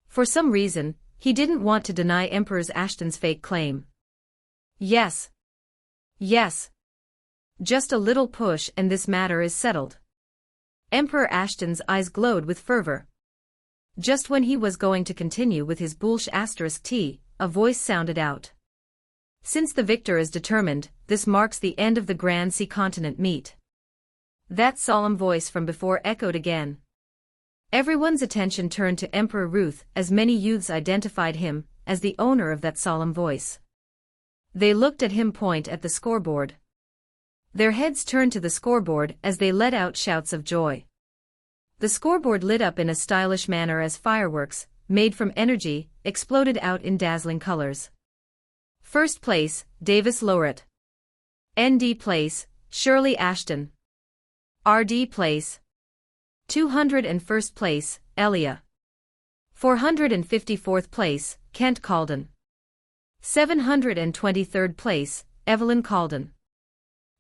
For some reason, he didn't want to deny Emperor Ashton's fake claim. Yes. Yes. Just a little push and this matter is settled. Emperor Ashton's eyes glowed with fervor. Just when he was going to continue with his bullsh*t, a voice sounded out. Since the victor is determined, this marks the end of the Grand Sea Continent meet. That solemn voice from before echoed again. Everyone's attention turned to Emperor Ruth as many youths identified him as the owner of that solemn voice. They looked at him point at the scoreboard. Their heads turned to the scoreboard as they let out shouts of joy. The scoreboard lit up in a stylish manner as fireworks, made from energy, exploded out in dazzling colors. First place, Davis Laureate. ND place, Shirley Ashton. RD place. 201st place, Elia. 454th place, Kent Calden. 723rd place, Evelyn Calden.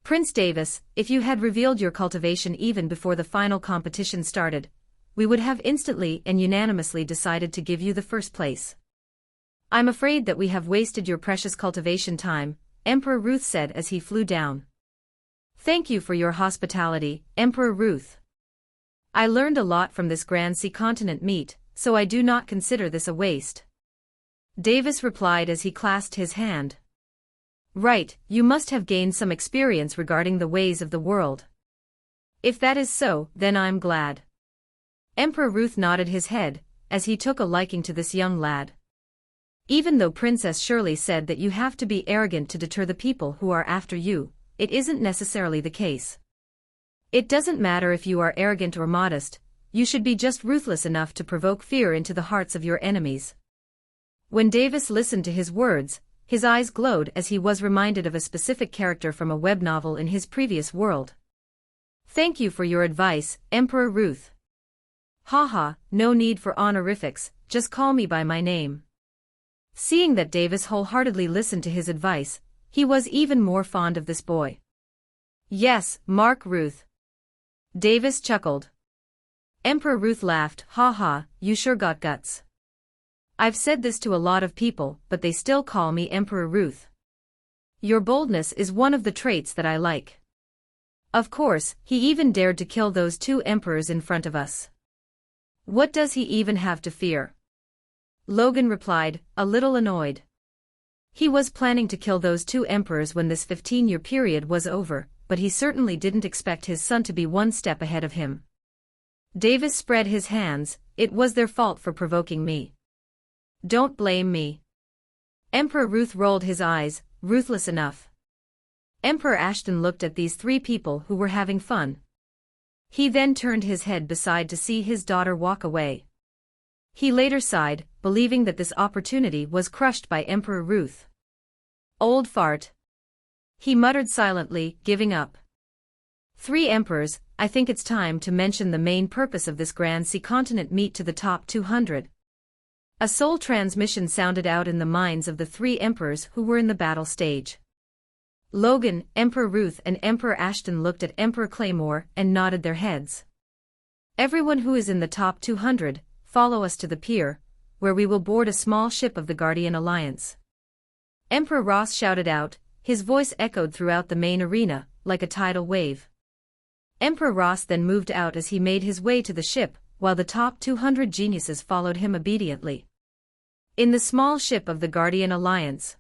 Prince Davis, if you had revealed your cultivation even before the final competition started, we would have instantly and unanimously decided to give you the first place. I'm afraid that we have wasted your precious cultivation time, Emperor Ruth said as he flew down. Thank you for your hospitality, Emperor Ruth. I learned a lot from this Grand Sea Continent meet, so I do not consider this a waste. Davis replied as he clasped his hand. Right, you must have gained some experience regarding the ways of the world. If that is so, then I'm glad. Emperor Ruth nodded his head, as he took a liking to this young lad. Even though Princess Shirley said that you have to be arrogant to deter the people who are after you, it isn't necessarily the case. It doesn't matter if you are arrogant or modest, you should be just ruthless enough to provoke fear into the hearts of your enemies. When Davis listened to his words, his eyes glowed as he was reminded of a specific character from a web novel in his previous world. Thank you for your advice, Emperor Ruth. Haha, no need for honorifics, just call me by my name. Seeing that Davis wholeheartedly listened to his advice, he was even more fond of this boy. Yes, Mark Ruth. Davis chuckled. Emperor Ruth laughed, haha, you sure got guts. I've said this to a lot of people, but they still call me Emperor Ruth. Your boldness is one of the traits that I like. Of course, he even dared to kill those two emperors in front of us. What does he even have to fear? Logan replied, a little annoyed. He was planning to kill those two emperors when this 15-year period was over, but he certainly didn't expect his son to be one step ahead of him. Davis spread his hands, it was their fault for provoking me. Don't blame me. Emperor Ruth rolled his eyes, ruthless enough. Emperor Ashton looked at these three people who were having fun. He then turned his head aside to see his daughter walk away. He later sighed, believing that this opportunity was crushed by Emperor Ruth. Old fart. He muttered silently, giving up. Three emperors, I think it's time to mention the main purpose of this Grand Sea Continent meet to the top 200. A soul transmission sounded out in the minds of the three emperors who were in the battle stage. Logan, Emperor Ruth and Emperor Ashton looked at Emperor Claymore and nodded their heads. Everyone who is in the top 200, follow us to the pier, where we will board a small ship of the Guardian Alliance. Emperor Ross shouted out, his voice echoed throughout the main arena, like a tidal wave. Emperor Ross then moved out as he made his way to the ship, while the top 200 geniuses followed him obediently. In the small ship of the Guardian Alliance,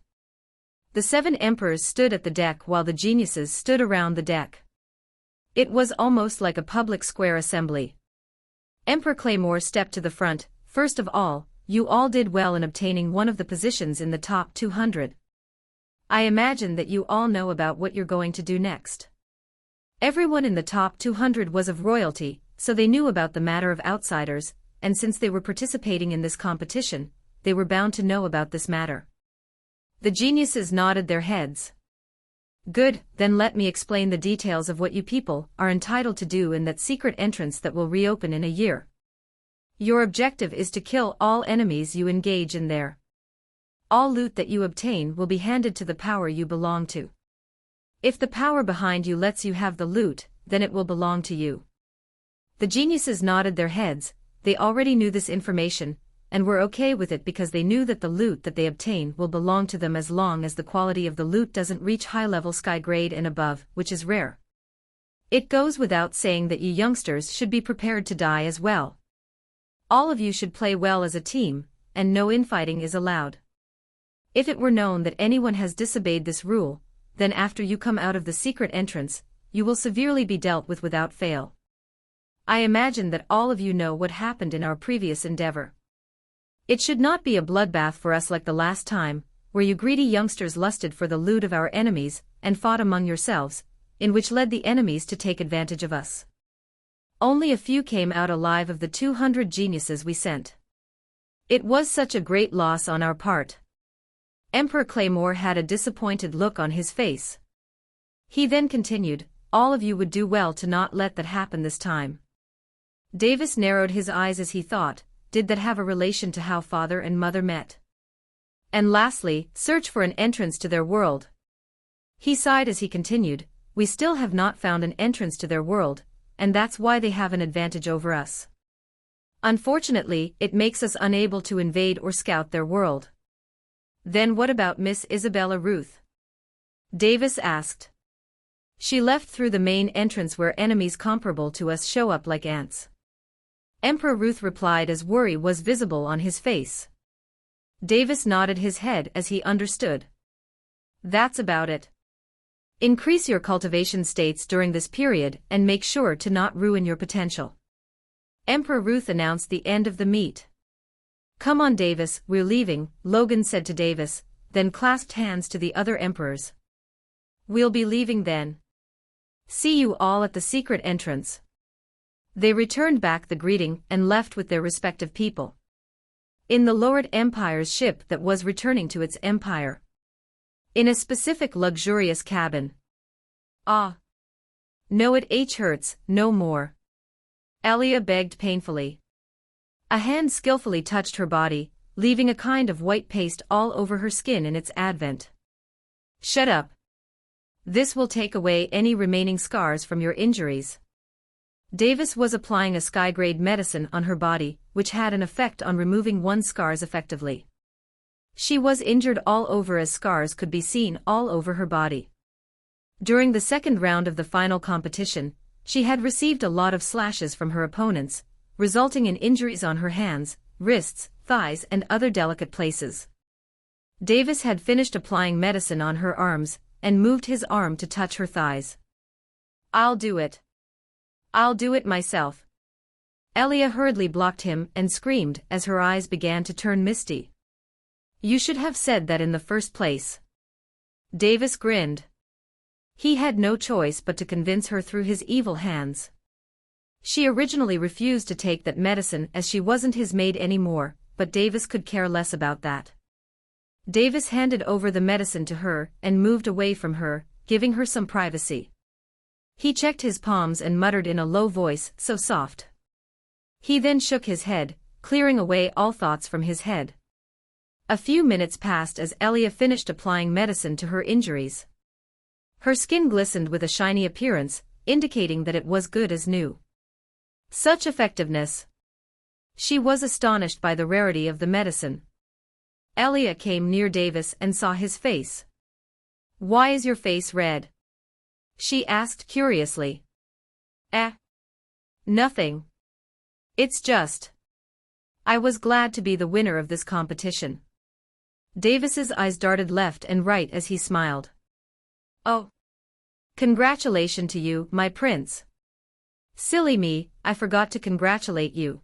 the 7 emperors stood at the deck while the geniuses stood around the deck. It was almost like a public square assembly. Emperor Claymore stepped to the front. First of all, you all did well in obtaining one of the positions in the top 200. I imagine that you all know about what you're going to do next. Everyone in the top 200 was of royalty, so they knew about the matter of outsiders, and since they were participating in this competition, they were bound to know about this matter. The geniuses nodded their heads. Good, then let me explain the details of what you people are entitled to do in that secret entrance that will reopen in a year. Your objective is to kill all enemies you engage in there. All loot that you obtain will be handed to the power you belong to. If the power behind you lets you have the loot, then it will belong to you. The geniuses nodded their heads, they already knew this information, and were okay with it because they knew that the loot that they obtain will belong to them as long as the quality of the loot doesn't reach high-level sky grade and above, which is rare. It goes without saying that you youngsters should be prepared to die as well. All of you should play well as a team, and no infighting is allowed. If it were known that anyone has disobeyed this rule, then after you come out of the secret entrance, you will severely be dealt with without fail. I imagine that all of you know what happened in our previous endeavor. It should not be a bloodbath for us like the last time, where you greedy youngsters lusted for the loot of our enemies, and fought among yourselves, in which led the enemies to take advantage of us. Only a few came out alive of the 200 geniuses we sent. It was such a great loss on our part. Emperor Claymore had a disappointed look on his face. He then continued, all of you would do well to not let that happen this time. Davis narrowed his eyes as he thought, did that have a relation to how father and mother met? And lastly, search for an entrance to their world. He sighed as he continued, we still have not found an entrance to their world, and that's why they have an advantage over us. Unfortunately, it makes us unable to invade or scout their world. Then what about Miss Isabella Ruth? Davis asked. She left through the main entrance where enemies comparable to us show up like ants. Emperor Ruth replied as worry was visible on his face. Davis nodded his head as he understood. That's about it. Increase your cultivation states during this period and make sure to not ruin your potential. Emperor Ruth announced the end of the meet. Come on Davis, we're leaving, Logan said to Davis, then clasped hands to the other emperors. We'll be leaving then. See you all at the secret entrance. They returned back the greeting and left with their respective people. In the Lowered Empire's ship that was returning to its empire. In a specific luxurious cabin. Ah. No, it hurts, no more. Elia begged painfully. A hand skillfully touched her body, leaving a kind of white paste all over her skin in its advent. Shut up. This will take away any remaining scars from your injuries. Davis was applying a sky-grade medicine on her body, which had an effect on removing one's scars effectively. She was injured all over as scars could be seen all over her body. During the second round of the final competition, she had received a lot of slashes from her opponents, resulting in injuries on her hands, wrists, thighs and other delicate places. Davis had finished applying medicine on her arms, and moved his arm to touch her thighs. I'll do it. I'll do it myself. Elia hurriedly blocked him and screamed as her eyes began to turn misty. You should have said that in the first place. Davis grinned. He had no choice but to convince her through his evil hands. She originally refused to take that medicine as she wasn't his maid anymore, but Davis could care less about that. Davis handed over the medicine to her and moved away from her, giving her some privacy. He checked his palms and muttered in a low voice, so soft. He then shook his head, clearing away all thoughts from his head. A few minutes passed as Elia finished applying medicine to her injuries. Her skin glistened with a shiny appearance, indicating that it was good as new. Such effectiveness! She was astonished by the rarity of the medicine. Elia came near Davis and saw his face. Why is your face red? She asked curiously. Nothing. It's just. I was glad to be the winner of this competition. Davis's eyes darted left and right as he smiled. Oh. Congratulations to you, my prince. Silly me, I forgot to congratulate you.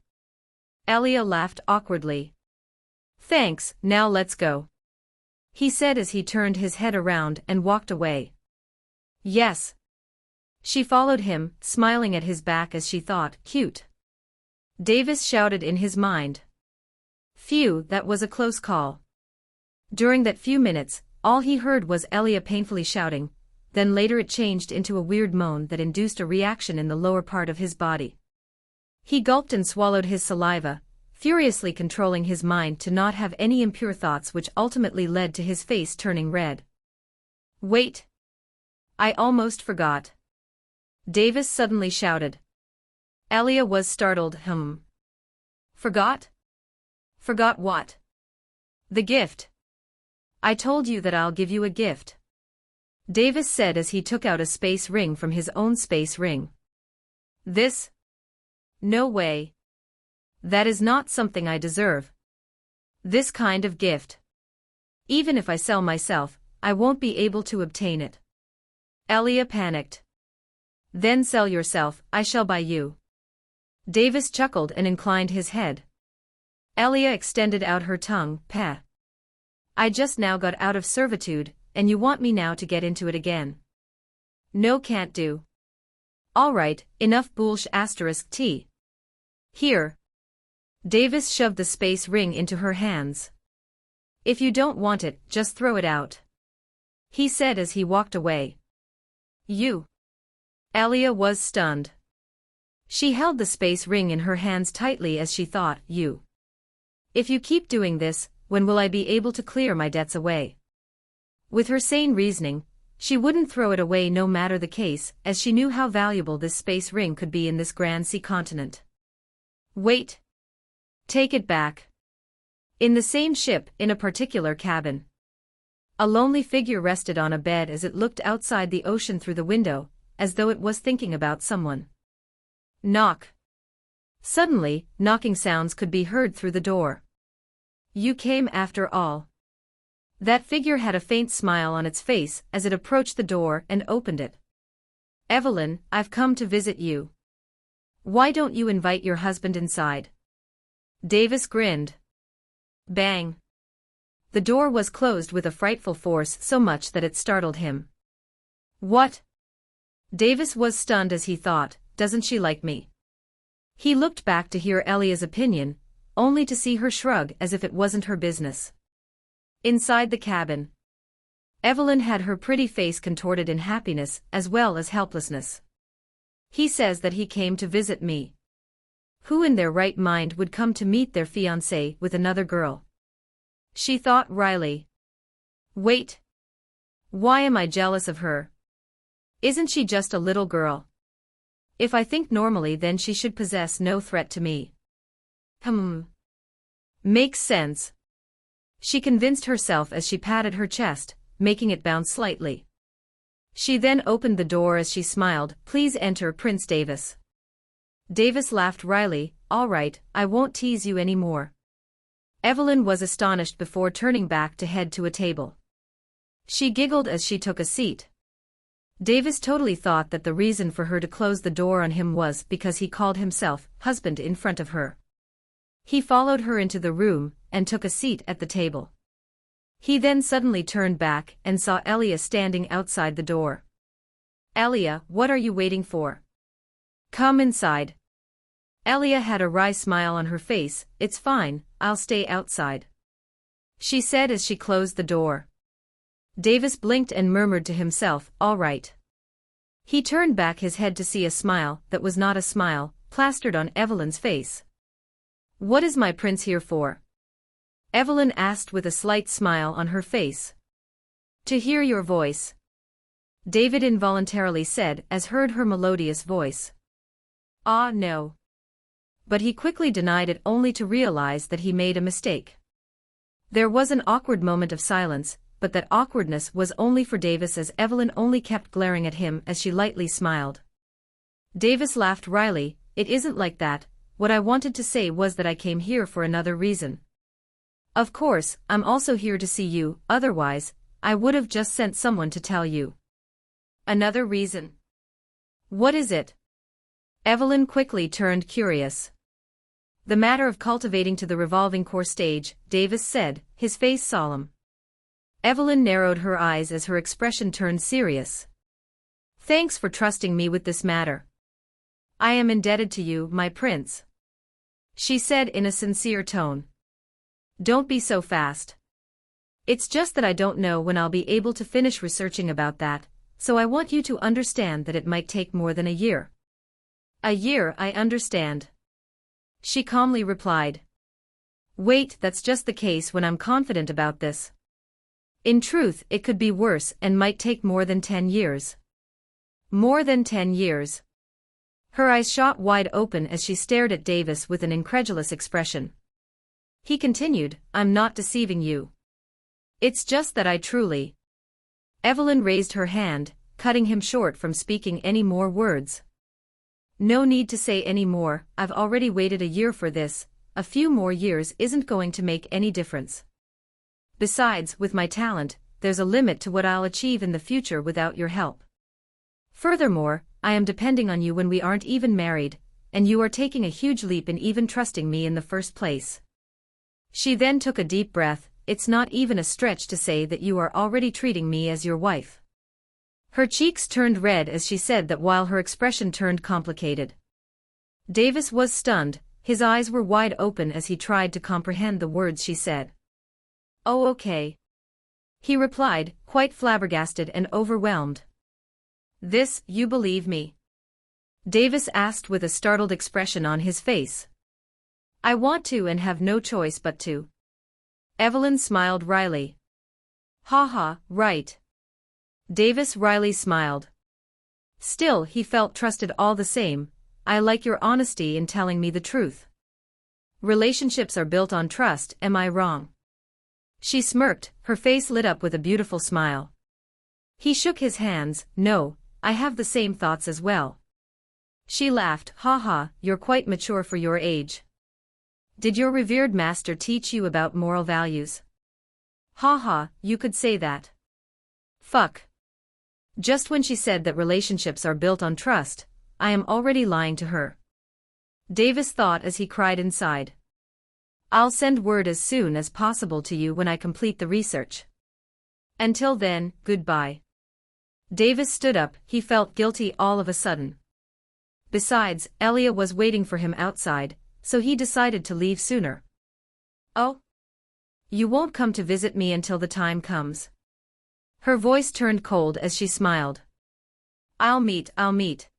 Elia laughed awkwardly. Thanks, now let's go. He said as he turned his head around and walked away. Yes. She followed him, smiling at his back as she thought, cute. Davis shouted in his mind. Phew, that was a close call. During that few minutes, all he heard was Elia painfully shouting, then later it changed into a weird moan that induced a reaction in the lower part of his body. He gulped and swallowed his saliva, furiously controlling his mind to not have any impure thoughts, which ultimately led to his face turning red. Wait! I almost forgot. Davis suddenly shouted. Elia was startled. Forgot? Forgot what? The gift. I told you that I'll give you a gift. Davis said as he took out a space ring from his own space ring. This? No way. That is not something I deserve. This kind of gift. Even if I sell myself, I won't be able to obtain it. Elia panicked. Then sell yourself, I shall buy you. Davis chuckled and inclined his head. Elia extended out her tongue, Peh. I just now got out of servitude, and you want me now to get into it again. No, can't do. All right, enough *T. Here. Davis shoved the space ring into her hands. If you don't want it, just throw it out. He said as he walked away. You. Elia was stunned. She held the space ring in her hands tightly as she thought, you. If you keep doing this, when will I be able to clear my debts away? With her sane reasoning, she wouldn't throw it away no matter the case, as she knew how valuable this space ring could be in this grand sea continent. Wait. Take it back. In the same ship, in a particular cabin. A lonely figure rested on a bed as it looked outside the ocean through the window, as though it was thinking about someone. Knock. Suddenly, knocking sounds could be heard through the door. You came after all. That figure had a faint smile on its face as it approached the door and opened it. Evelyn, I've come to visit you. Why don't you invite your husband inside? Davis grinned. Bang. The door was closed with a frightful force, so much that it startled him. What? Davis was stunned as he thought, doesn't she like me? He looked back to hear Elia's opinion, only to see her shrug as if it wasn't her business. Inside the cabin, Evelyn had her pretty face contorted in happiness as well as helplessness. He says that he came to visit me. Who in their right mind would come to meet their fiancé with another girl? She thought wryly. Wait. Why am I jealous of her? Isn't she just a little girl? If I think normally, then she should possess no threat to me. Makes sense. She convinced herself as she patted her chest, making it bounce slightly. She then opened the door as she smiled, Please enter, Prince Davis. Davis laughed wryly, All right, I won't tease you any more. Evelyn was astonished before turning back to head to a table. She giggled as she took a seat. Davis totally thought that the reason for her to close the door on him was because he called himself husband in front of her. He followed her into the room and took a seat at the table. He then suddenly turned back and saw Elia standing outside the door. Elia, what are you waiting for? Come inside. Elia had a wry smile on her face, It's fine, I'll stay outside. She said as she closed the door. Davis blinked and murmured to himself, All right. He turned back his head to see a smile that was not a smile, plastered on Evelyn's face. What is my prince here for? Evelyn asked with a slight smile on her face. To hear your voice. David involuntarily said as heard her melodious voice. Ah, no. But he quickly denied it only to realize that he made a mistake. There was an awkward moment of silence, but that awkwardness was only for Davis as Evelyn only kept glaring at him as she lightly smiled. Davis laughed wryly, It isn't like that, what I wanted to say was that I came here for another reason. Of course, I'm also here to see you, otherwise, I would have just sent someone to tell you. Another reason? What is it? Evelyn quickly turned curious. The matter of cultivating to the revolving core stage, Davis said, his face solemn. Evelyn narrowed her eyes as her expression turned serious. Thanks for trusting me with this matter. I am indebted to you, my prince. She said in a sincere tone. Don't be so fast. It's just that I don't know when I'll be able to finish researching about that, so I want you to understand that it might take more than a year. A year, I understand. She calmly replied. Wait, that's just the case when I'm confident about this. In truth, it could be worse and might take more than 10 years. More than 10 years. Her eyes shot wide open as she stared at Davis with an incredulous expression. He continued, I'm not deceiving you. It's just that I truly. Evelyn raised her hand, cutting him short from speaking any more words. No need to say any more, I've already waited a year for this, a few more years isn't going to make any difference. Besides, with my talent, there's a limit to what I'll achieve in the future without your help. Furthermore, I am depending on you when we aren't even married, and you are taking a huge leap in even trusting me in the first place. She then took a deep breath, It's not even a stretch to say that you are already treating me as your wife. Her cheeks turned red as she said that while her expression turned complicated. Davis was stunned, his eyes were wide open as he tried to comprehend the words she said. Oh, okay. He replied, quite flabbergasted and overwhelmed. This, you believe me? Davis asked with a startled expression on his face. I want to and have no choice but to. Evelyn smiled wryly. Ha ha, right. Davis wryly smiled. Still, he felt trusted all the same. I like your honesty in telling me the truth. Relationships are built on trust, am I wrong? She smirked, her face lit up with a beautiful smile. He shook his hands, no, I have the same thoughts as well. She laughed, haha, you're quite mature for your age. Did your revered master teach you about moral values? Haha, you could say that. Fuck. Just when she said that relationships are built on trust, I am already lying to her. Davis thought as he cried inside. I'll send word as soon as possible to you when I complete the research. Until then, goodbye. Davis stood up, he felt guilty all of a sudden. Besides, Elia was waiting for him outside, so he decided to leave sooner. Oh? You won't come to visit me until the time comes. Her voice turned cold as she smiled. I'll meet.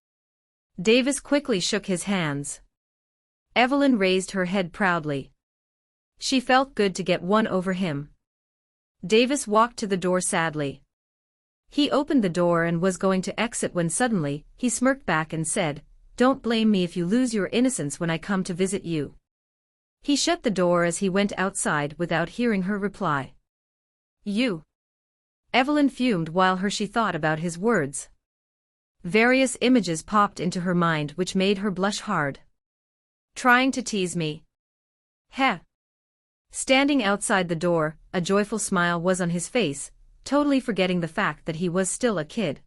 Davis quickly shook his hands. Evelyn raised her head proudly. She felt good to get one over him. Davis walked to the door sadly. He opened the door and was going to exit when suddenly, he smirked back and said, Don't blame me if you lose your innocence when I come to visit you. He shut the door as he went outside without hearing her reply. You. Evelyn fumed while she thought about his words. Various images popped into her mind which made her blush hard. Trying to tease me. Heh. Standing outside the door, a joyful smile was on his face, totally forgetting the fact that he was still a kid.